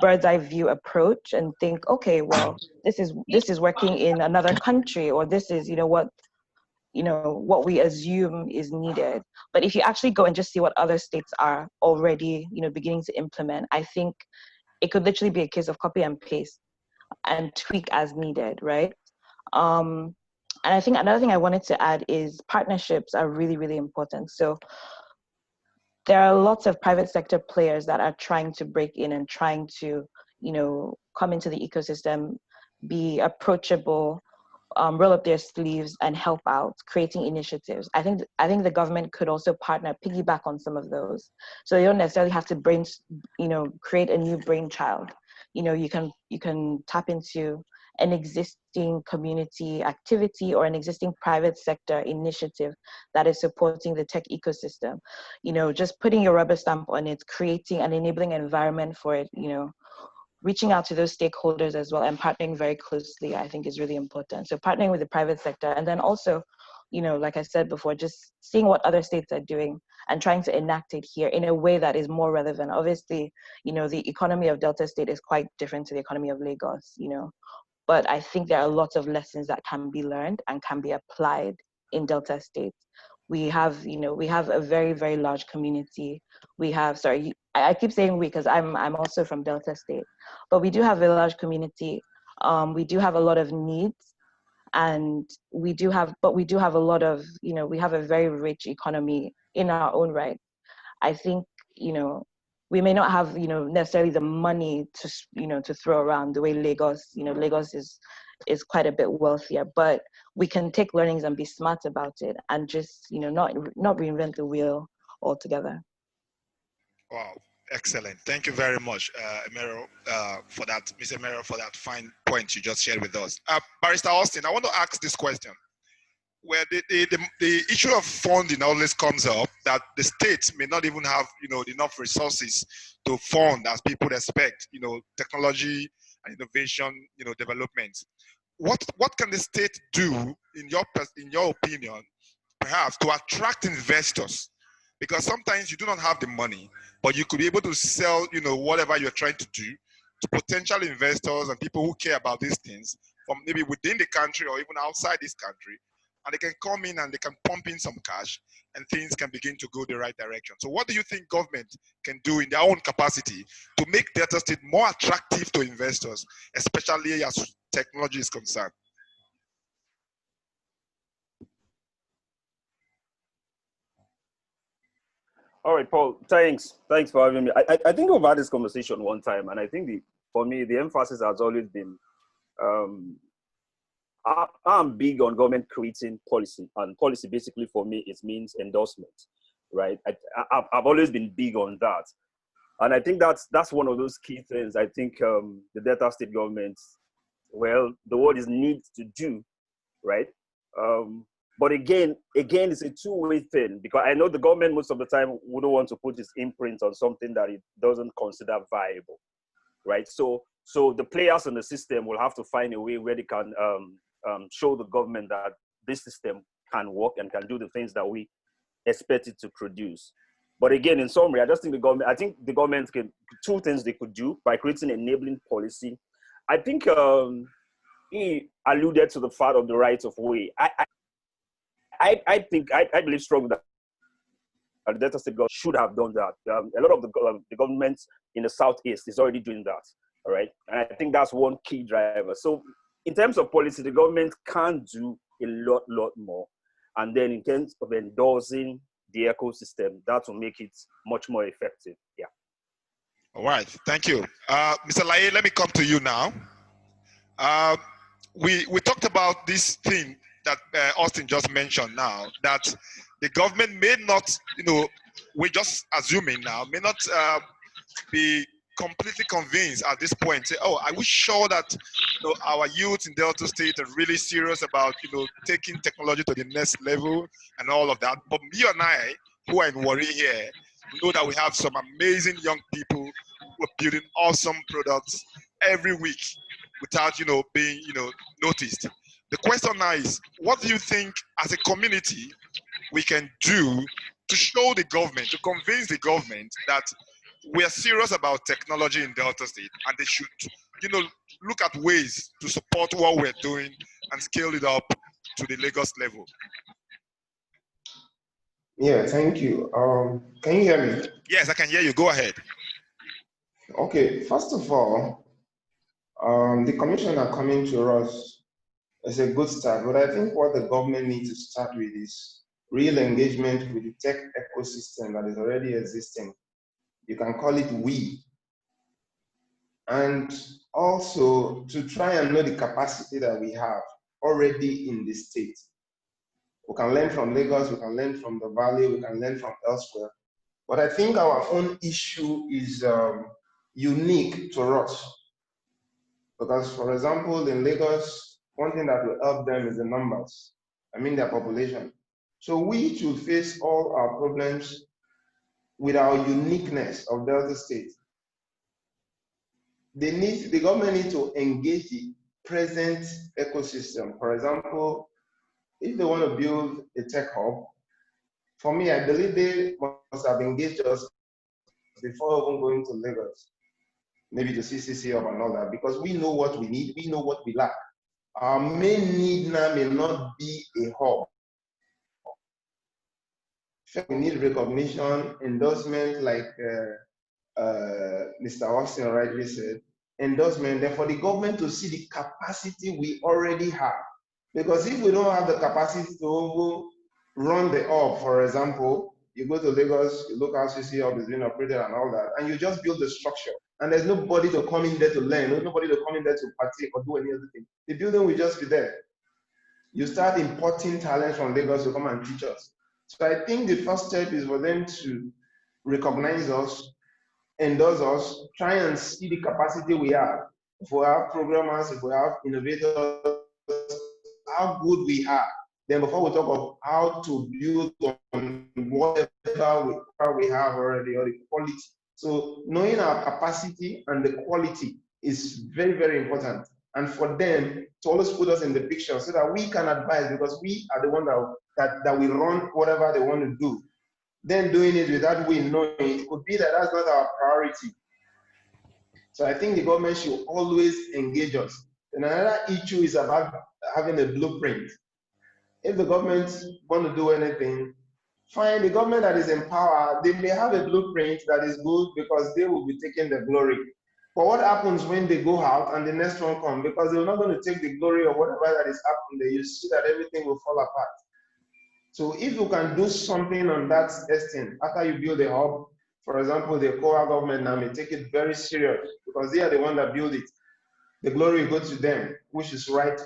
bird's eye view approach and think, okay, well, this is working in another country, or this is, you know, what we assume is needed. But if you actually go and just see what other states are already, you know, beginning to implement, I think it could literally be a case of copy and paste and tweak as needed, right? And I think another thing I wanted to add is partnerships are really, really important. So there are lots of private sector players that are trying to break in and trying to, you know, come into the ecosystem, be approachable, roll up their sleeves and help out, creating initiatives. I think the government could also partner, piggyback on some of those. So you don't necessarily have to create a new brainchild. You know, you can tap into an existing community activity or an existing private sector initiative that is supporting the tech ecosystem. You know, just putting your rubber stamp on it, creating an enabling environment for it, you know, reaching out to those stakeholders as well and partnering very closely, I think is really important. So partnering with the private sector, and then also, you know, like I said before, just seeing what other states are doing and trying to enact it here in a way that is more relevant. Obviously, you know, the economy of Delta State is quite different to the economy of Lagos, you know, but I think there are lots of lessons that can be learned and can be applied in Delta State. We have a very, very large community. I keep saying we because I'm also from Delta State, but we do have a large community. We do have a lot of needs, and we do have a lot of, you know, we have a very rich economy in our own right. I think, you know, we may not have, you know, necessarily the money to, you know, to throw around the way Lagos, you know, Lagos is quite a bit wealthier, but we can take learnings and be smart about it and just, you know, not reinvent the wheel altogether. Wow. Excellent. Thank you very much, Emerhor, for that, Mr. Emerhor, for that fine point you just shared with us. Barrister Austin, I want to ask this question. Where the issue of funding always comes up, that the state may not even have, enough resources to fund as people expect, technology and innovation, development. What can the state do, in your opinion, perhaps to attract investors? Because sometimes you do not have the money, but you could be able to sell, whatever you're trying to do to potential investors and people who care about these things from maybe within the country or even outside this country. And they can come in and they can pump in some cash and things can begin to go the right direction. So what do you think government can do in their own capacity to make Delta State more attractive to investors, especially as technology is concerned? All right, Paul, thanks for having me. I think we've had this conversation one time, and I think for me, the emphasis has always been, I'm big on government creating policy, and policy basically for me, it means endorsement, right? I've always been big on that. And I think that's one of those key things I think the Delta State government, well, the word is need to do, right? But again, it's a two-way thing, because I know the government most of the time wouldn't want to put its imprint on something that it doesn't consider viable, right? So the players in the system will have to find a way where they can show the government that this system can work and can do the things that we expect it to produce. But again, in summary, I think the government can, two things they could do by creating enabling policy. I think he alluded to the fact of the right of way. I believe strongly that the Delta State government should have done that. A lot of the governments in the Southeast is already doing that, all right? And I think that's one key driver. So in terms of policy, the government can do a lot more. And then in terms of endorsing the ecosystem, that will make it much more effective, yeah. All right, thank you. Mr. Laye, let me come to you now. We talked about this thing that Austin just mentioned now, that the government may not, we're just assuming now, may not be completely convinced at this point. Say, oh, are we sure that our youth in Delta State are really serious about taking technology to the next level and all of that? But you and I, who are in Warri here, know that we have some amazing young people who are building awesome products every week without being noticed. The question now is, what do you think as a community we can do to show the government, to convince the government that we are serious about technology in Delta State and they should, look at ways to support what we're doing and scale it up to the Lagos level? Yeah, thank you. Can you hear me? Yes, I can hear you. Go ahead. Okay, first of all, the commissioner coming to us is a good start, but I think what the government needs to start with is real engagement with the tech ecosystem that is already existing. You can call it we. And also to try and know the capacity that we have already in the state. We can learn from Lagos, we can learn from the Valley, we can learn from elsewhere. But I think our own issue is unique to us. Because for example, in Lagos, one thing that will help them is the numbers, their population. So we should face all our problems with our uniqueness of Delta State. The government needs to engage the present ecosystem. For example, if they want to build a tech hub, for me, I believe they must have engaged us before even going to Lagos, maybe to CCC hub and all that, because we know what we need, we know what we lack. Our main need now may not be a hub. We need recognition, endorsement, like Mr. Austin rightly said, endorsement, then for the government to see the capacity we already have. Because if we don't have the capacity to run the hub, for example, you go to Lagos, you look how CC hub is being operated and all that, and you just build the structure, and there's nobody to come in there to learn, there's nobody to come in there to partake or do any other thing. The building will just be there. You start importing talent from Lagos to come and teach us. So I think the first step is for them to recognize us, endorse us, try and see the capacity we have. If we have programmers, if we have innovators, how good we are. Then before we talk of how to build on whatever we have already, or the quality. So knowing our capacity and the quality is very, very important. And for them to always put us in the picture so that we can advise, because we are the one that will run whatever they want to do. Then doing it without we knowing, it could be that that's not our priority. So I think the government should always engage us. And another issue is about having a blueprint. If the government want to do anything, fine, the government that is in power, they may have a blueprint that is good because they will be taking the glory. But what happens when they go out and the next one comes? Because they're not going to take the glory of whatever that is happening there. You see that everything will fall apart. So if you can do something on that extent, after you build a hub, for example, the Kowa government now may take it very serious because they are the one that build it. The glory will go to them, which is right,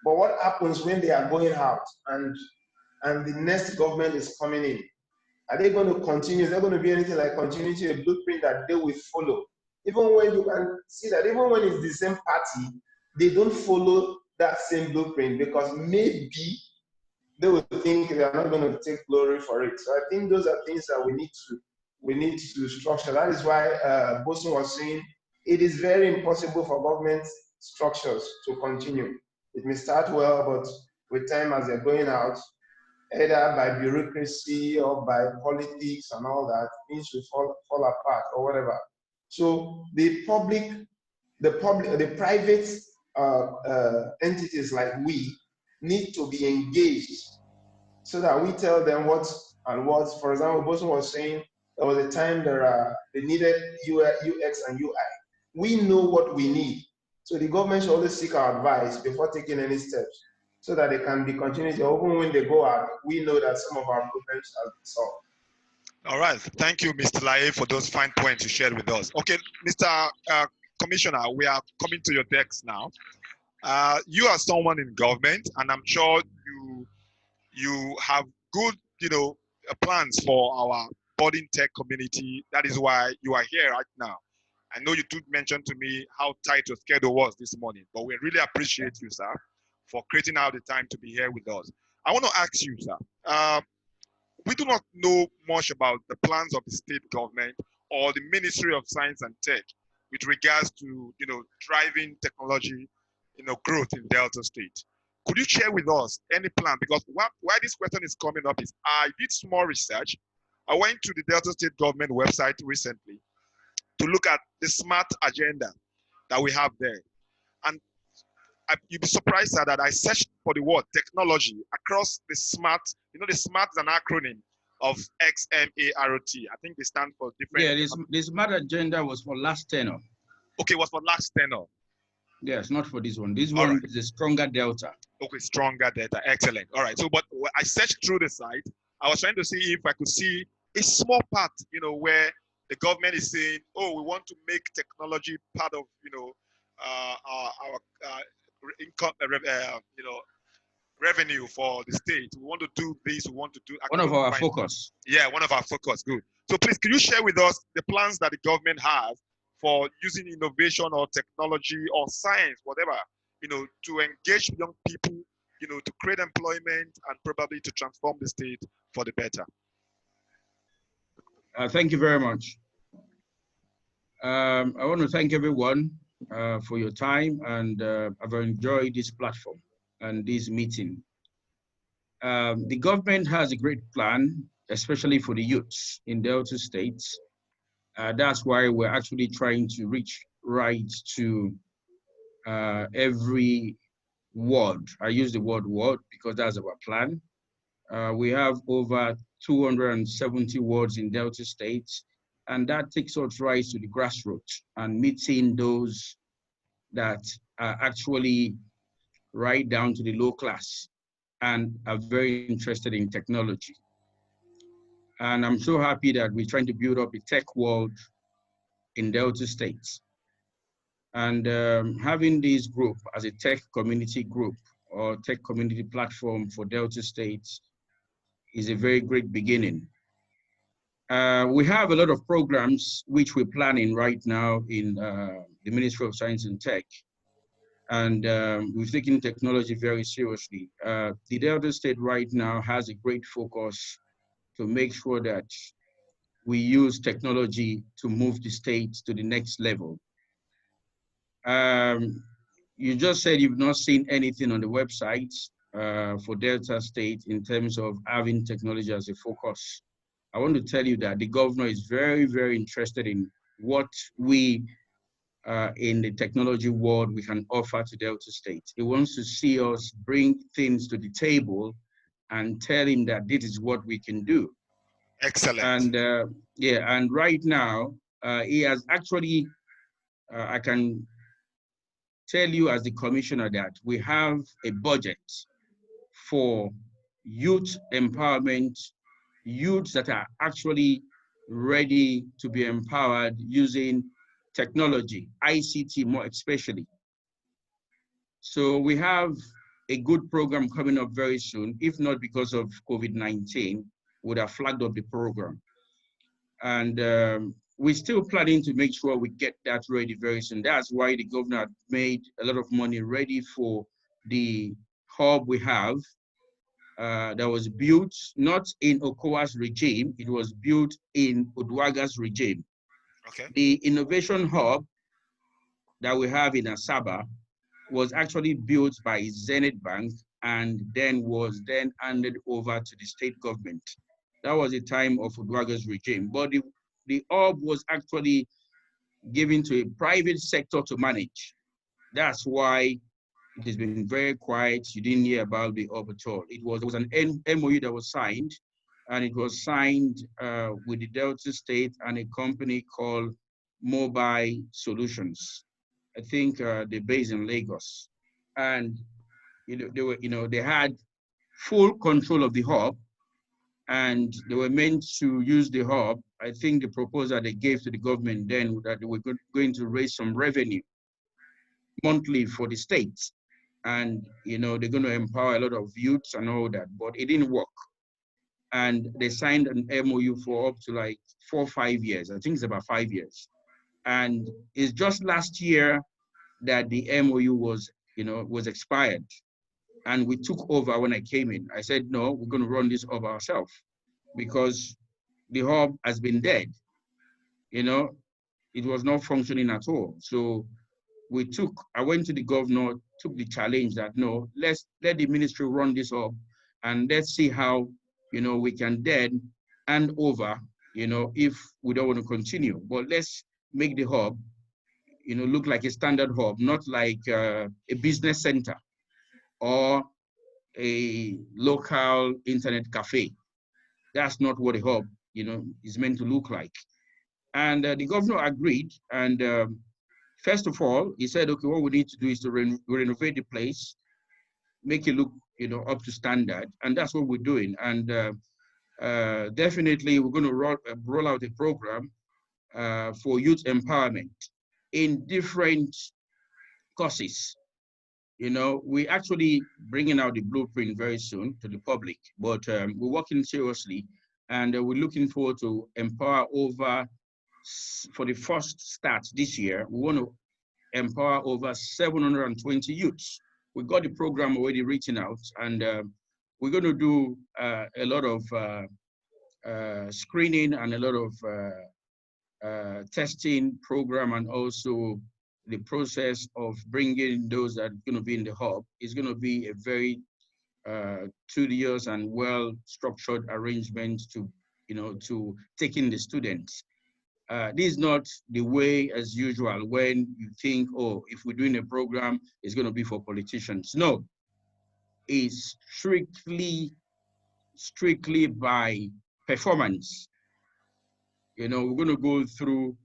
But what happens when they are going out and the next government is coming in? Are they going to continue? Is there going to be anything like continuity, a blueprint that they will follow? Even when you can see that even when it's the same party, they don't follow that same blueprint because maybe they will think they are not going to take glory for it. So I think those are things that we need to structure. That is why Bosun was saying it is very impossible for government structures to continue. It may start well, but with time as they're going out, either by bureaucracy or by politics and all that, things will fall apart or whatever. So the private entities like we need to be engaged so that we tell them what. For example, Bosun was saying there was a time they needed UX and UI. We know what we need. So the government should always seek our advice before taking any steps so that they can be continued. Even when they go out, we know that some of our problems have been solved. All right. Thank you, Mr. Laye, for those fine points you shared with us. Okay, Mr. Commissioner, we are coming to your desk now. You are someone in government, and I'm sure you have good, plans for our budding tech community. That is why you are here right now. I know you did mention to me how tight your schedule was this morning, but we really appreciate you, sir, for creating out the time to be here with us. I want to ask you, sir, we do not know much about the plans of the state government or the Ministry of Science and Tech with regards to, driving technology, growth in Delta State. Could you share with us any plan? Because why this question is coming up is I did small research. I went to the Delta State government website recently to look at the smart agenda that we have there. And you'd be surprised, sir, that I searched for the word technology across the smart. The smart is an acronym of XMART. I think they stand for different. Yeah, the smart agenda was for last tenor. Okay, it was for last tenor. Yes, not for this one. This one is a stronger Delta. Okay, stronger Delta. Excellent. All right. So, but I searched through the site. I was trying to see if I could see a small part, where the government is saying, "Oh, we want to make technology part of, our income, revenue for the state. We want to do this. We want to do." One of our focus. Yeah, one of our focus. Good. So please, can you share with us the plans that the government has for using innovation or technology or science, whatever, to engage young people, to create employment and probably to transform the state for the better? Thank you very much. I want to thank everyone for your time, and I've enjoyed this platform and this meeting. The government has a great plan, especially for the youths in Delta states. That's why we're actually trying to reach right to every ward. I use the word ward because that's our plan. We have over 270 wards in Delta states, and that takes us right to the grassroots and meeting those that are actually right down to the low class and are very interested in technology. And I'm so happy that we're trying to build up a tech world in Delta states. And having this group as a tech community group or tech community platform for Delta states is a very great beginning. We have a lot of programs which we're planning right now in the Ministry of Science and Tech. And we've taken technology very seriously. The Delta State right now has a great focus to make sure that we use technology to move the state to the next level. You just said you've not seen anything on the website for Delta State in terms of having technology as a focus. I want to tell you that the governor is very, very interested in what we in the technology world we can offer to Delta State. He wants to see us bring things to the table and tell him that this is what we can do. Excellent. And yeah, and right now, he has actually, I can tell you as the commissioner that we have a budget for youth empowerment, youths that are actually ready to be empowered using technology, ICT more especially. So we have a good program coming up very soon. If not because of COVID-19, would have flagged up the program. And we're still planning to make sure we get that ready very soon. That's why the governor made a lot of money ready for the hub we have that was built not in Okowa's regime, it was built in Uduaga's regime. Okay. The innovation hub that we have in Asaba was actually built by Zenith Bank and then was handed over to the state government. That was the time of Uduaga's regime. But the hub was actually given to a private sector to manage. That's why it has been very quiet. You didn't hear about the hub at all. There was an MOU that was signed, and it was signed with the Delta State and a company called Mobile Solutions. I think they're based in Lagos. And they had full control of the hub, and they were meant to use the hub. I think the proposal they gave to the government then that they were going to raise some revenue monthly for the states. And they're going to empower a lot of youths and all that, but it didn't work. And they signed an MOU for up to like 4 or 5 years. I think it's about 5 years. And it's just last year that the MOU was expired. And we took over when I came in. I said, no, we're going to run this hub ourselves because the hub has been dead. It was not functioning at all. So I went to the governor, took the challenge that, no, let's let the ministry run this hub and let's see how, we can then hand over, if we don't want to continue. But let's make the hub, look like a standard hub, not like a business center or a local internet cafe. That's not what a hub, is meant to look like. And the governor agreed. And first of all, he said, okay, what we need to do is to renovate the place, make it look, up to standard. And that's what we're doing. And definitely we're going to roll out a program for youth empowerment in different courses. We're actually bringing out the blueprint very soon to the public, but we're working seriously, and we're looking forward to empower for the first start this year, we want to empower over 720 youths. We got the program already reaching out, and we're going to do a lot of screening and a lot of testing program, and also the process of bringing those that are going to be in the hub is going to be a very studious and well-structured arrangement to take in the students. This is not the way as usual when you think, oh, if we're doing a program, it's going to be for politicians. No, it's strictly by performance. We're going to go through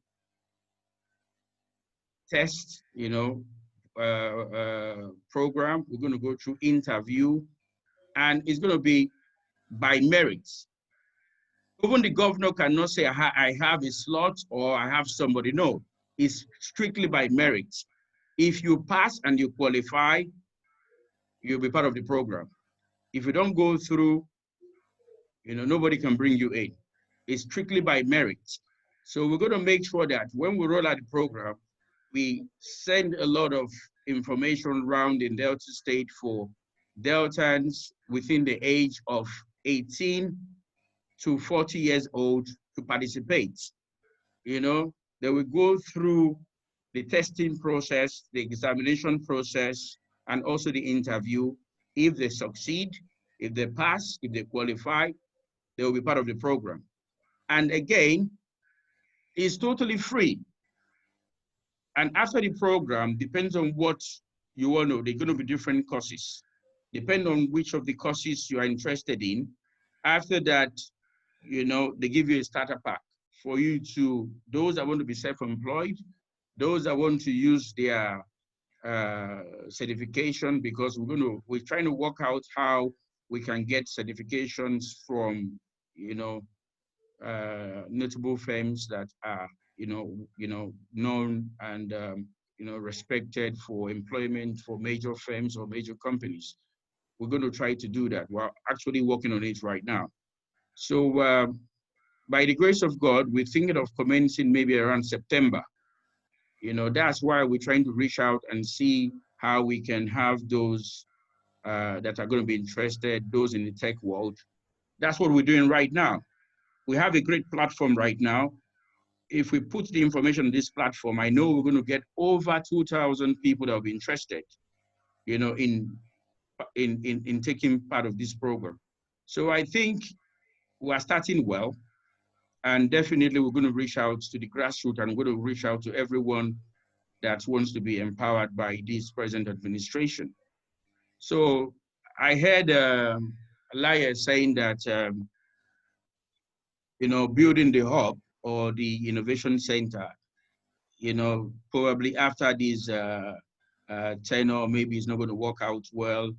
test, program. We're going to go through interview, and it's going to be by merits. Even the governor cannot say, I have a slot or I have somebody. No, it's strictly by merit. If you pass and you qualify, you'll be part of the program. If you don't go through, nobody can bring you in. is strictly by merit. So we're going to make sure that when we roll out the program, we send a lot of information around in Delta State for Deltans within the age of 18 to 40 years old to participate. You know, they will go through the testing process, the examination process, and also the interview. If they succeed, if they pass, if they qualify, they will be part of the program. And again, it's totally free. And after the program, depends on what you want to, they're going to be different courses. Depending on which of the courses you are interested in. After that, you know, they give you a starter pack for you to, those that want to be self-employed, those that want to use their certification, because we're trying to work out how we can get certifications from, you know, notable firms that are, known and, respected for employment for major firms or major companies. We're going to try to do that. We're actually working on it right now. So by the grace of God, we're thinking of commencing maybe around September. You know, that's why we're trying to reach out and see how we can have those that are going to be interested, those in the tech world. That's what we're doing right now. We have a great platform right now. If we put the information on this platform, I know we're going to get over 2,000 people that will be interested, you know, in taking part of this program. So I think we're starting well, and definitely we're going to reach out to the grassroots, and we're going to reach out to everyone that wants to be empowered by this present administration. So I heard Laye saying that, you know, building the hub or the innovation center, you know, probably after this tenure, maybe it's not going to work out well.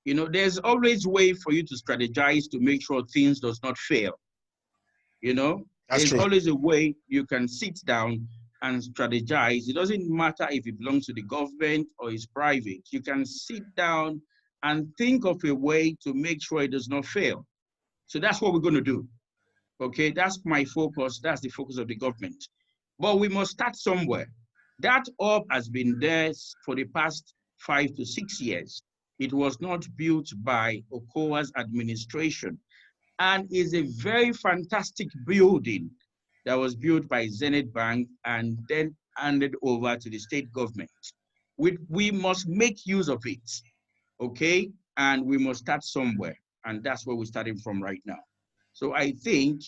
You know, there's always a way for you to strategize to make sure things does not fail. You know, there's always a way you can sit down and strategize. It doesn't matter if it belongs to the government or it's private. You can sit down and think of a way to make sure it does not fail. So that's what we're going to do. Okay, that's my focus. That's the focus of the government. But we must start somewhere. That hub has been there for the past 5 to 6 years. It was not built by Okowa's administration, and is a very fantastic building that was built by Zenith Bank and then handed over to the state government. We must make use of it, okay? And we must start somewhere, and that's where we're starting from right now. So I think,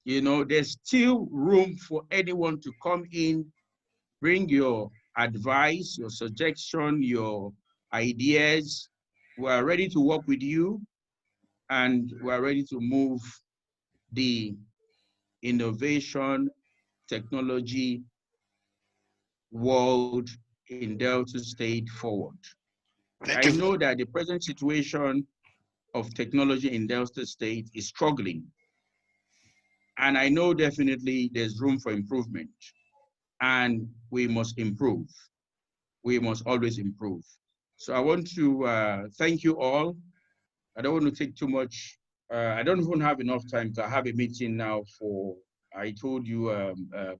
you know, there's still room for anyone to come in, bring your advice, your suggestion, your ideas. We're ready to work with you, and we're ready to move the innovation, technology world in Delta State forward. I know that the present situation of technology in Delta State is struggling. And I know definitely there's room for improvement, and we must improve. We must always improve. So I want to thank you all. I don't want to take too much. I don't even have enough time to have a meeting now for, I told you,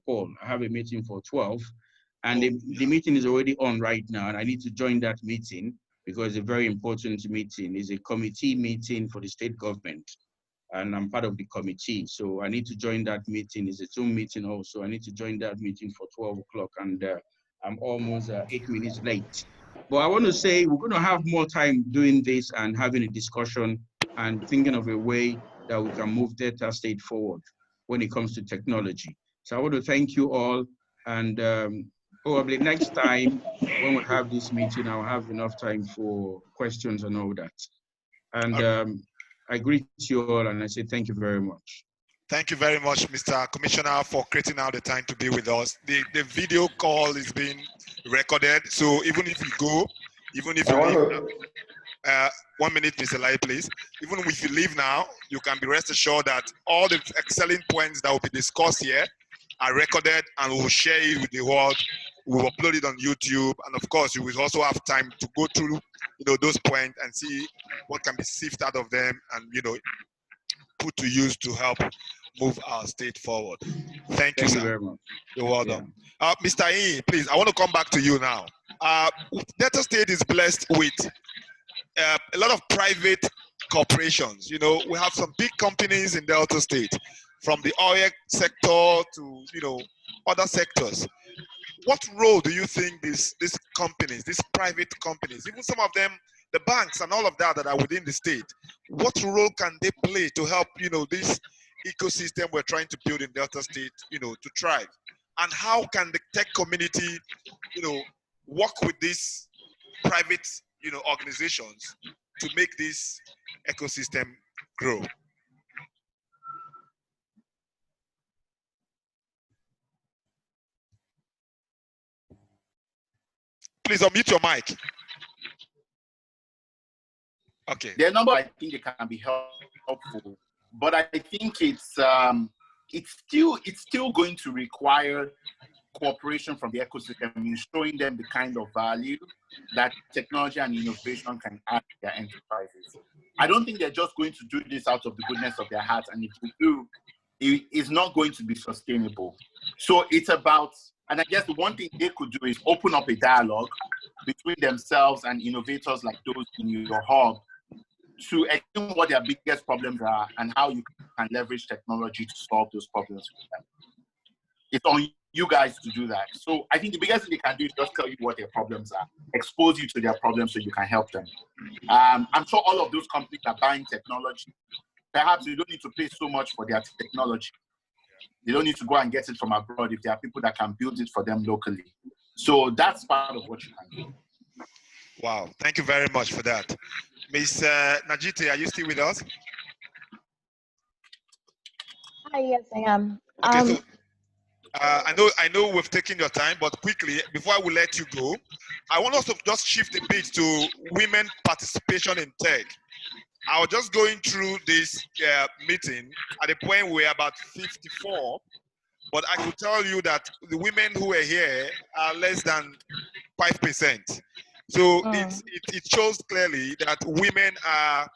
Paul, I have a meeting for 12, and the meeting is already on right now, and I need to join that meeting because it's a very important meeting. It's a committee meeting for the state government, and I'm part of the committee, so I need to join that meeting. It's a Zoom meeting also. I need to join that meeting for 12 o'clock, and I'm almost 8 minutes late. But I want to say we're going to have more time doing this and having a discussion and thinking of a way that we can move Delta State forward when it comes to technology. So I want to thank you all, and probably next time when we have this meeting, I'll have enough time for questions and all that. And I greet you all and I say thank you very much. Thank you very much, Mr. Commissioner, for creating out the time to be with us. The video call is being recorded, so even if you go, even if you leave, 1 minute, Mr. Laye, please. Even if you leave now, you can be rest assured that all the excellent points that will be discussed here are recorded, and we will share it with the world. We will upload it on YouTube, and of course, you will also have time to go through, you know, those points and see what can be sifted out of them, and, you know, put to use to help move our state forward. Thank you, Thank you sir. very much. You're welcome. Mr. E, please, I want to come back to you now. Delta State is blessed with a lot of private corporations. You know, we have some big companies in Delta State, from the oil sector to, you know, other sectors. What role do you think these companies, these private companies, even some of them, the banks and all of that that are within the state, what role can they play to help, you know, this ecosystem we're trying to build in Delta State, you know, to thrive? And how can the tech community, you know, work with these private, you know, organizations to make this ecosystem grow? Please unmute your mic. Okay. There are a number I think they can be helpful, but I think it's still going to require cooperation from the ecosystem in showing them the kind of value that technology and innovation can add to their enterprises. I don't think they're just going to do this out of the goodness of their hearts, and if they do, it is not going to be sustainable. So it's about, and I guess the one thing they could do is open up a dialogue between themselves and innovators like those in your hub to explain what their biggest problems are and how you can leverage technology to solve those problems for them. It's on you guys to do that. So I think the biggest thing they can do is just tell you what their problems are, expose you to their problems so you can help them. I'm sure all of those companies are buying technology. Perhaps you don't need to pay so much for their technology. They don't need to go and get it from abroad if there are people that can build it for them locally. So that's part of what you can do. Wow, thank you very much for that. Ms. Onajite, are you still with us? Hi, yes, I am. Okay, so I know we've taken your time, but quickly, before I will let you go, I want us to just shift a bit to women participation in tech. I was just going through this meeting at a point where about 54, but I could tell you that the women who are here are less than 5%. So it shows clearly that women are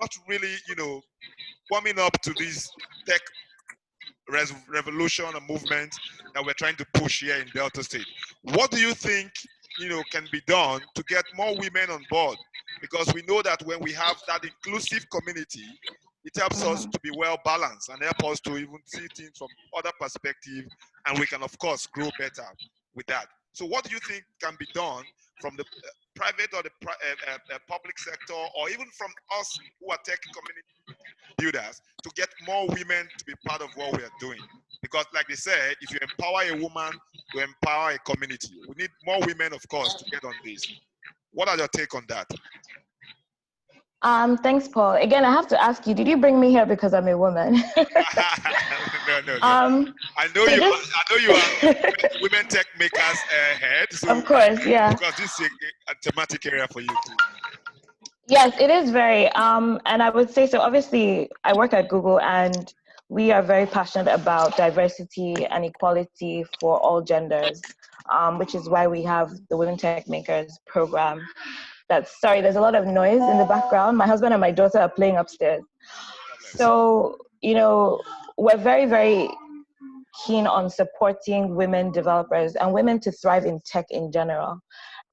not really, you know, warming up to this tech revolution and movement that we're trying to push here in Delta State. What do you think, you know, can be done to get more women on board? Because we know that when we have that inclusive community, it helps us to be well balanced and help us to even see things from other perspectives, and we can of course grow better with that. So what do you think can be done from the private or the public sector, or even from us who are tech community builders, to get more women to be part of what we are doing? Because like they said, if you empower a woman, you empower a community. We need more women, of course, to get on this. What are your take on that? Thanks, Paul. Again, I have to ask you, did you bring me here because I'm a woman? No. I know you are women tech makers head. So of course, yeah. Because this is a thematic area for you too. Yes, it is very. And I would say, so obviously I work at Google and we are very passionate about diversity and equality for all genders, which is why we have the Women Tech Makers program. Sorry, there's a lot of noise in the background. My husband and my daughter are playing upstairs. So, you know, we're very, very keen on supporting women developers and women to thrive in tech in general.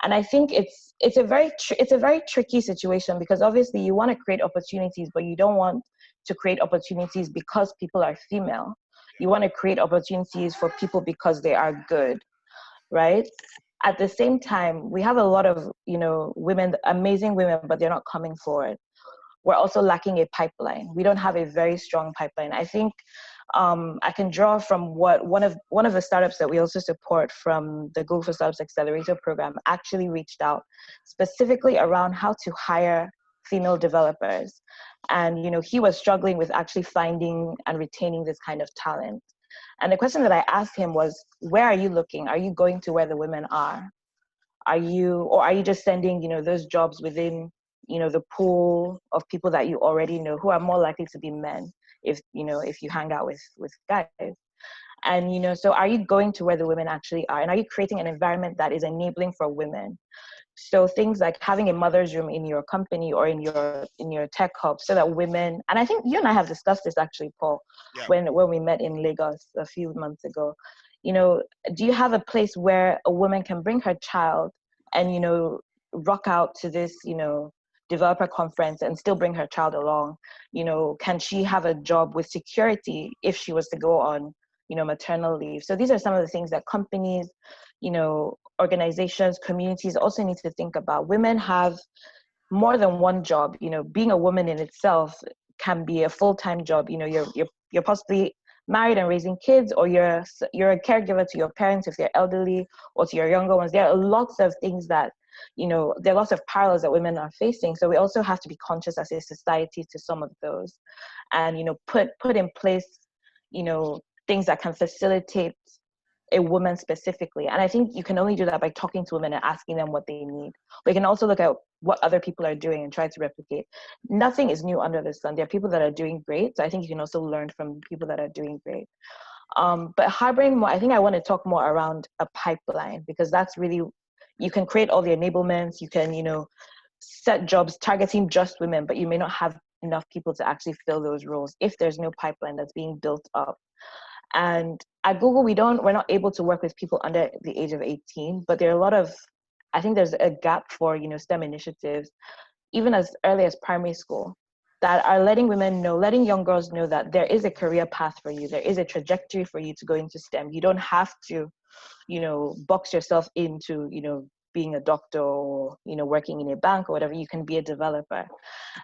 And I think it's a very tricky situation, because obviously you want to create opportunities, but you don't want to create opportunities because people are female. You want to create opportunities for people because they are good, right? At the same time, we have a lot of, you know, women, amazing women, but they're not coming forward. We're also lacking a pipeline. We don't have a very strong pipeline. I think I can draw from what one of the startups that we also support from the Google for Startups Accelerator program actually reached out specifically around how to hire female developers. And, you know, he was struggling with actually finding and retaining this kind of talent. And the question that I asked him was, where are you looking? Are you going to where the women are? Are you just sending, you know, those jobs within, you know, the pool of people that you already know, who are more likely to be men if you hang out with guys? And, you know, so are you going to where the women actually are? And are you creating an environment that is enabling for women? So things like having a mother's room in your company or in your tech hub, so that women, and I think you and I have discussed this actually, Paul, when we met in Lagos a few months ago. You know, do you have a place where a woman can bring her child and, you know, rock out to this, you know, developer conference and still bring her child along? You know, can she have a job with security if she was to go on, you know, maternal leave? So these are some of the things that companies, you know, organizations, communities also need to think about. Women have more than one job. You know, being a woman in itself can be a full-time job. You know, you're possibly married and raising kids, or you're a caregiver to your parents if they're elderly, or to your younger ones. There are lots of things that, you know, there are lots of parallels that women are facing. So we also have to be conscious as a society to some of those, and, you know, put in place, you know, things that can facilitate a woman specifically. And I think you can only do that by talking to women and asking them what they need. We can also look at what other people are doing and try to replicate. Nothing is new under the sun. There are people that are doing great. So I think you can also learn from people that are doing great. But harboring more, I think I want to talk more around a pipeline, because that's really, you can create all the enablements, you can, you know, set jobs targeting just women, but you may not have enough people to actually fill those roles if there's no pipeline that's being built up. And at Google, we're not able to work with people under the age of 18, but there are a lot of, I think there's a gap for, you know, STEM initiatives, even as early as primary school, that are letting women know, letting young girls know that there is a career path for you. There is a trajectory for you to go into STEM. You don't have to, you know, box yourself into, you know, being a doctor or, you know, working in a bank or whatever. You can be a developer.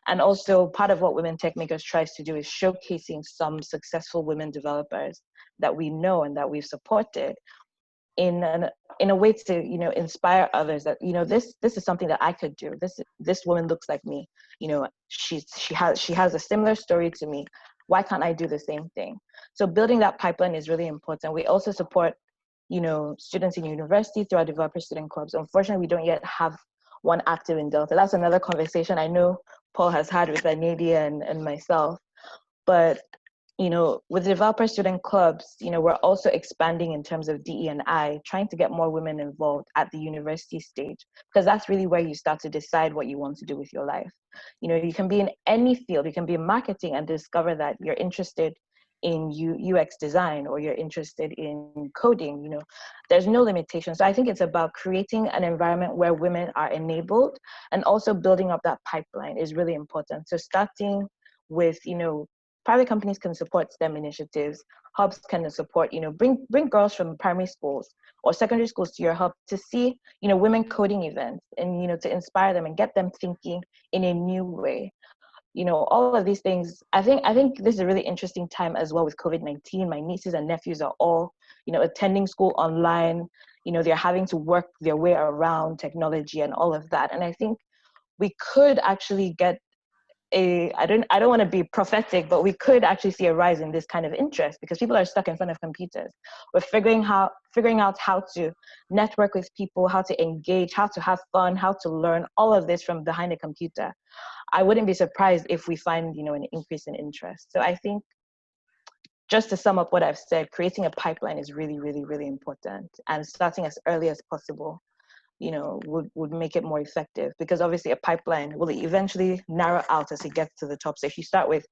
And also part of what Women Tech Makers tries to do is showcasing some successful women developers that we know and that we've supported in a way to, you know, inspire others that, you know, this is something that I could do. This woman looks like me. You know, she has a similar story to me. Why can't I do the same thing? So building that pipeline is really important. We also support, you know, students in university through our developer student clubs. Unfortunately, we don't yet have one active in Delta. That's another conversation I know Paul has had with Nadia and myself. But, you know, with developer student clubs, you know, we're also expanding in terms of DE&I, trying to get more women involved at the university stage, because that's really where you start to decide what you want to do with your life. You know, you can be in any field, you can be in marketing and discover that you're interested in UX design, or you're interested in coding. You know, there's no limitation. So I think it's about creating an environment where women are enabled, and also building up that pipeline is really important. So starting with, you know, private companies can support STEM initiatives, hubs can support, you know, bring girls from primary schools or secondary schools to your hub to see, you know, women coding events, and, you know, to inspire them and get them thinking in a new way. You know, all of these things, I think this is a really interesting time as well with COVID-19. My nieces and nephews are all, you know, attending school online. You know, they're having to work their way around technology and all of that. And I think we could actually get I don't want to be prophetic, but we could actually see a rise in this kind of interest, because people are stuck in front of computers. We're figuring out how to network with people, how to engage, how to have fun, how to learn, all of this from behind a computer. I wouldn't be surprised if we find, you know, an increase in interest. So I think, just to sum up what I've said, creating a pipeline is really, really, really important, and starting as early as possible, you know, would make it more effective, because obviously a pipeline will eventually narrow out as it gets to the top. So if you start with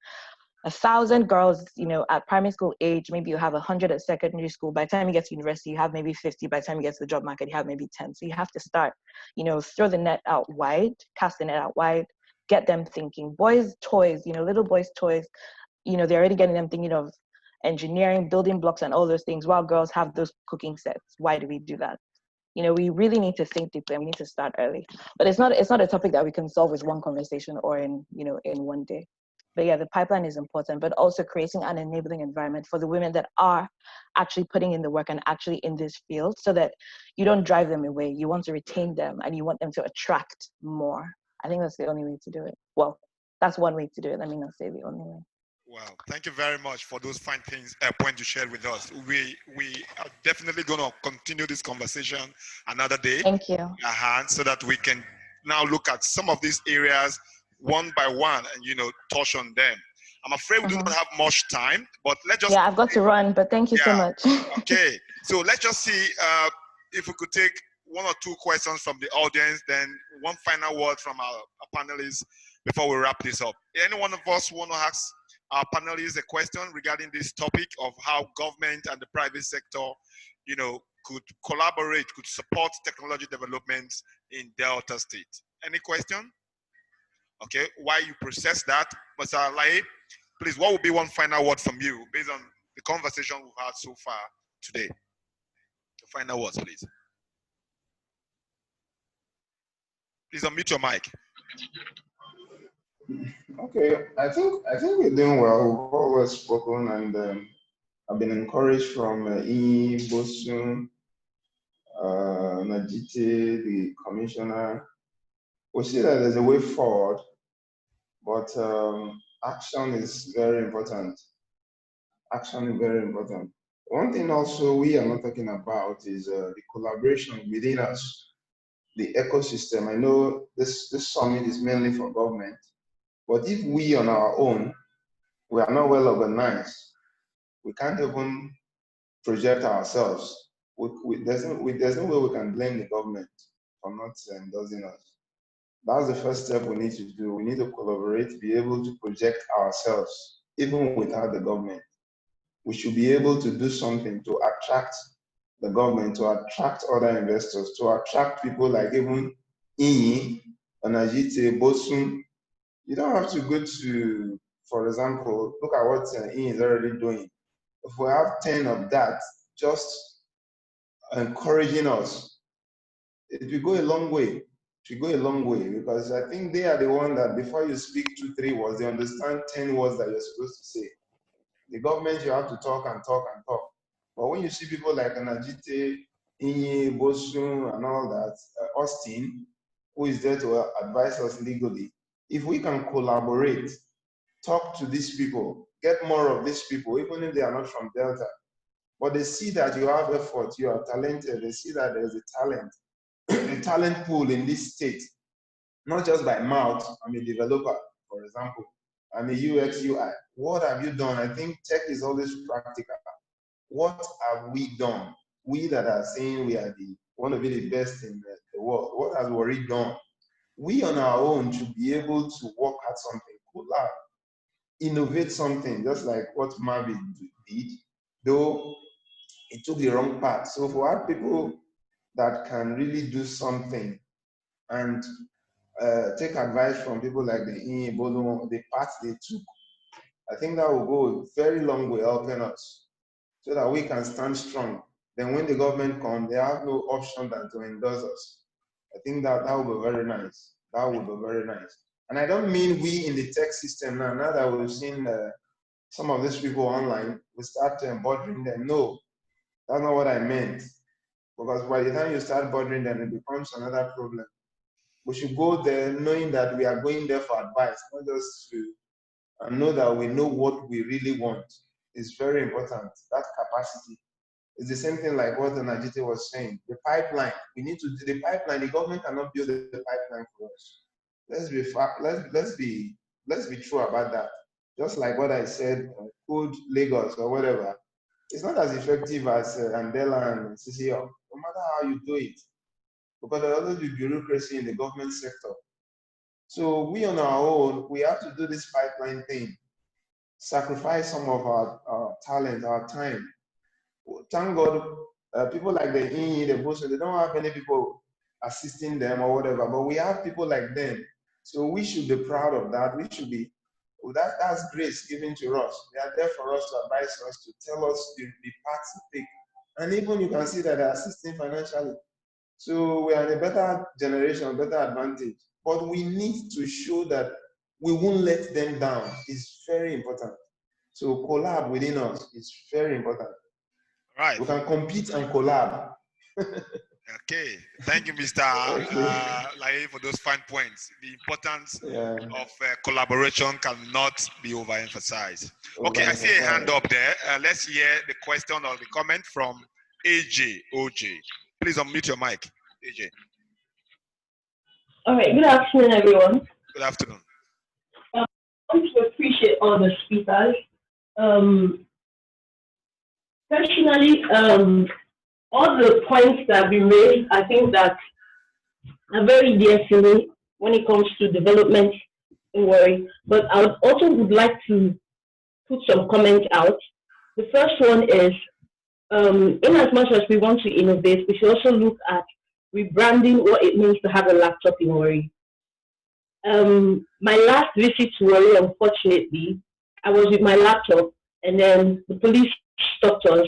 1,000 girls, you know, at primary school age, maybe you have 100 at secondary school. By the time you get to university, you have maybe 50. By the time you get to the job market, you have maybe 10. So you have to start, you know, throw the net out wide, cast the net out wide, get them thinking. Boys' toys, you know, little boys' toys, you know, they're already getting them thinking of engineering, building blocks, and all those things, while girls have those cooking sets. Why do we do that? You know, we really need to think deeply, and we need to start early. But it's not a topic that we can solve with one conversation or in one day. But yeah, the pipeline is important, but also creating an enabling environment for the women that are actually putting in the work and actually in this field, so that you don't drive them away. You want to retain them, and you want them to attract more. I think that's the only way to do it. Well, that's one way to do it. Let me not say the only way. Wow, thank you very much for those fine things, points you shared with us. We are definitely going to continue this conversation another day. Thank you. So that we can now look at some of these areas one by one and, you know, touch on them. I'm afraid we do not have much time, but let's just... Yeah, I've got to run, but thank you so much. Okay, so let's just see if we could take one or two questions from the audience, then one final word from our panelists before we wrap this up. Any one of us want to ask our panelists a question regarding this topic of how government and the private sector, you know, could collaborate, could support technology development in Delta State? Any question? Okay, while you process that, Mr. Laye, please, what would be one final word from you based on the conversation we've had so far today? The final words, please. Please unmute your mic. Okay, I think we're doing well. We've always spoken, and I've been encouraged from Iyinoluwa, Bosun, Onajite, the commissioner. We see that there's a way forward, but action is very important. Action is very important. One thing also we are not talking about is the collaboration within us, the ecosystem. I know this summit is mainly for government, but if we on our own, we are not well organized, we can't even project ourselves. There's no way we can blame the government for not endorsing us. That's the first step we need to do. We need to collaborate, be able to project ourselves, even without the government. We should be able to do something to attract the government, to attract other investors, to attract people like even Iyinoluwa, Onajite, Bosun. You don't have to go to, for example, look at what Iyinoluwa is already doing. If we have 10 of that, just encouraging us, it will go a long way. It will go a long way, because I think they are the one that before you speak 2-3 words, they understand 10 words that you're supposed to say. The government, you have to talk and talk and talk. But when you see people like Onajite, Iyinoluwa, Bosun, and all that, Austin, who is there to advise us legally, if we can collaborate, talk to these people, get more of these people, even if they are not from Delta, but they see that you have effort, you are talented, they see that there's a talent, a talent pool in this state, not just by mouth. I'm a developer, for example. I'm a UX, UI. What have you done? I think tech is always practical. What have we done? We that are saying we are want to be the best in the world, what has we already done? We on our own should be able to work at something, collab, innovate something, just like what Marvin did, though it took the wrong path. So for our people that can really do something and take advice from people like the Iyinoluwa, the path they took, I think that will go a very long way helping us so that we can stand strong. Then when the government comes, they have no option than to endorse us. I think that would be very nice. That would be very nice. And I don't mean we in the tech system now that we've seen some of these people online, we start bothering them. No, that's not what I meant. Because by the time you start bothering them, it becomes another problem. We should go there knowing that we are going there for advice, not just to know that we know what we really want. It's very important, that capacity. It's the same thing like what Onajite was saying. The pipeline, we need to do the pipeline. The government cannot build the pipeline for us. Let's be true about that. Just like what I said, Code Lagos or whatever, it's not as effective as Andela and CCO, no matter how you do it, because there always be bureaucracy in the government sector. So we on our own, we have to do this pipeline thing, sacrifice some of our talent, our time. Thank God, people like the Iyinoluwa, the Bosun, they don't have many people assisting them or whatever, but we have people like them. So we should be proud of that. We should be, that's grace given to us. They are there for us to advise us, to tell us the paths to take. And even you can see that they're assisting financially. So we are in a better generation, better advantage. But we need to show that we won't let them down. It's very important. So collab within us is very important. Right. We can compete and collab. Okay. Thank you, Mr. Laye, for those fine points. The importance of collaboration cannot be overemphasized. Okay, I see a hand up there. Let's hear the question or the comment from OJ. Please unmute your mic, AJ. All right. Good afternoon, everyone. Good afternoon. want to appreciate all the speakers. Personally, all the points that have been raised, I think that are very dear to me when it comes to development in Warri. But I would like to put some comments out. The first one is, in as much as we want to innovate, we should also look at rebranding what it means to have a laptop in Warri. My last visit to Warri, unfortunately, I was with my laptop, and then the police stopped us,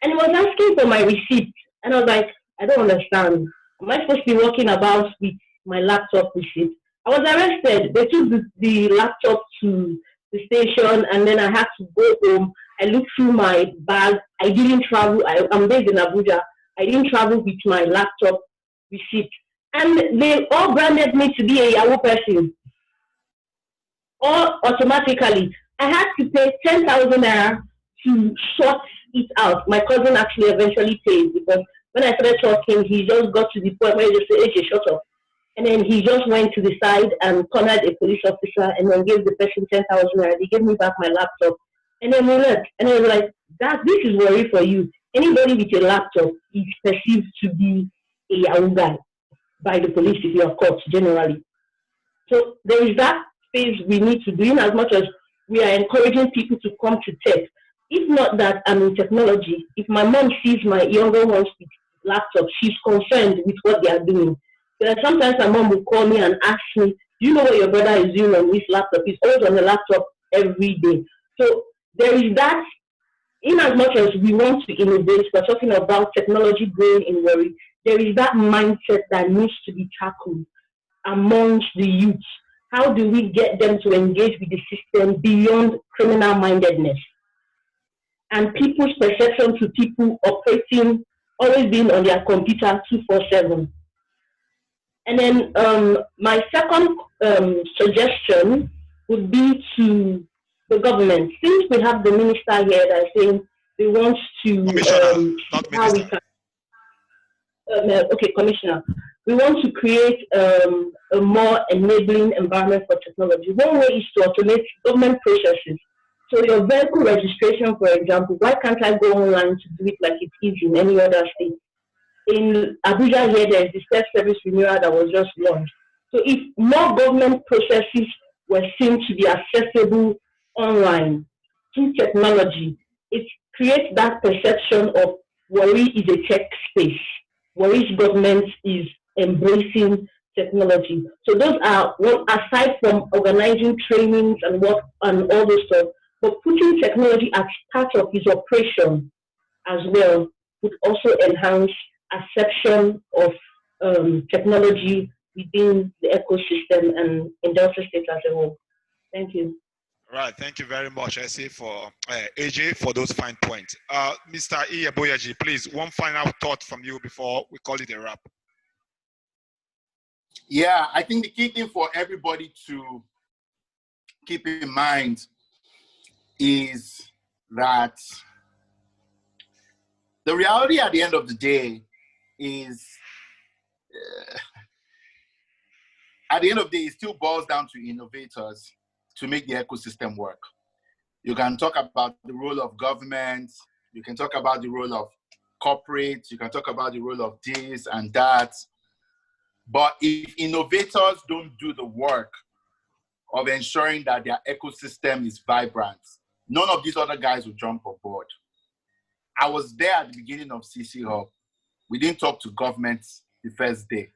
and it was asking for my receipt. And I was like, I don't understand. Am I supposed to be walking about with my laptop receipt? I was arrested. They took the laptop to the station, and then I had to go home. I looked through my bag. I didn't travel. I'm based in Abuja. I didn't travel with my laptop receipt. And they all branded me to be a Yahoo person. All automatically. I had to pay 10,000 naira to sort it out. My cousin actually eventually paid, because when I started talking, he just got to the point where he just said, "Hey, shut up." And then he just went to the side and cornered a police officer and then gave the person 10,000 naira. They gave me back my laptop. And then we left. And I was like, this is Warri for you. Anybody with a laptop is perceived to be a Yahoo guy by the police if you are caught, generally. So there is that space we need to do, in as much as we are encouraging people to come to tech. If not that I'm in technology, if my mom sees my younger ones with laptops, she's concerned with what they are doing. Because sometimes my mom will call me and ask me, "Do you know what your brother is doing on this laptop?" He's always on the laptop every day. So there is that. In as much as we want to innovate, we're talking about technology growing in Warri, there is that mindset that needs to be tackled amongst the youth. How do we get them to engage with the system beyond criminal mindedness? And people's perception to people operating, always being on their computer 24/7. And then my second suggestion would be to the government. Since we have the minister here that is saying they want to how we can, Commissioner, we want to create a more enabling environment for technology. One way is to automate government processes. So your vehicle registration, for example, why can't I go online to do it like it's easy in any other state? In Abuja here, there's the self-service renewal that was just launched. So if more government processes were seen to be accessible online through technology, it creates that perception of Warri is a tech space. Warri's government is embracing technology. So those are one, aside from organizing trainings and work and all those stuff, but putting technology as part of his operation as well would also enhance acceptance of technology within the ecosystem and in Delta State as a whole. Thank you. All right, thank you very much, I say, for AJ for those fine points. Mr. Aboyeji, please, one final thought from you before we call it a wrap. Yeah, I think the key thing for everybody to keep in mind is that the reality at the end of the day is, at the end of the day, it still boils down to innovators to make the ecosystem work. You can talk about the role of government, you can talk about the role of corporate, you can talk about the role of this and that. But if innovators don't do the work of ensuring that their ecosystem is vibrant, none of these other guys will jump on board. I was there at the beginning of CC Hub. We didn't talk to government the first day.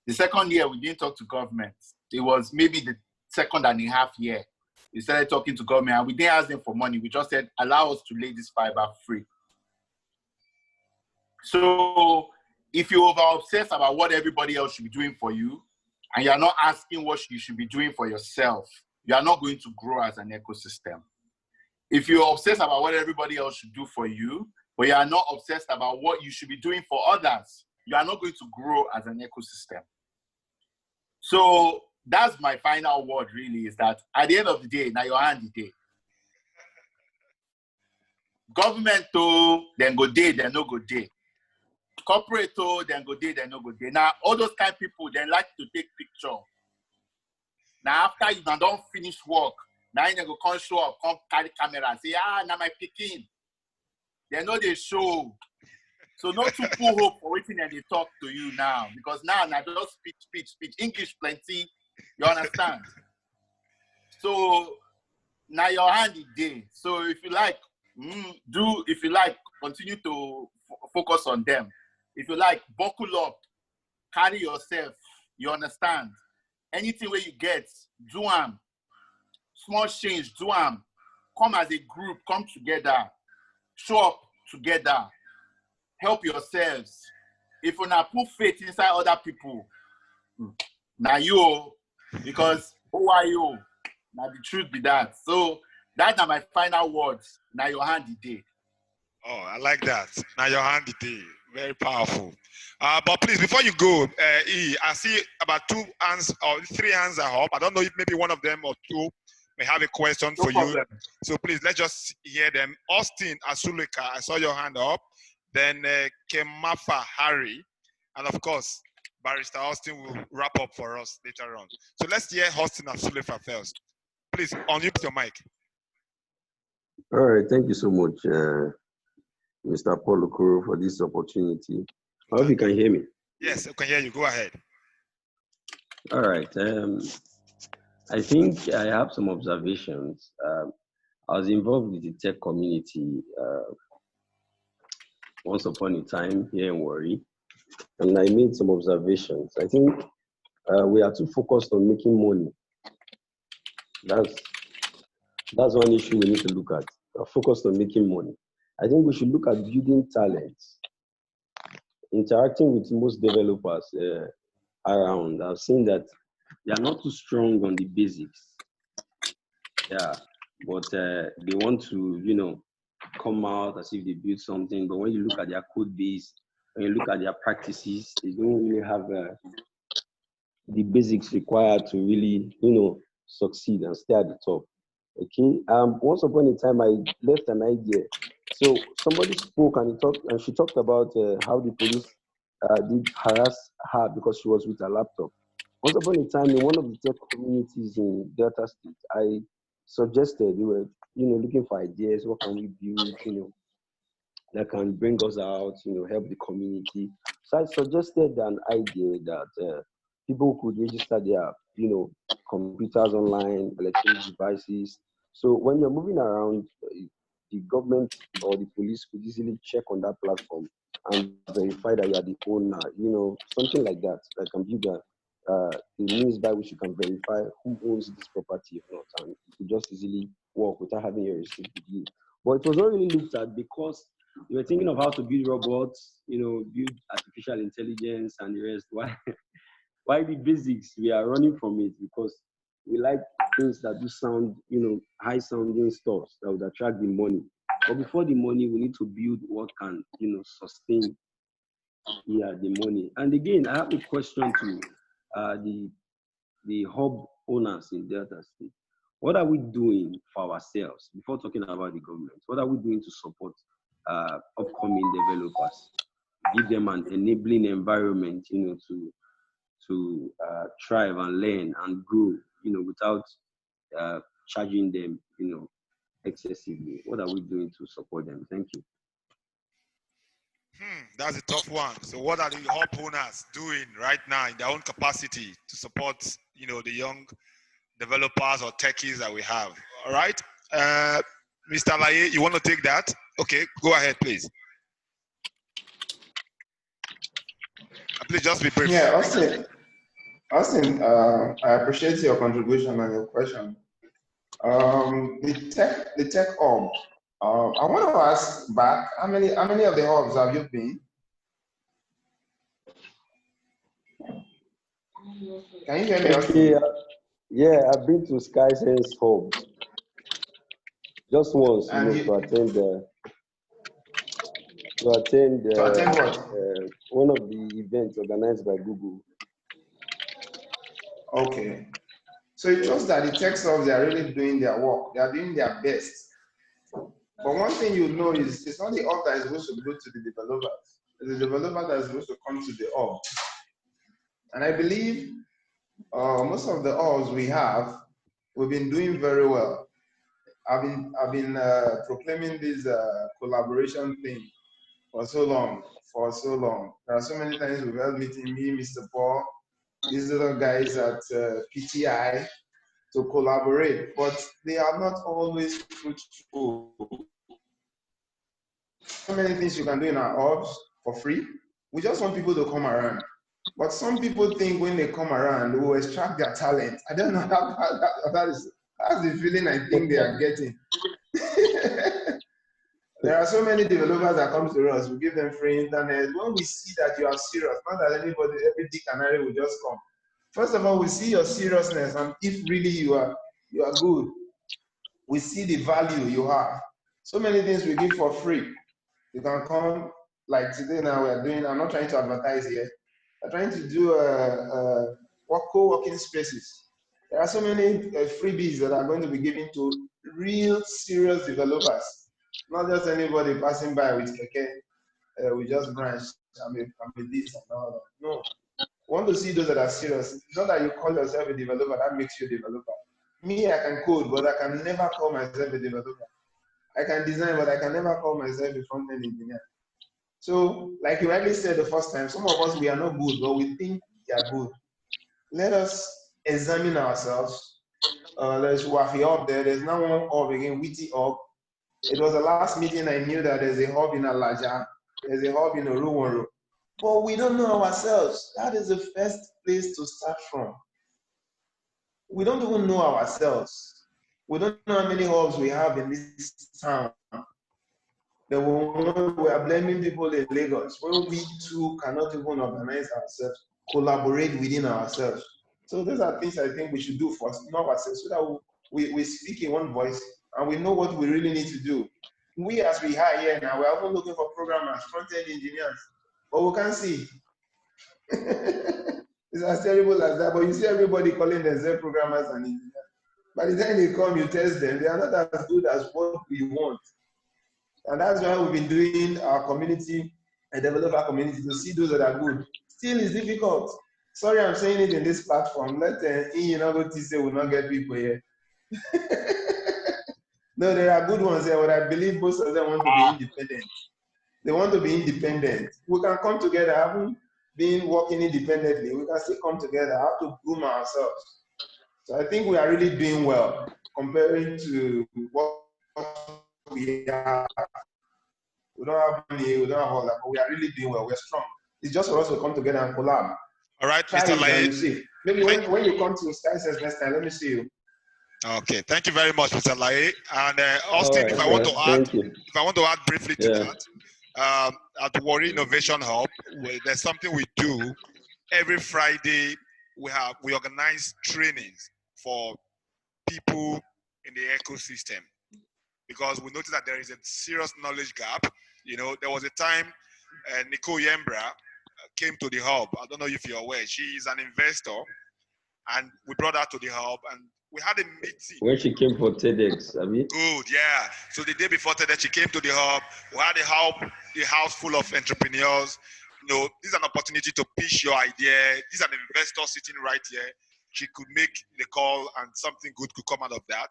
The second year, we didn't talk to government. It was maybe the second and a half year. We started talking to government and we didn't ask them for money. We just said, allow us to lay this fiber free. So if you over-obsess about what everybody else should be doing for you, and you're not asking what you should be doing for yourself, you are not going to grow as an ecosystem. If you're obsessed about what everybody else should do for you, but you are not obsessed about what you should be doing for others, you are not going to grow as an ecosystem. So that's my final word, really, is that at the end of the day, now your hand the day. Government, then go day, then no go day. Corporate, then go day, then no go day. Now, all those kind of people, they like to take picture. Now after you don't finish work, now you go come show up, come carry camera and say, now my picking. They know they show. So not to pull hope for waiting and they talk to you now. Because now just speech. English plenty. You understand? So now your hand is there. So if you like, continue to focus on them. If you like, buckle up, carry yourself. You understand? Anything where you get, do them. Small change, do them. Come as a group, come together. Show up together. Help yourselves. If you not put faith inside other people, now you, because who are you? Now the truth be that. So that's my final words. Now your hand is there. Oh, I like that. Now your hand is there. Very powerful. But please, before you go, I see about 2 hands or 3 hands are up. I don't know if maybe one of them or 2 may have a question for you. So please, let's just hear them. Austin Asuleka, I saw your hand up. Then Kemafa Harry. And of course, Barrister Austin will wrap up for us later on. So let's hear Austin Asuleka first. Please, unmute your mic. All right, thank you so much, Mr. Paul Okoro, for this opportunity. I hope you can hear me. Yes, I can hear you. Go ahead. All right. I think I have some observations. I was involved with the tech community once upon a time here in Warri, and I made some observations. I think we are too focused on making money. That's one issue we need to look at. We're focused on making money. I think we should look at building talents, interacting with most developers around. I've seen that they are not too strong on the basics. Yeah, but they want to, come out as if they build something. But when you look at their code base, when you look at their practices, they don't really have the basics required to really, succeed and stay at the top. Okay. Once upon a time, I left an idea. So somebody spoke and she talked about how the police did harass her because she was with her laptop. Once upon a time, in one of the tech communities in Delta State, I suggested we were, looking for ideas. What can we build, that can bring us out, help the community. So I suggested an idea that people could register their, computers online, electronic devices. So when you're moving around, the government or the police could easily check on that platform and verify that you are the owner, something like that. That can be the means by which you can verify who owns this property or not, and you could just easily walk without having your receipt with you. But it was not really looked at because we were thinking of how to build robots, build artificial intelligence and the rest. Why the basics? We are running from it because we like things that do sound, high sounding stuff that would attract the money. But before the money, we need to build what can, sustain the money. And again, I have a question to the hub owners in Delta State. What are we doing for ourselves before talking about the government? What are we doing to support upcoming developers? Give them an enabling environment, to thrive and learn and grow, without charging them, excessively. What are we doing to support them? Thank you. That's a tough one. So what are the hub owners doing right now in their own capacity to support, the young developers or techies that we have? All right. Mr. Laye, you want to take that? Okay, go ahead, please. Please just be brief. Yeah, Austin, I appreciate your contribution and your question. The tech hub. I want to ask back, how many of the hubs have you been? Can you hear me? Okay, yeah, I've been to Skysenx hub just once, to attend one of the events organized by Google. Okay. So it shows that the tech hubs, they are really doing their work. They are doing their best. But one thing you know is it's not the hub that is supposed to go to the developers. It's the developer that is supposed to come to the hub. And I believe most of the hubs we have, we've been doing very well. I've been proclaiming this collaboration thing for so long. There are so many times we've held meeting, me, Mr. Paul, these little guys at PTI to collaborate, but they are not always fruitful. So many things you can do in our hubs for free. We just want people to come around. But some people think when they come around, they will extract their talent. I don't know how that is. That's the feeling I think they are getting. There are so many developers that come to us. We give them free internet. When we see that you are serious, not that anybody, every dick and Harry will just come. First of all, we see your seriousness, and if really you are good, we see the value you have. So many things we give for free. You can come, like today now we are doing, I'm not trying to advertise here, we're trying to do co-working spaces. There are so many freebies that are going to be given to real serious developers, not just anybody passing by with keke, we just branch, I'm a this and all that. No, we want to see those that are serious. It's not that you call yourself a developer, that makes you a developer. Me, I can code, but I can never call myself a developer. I can design, but I can never call myself a front-end engineer. So, like you rightly said the first time, some of us, we are not good, but we think we are good. Let us examine ourselves. There's Wafi up there. There's now one hub again, Witty Hub. It was the last meeting I knew that there's a hub in Alaja, there's a hub in Oruworo. But we don't know ourselves. That is the first place to start from. We don't even know ourselves. We don't know how many hubs we have in this town. We are blaming people in Lagos, when we too cannot even organize ourselves, collaborate within ourselves. So those are things I think we should do first, know ourselves, so that we speak in one voice and we know what we really need to do. We, as we are here now, we're often looking for programmers, front-end engineers, but we can't see. It's as terrible as that, but you see everybody calling themselves programmers and engineers. By the time they come, you test them, they are not as good as what we want. And that's why we've been doing our community, a developer community, to see those that are good. Still, it's difficult. Sorry, I'm saying it in this platform. Let Iyinoluwa say will not get people here. No, there are good ones here, but I believe most of them want to be independent. They want to be independent. We can come together. Having been working independently, we can still come together. How to groom ourselves. So I think we are really doing well comparing to what we have. We don't have money, we don't have all that, but we are really doing well. We're strong. It's just for us to come together and collab. All right, Try Mr. Laye. you see. Maybe when you come to Skysenx next time, let me see you. Okay, thank you very much, Mr. Laye. And Austin, if I want to add briefly to that, at Warri Innovation Hub, there's something we do every Friday. We organize trainings for people in the ecosystem, because we noticed that there is a serious knowledge gap. You know, there was a time Nicole Yembra came to the hub. I don't know if you're aware. She is an investor, and we brought her to the hub, and we had a meeting. When she came for TEDx, I mean? Good, yeah. So the day before TEDx, she came to the hub. We had a house full of entrepreneurs. You know, this is an opportunity to pitch your idea. This is an investor sitting right here. She could make the call, and something good could come out of that.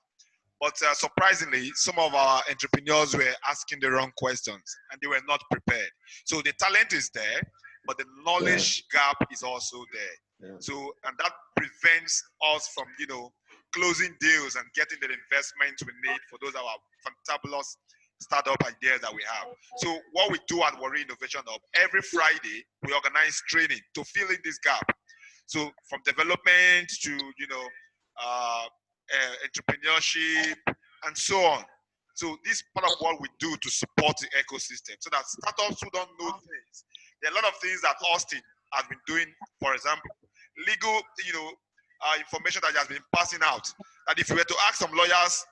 But surprisingly, some of our entrepreneurs were asking the wrong questions, and they were not prepared. So the talent is there, but the knowledge gap is also there. Yeah. So, and that prevents us from, you know, closing deals and getting the investment we need for those our fantabulous startup ideas that we have. So what we do at Warri Innovation Hub, every Friday, we organize training to fill in this gap. So from development to, you know, entrepreneurship and so on. So this is part of what we do to support the ecosystem, so that startups who don't know things, there are a lot of things that Austin has been doing. For example, legal, you know, information that has been passing out. That if you were to ask some lawyers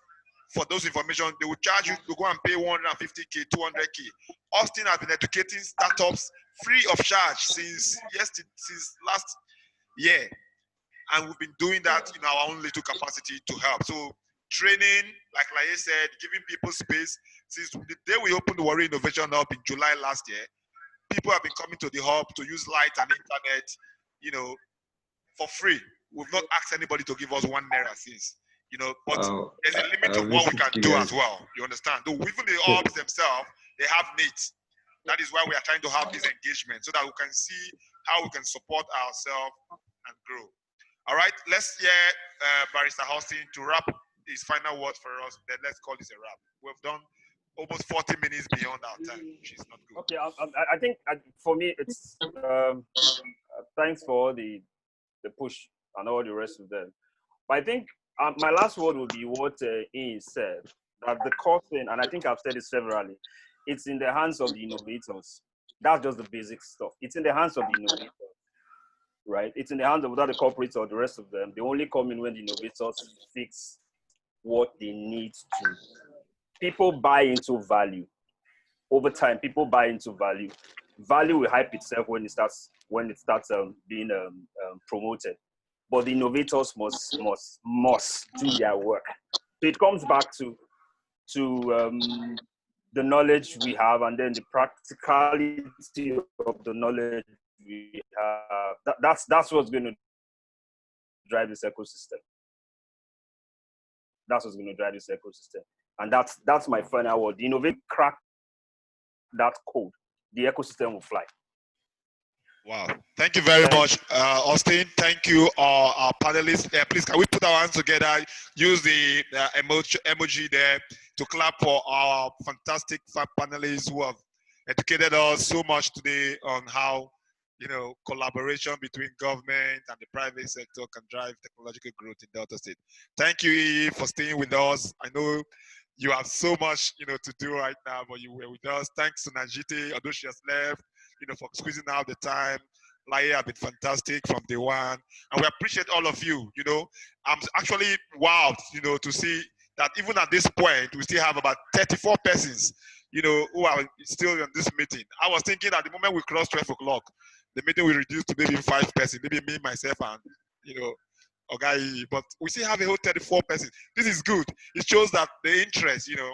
for those information, they would charge you to go and pay 150K, 200K. Austin has been educating startups free of charge since last year. And we've been doing that in our own little capacity to help. So training, like Laye said, giving people space. Since the day we opened the Warri Innovation Hub in July last year, people have been coming to the hub to use light and internet, you know, for free. we've not asked anybody to give us 1 naira since, you know, but Wow. there's a limit of what we can do as well. You understand? Though even the orbs themselves, they have needs. That is why we are trying to have this engagement so that we can see how we can support ourselves and grow. All right, let's hear Barrister Austin to wrap his final words for us. Then let's call this a wrap. We've done almost 40 minutes beyond our time, which is not good. Okay, I think for me, it's thanks for the push and all the rest of them. But I think my last word will be what Ian said, that the core thing, and I think I've said it severally, it's in the hands of the innovators. That's just the basic stuff. It's in the hands of the innovators, right? It's in the hands of whether the corporates or the rest of them. They only come in when the innovators fix what they need to. People buy into value. Over time, people buy into value. Value will hype itself when it starts being promoted. But the innovators must do their work. So it comes back to the knowledge we have, and then the practicality of the knowledge we have. That's what's going to drive this ecosystem. That's what's going to drive this ecosystem. And that's my final word. The innovator crack that code, the ecosystem will fly. Wow. Thank you very much, Austin. Thank you, our panelists. Please, can we put our hands together? Use the emoji there to clap for our fantastic panelists who have educated us so much today on how, you know, collaboration between government and the private sector can drive technological growth in Delta State. Thank you, Iyi, for staying with us. I know you have so much, you know, to do right now, but you were with us. Thanks to Onajite, although she has left, you know, for squeezing out the time. Laye have been fantastic from day one. And we appreciate all of you, you know. I'm actually wowed, you know, to see that even at this point, we still have about 34 persons, you know, who are still in this meeting. I was thinking at the moment we cross 12 o'clock, the meeting will reduce to maybe 5 persons, maybe me, myself, and, you know, okay, but we still have a whole 34 persons. This is good. It shows that the interest, you know,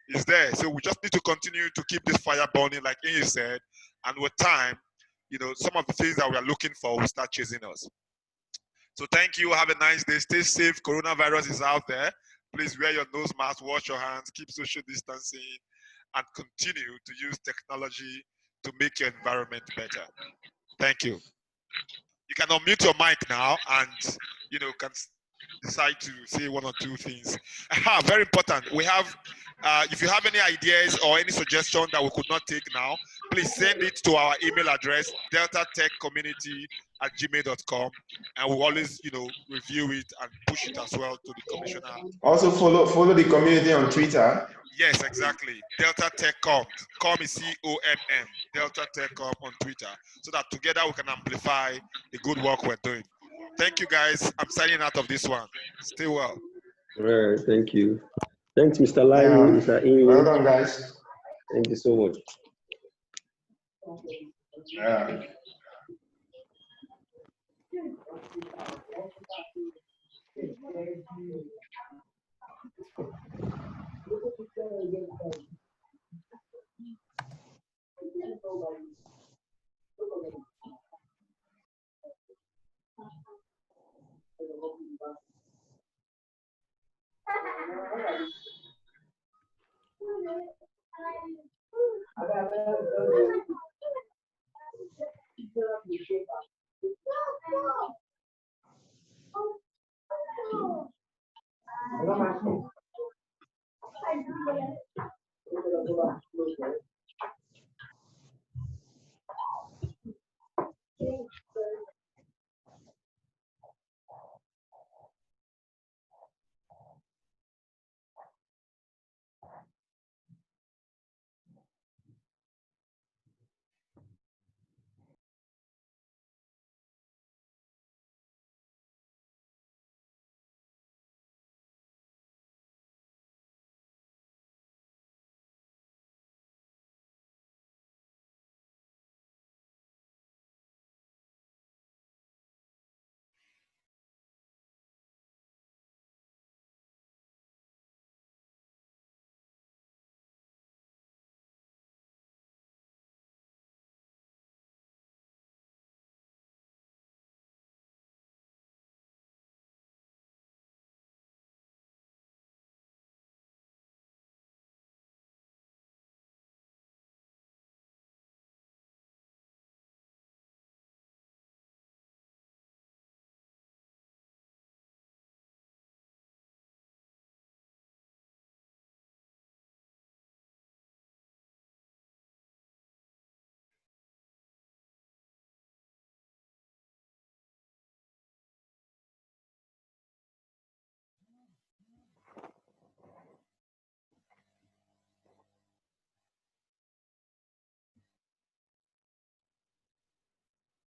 is there. So we just need to continue to keep this fire burning, like Ian said, and with time, you know, some of the things that we are looking for will start chasing us. So thank you. Have a nice day. Stay safe. Coronavirus is out there. Please wear your nose mask, wash your hands, keep social distancing, and continue to use technology to make your environment better. Thank you. You can unmute your mic now and, you know, can decide to say 1 or 2 things. Very important. We have, if you have any ideas or any suggestion that we could not take now, please send it to our email address, deltatechcommunity@gmail.com, and we'll always, you know, review it and push it as well to the commissioner. Also follow the community on Twitter. Yes, exactly. Delta Tech Com. Com is COMM. Delta Tech Com on Twitter, so that together we can amplify the good work we're doing. Thank you, guys. I'm signing out of this one. Stay well. All right, thank you. Thanks, Mr. Laye, Mr. Engr. Well done, guys. Thank you so much. Yeah.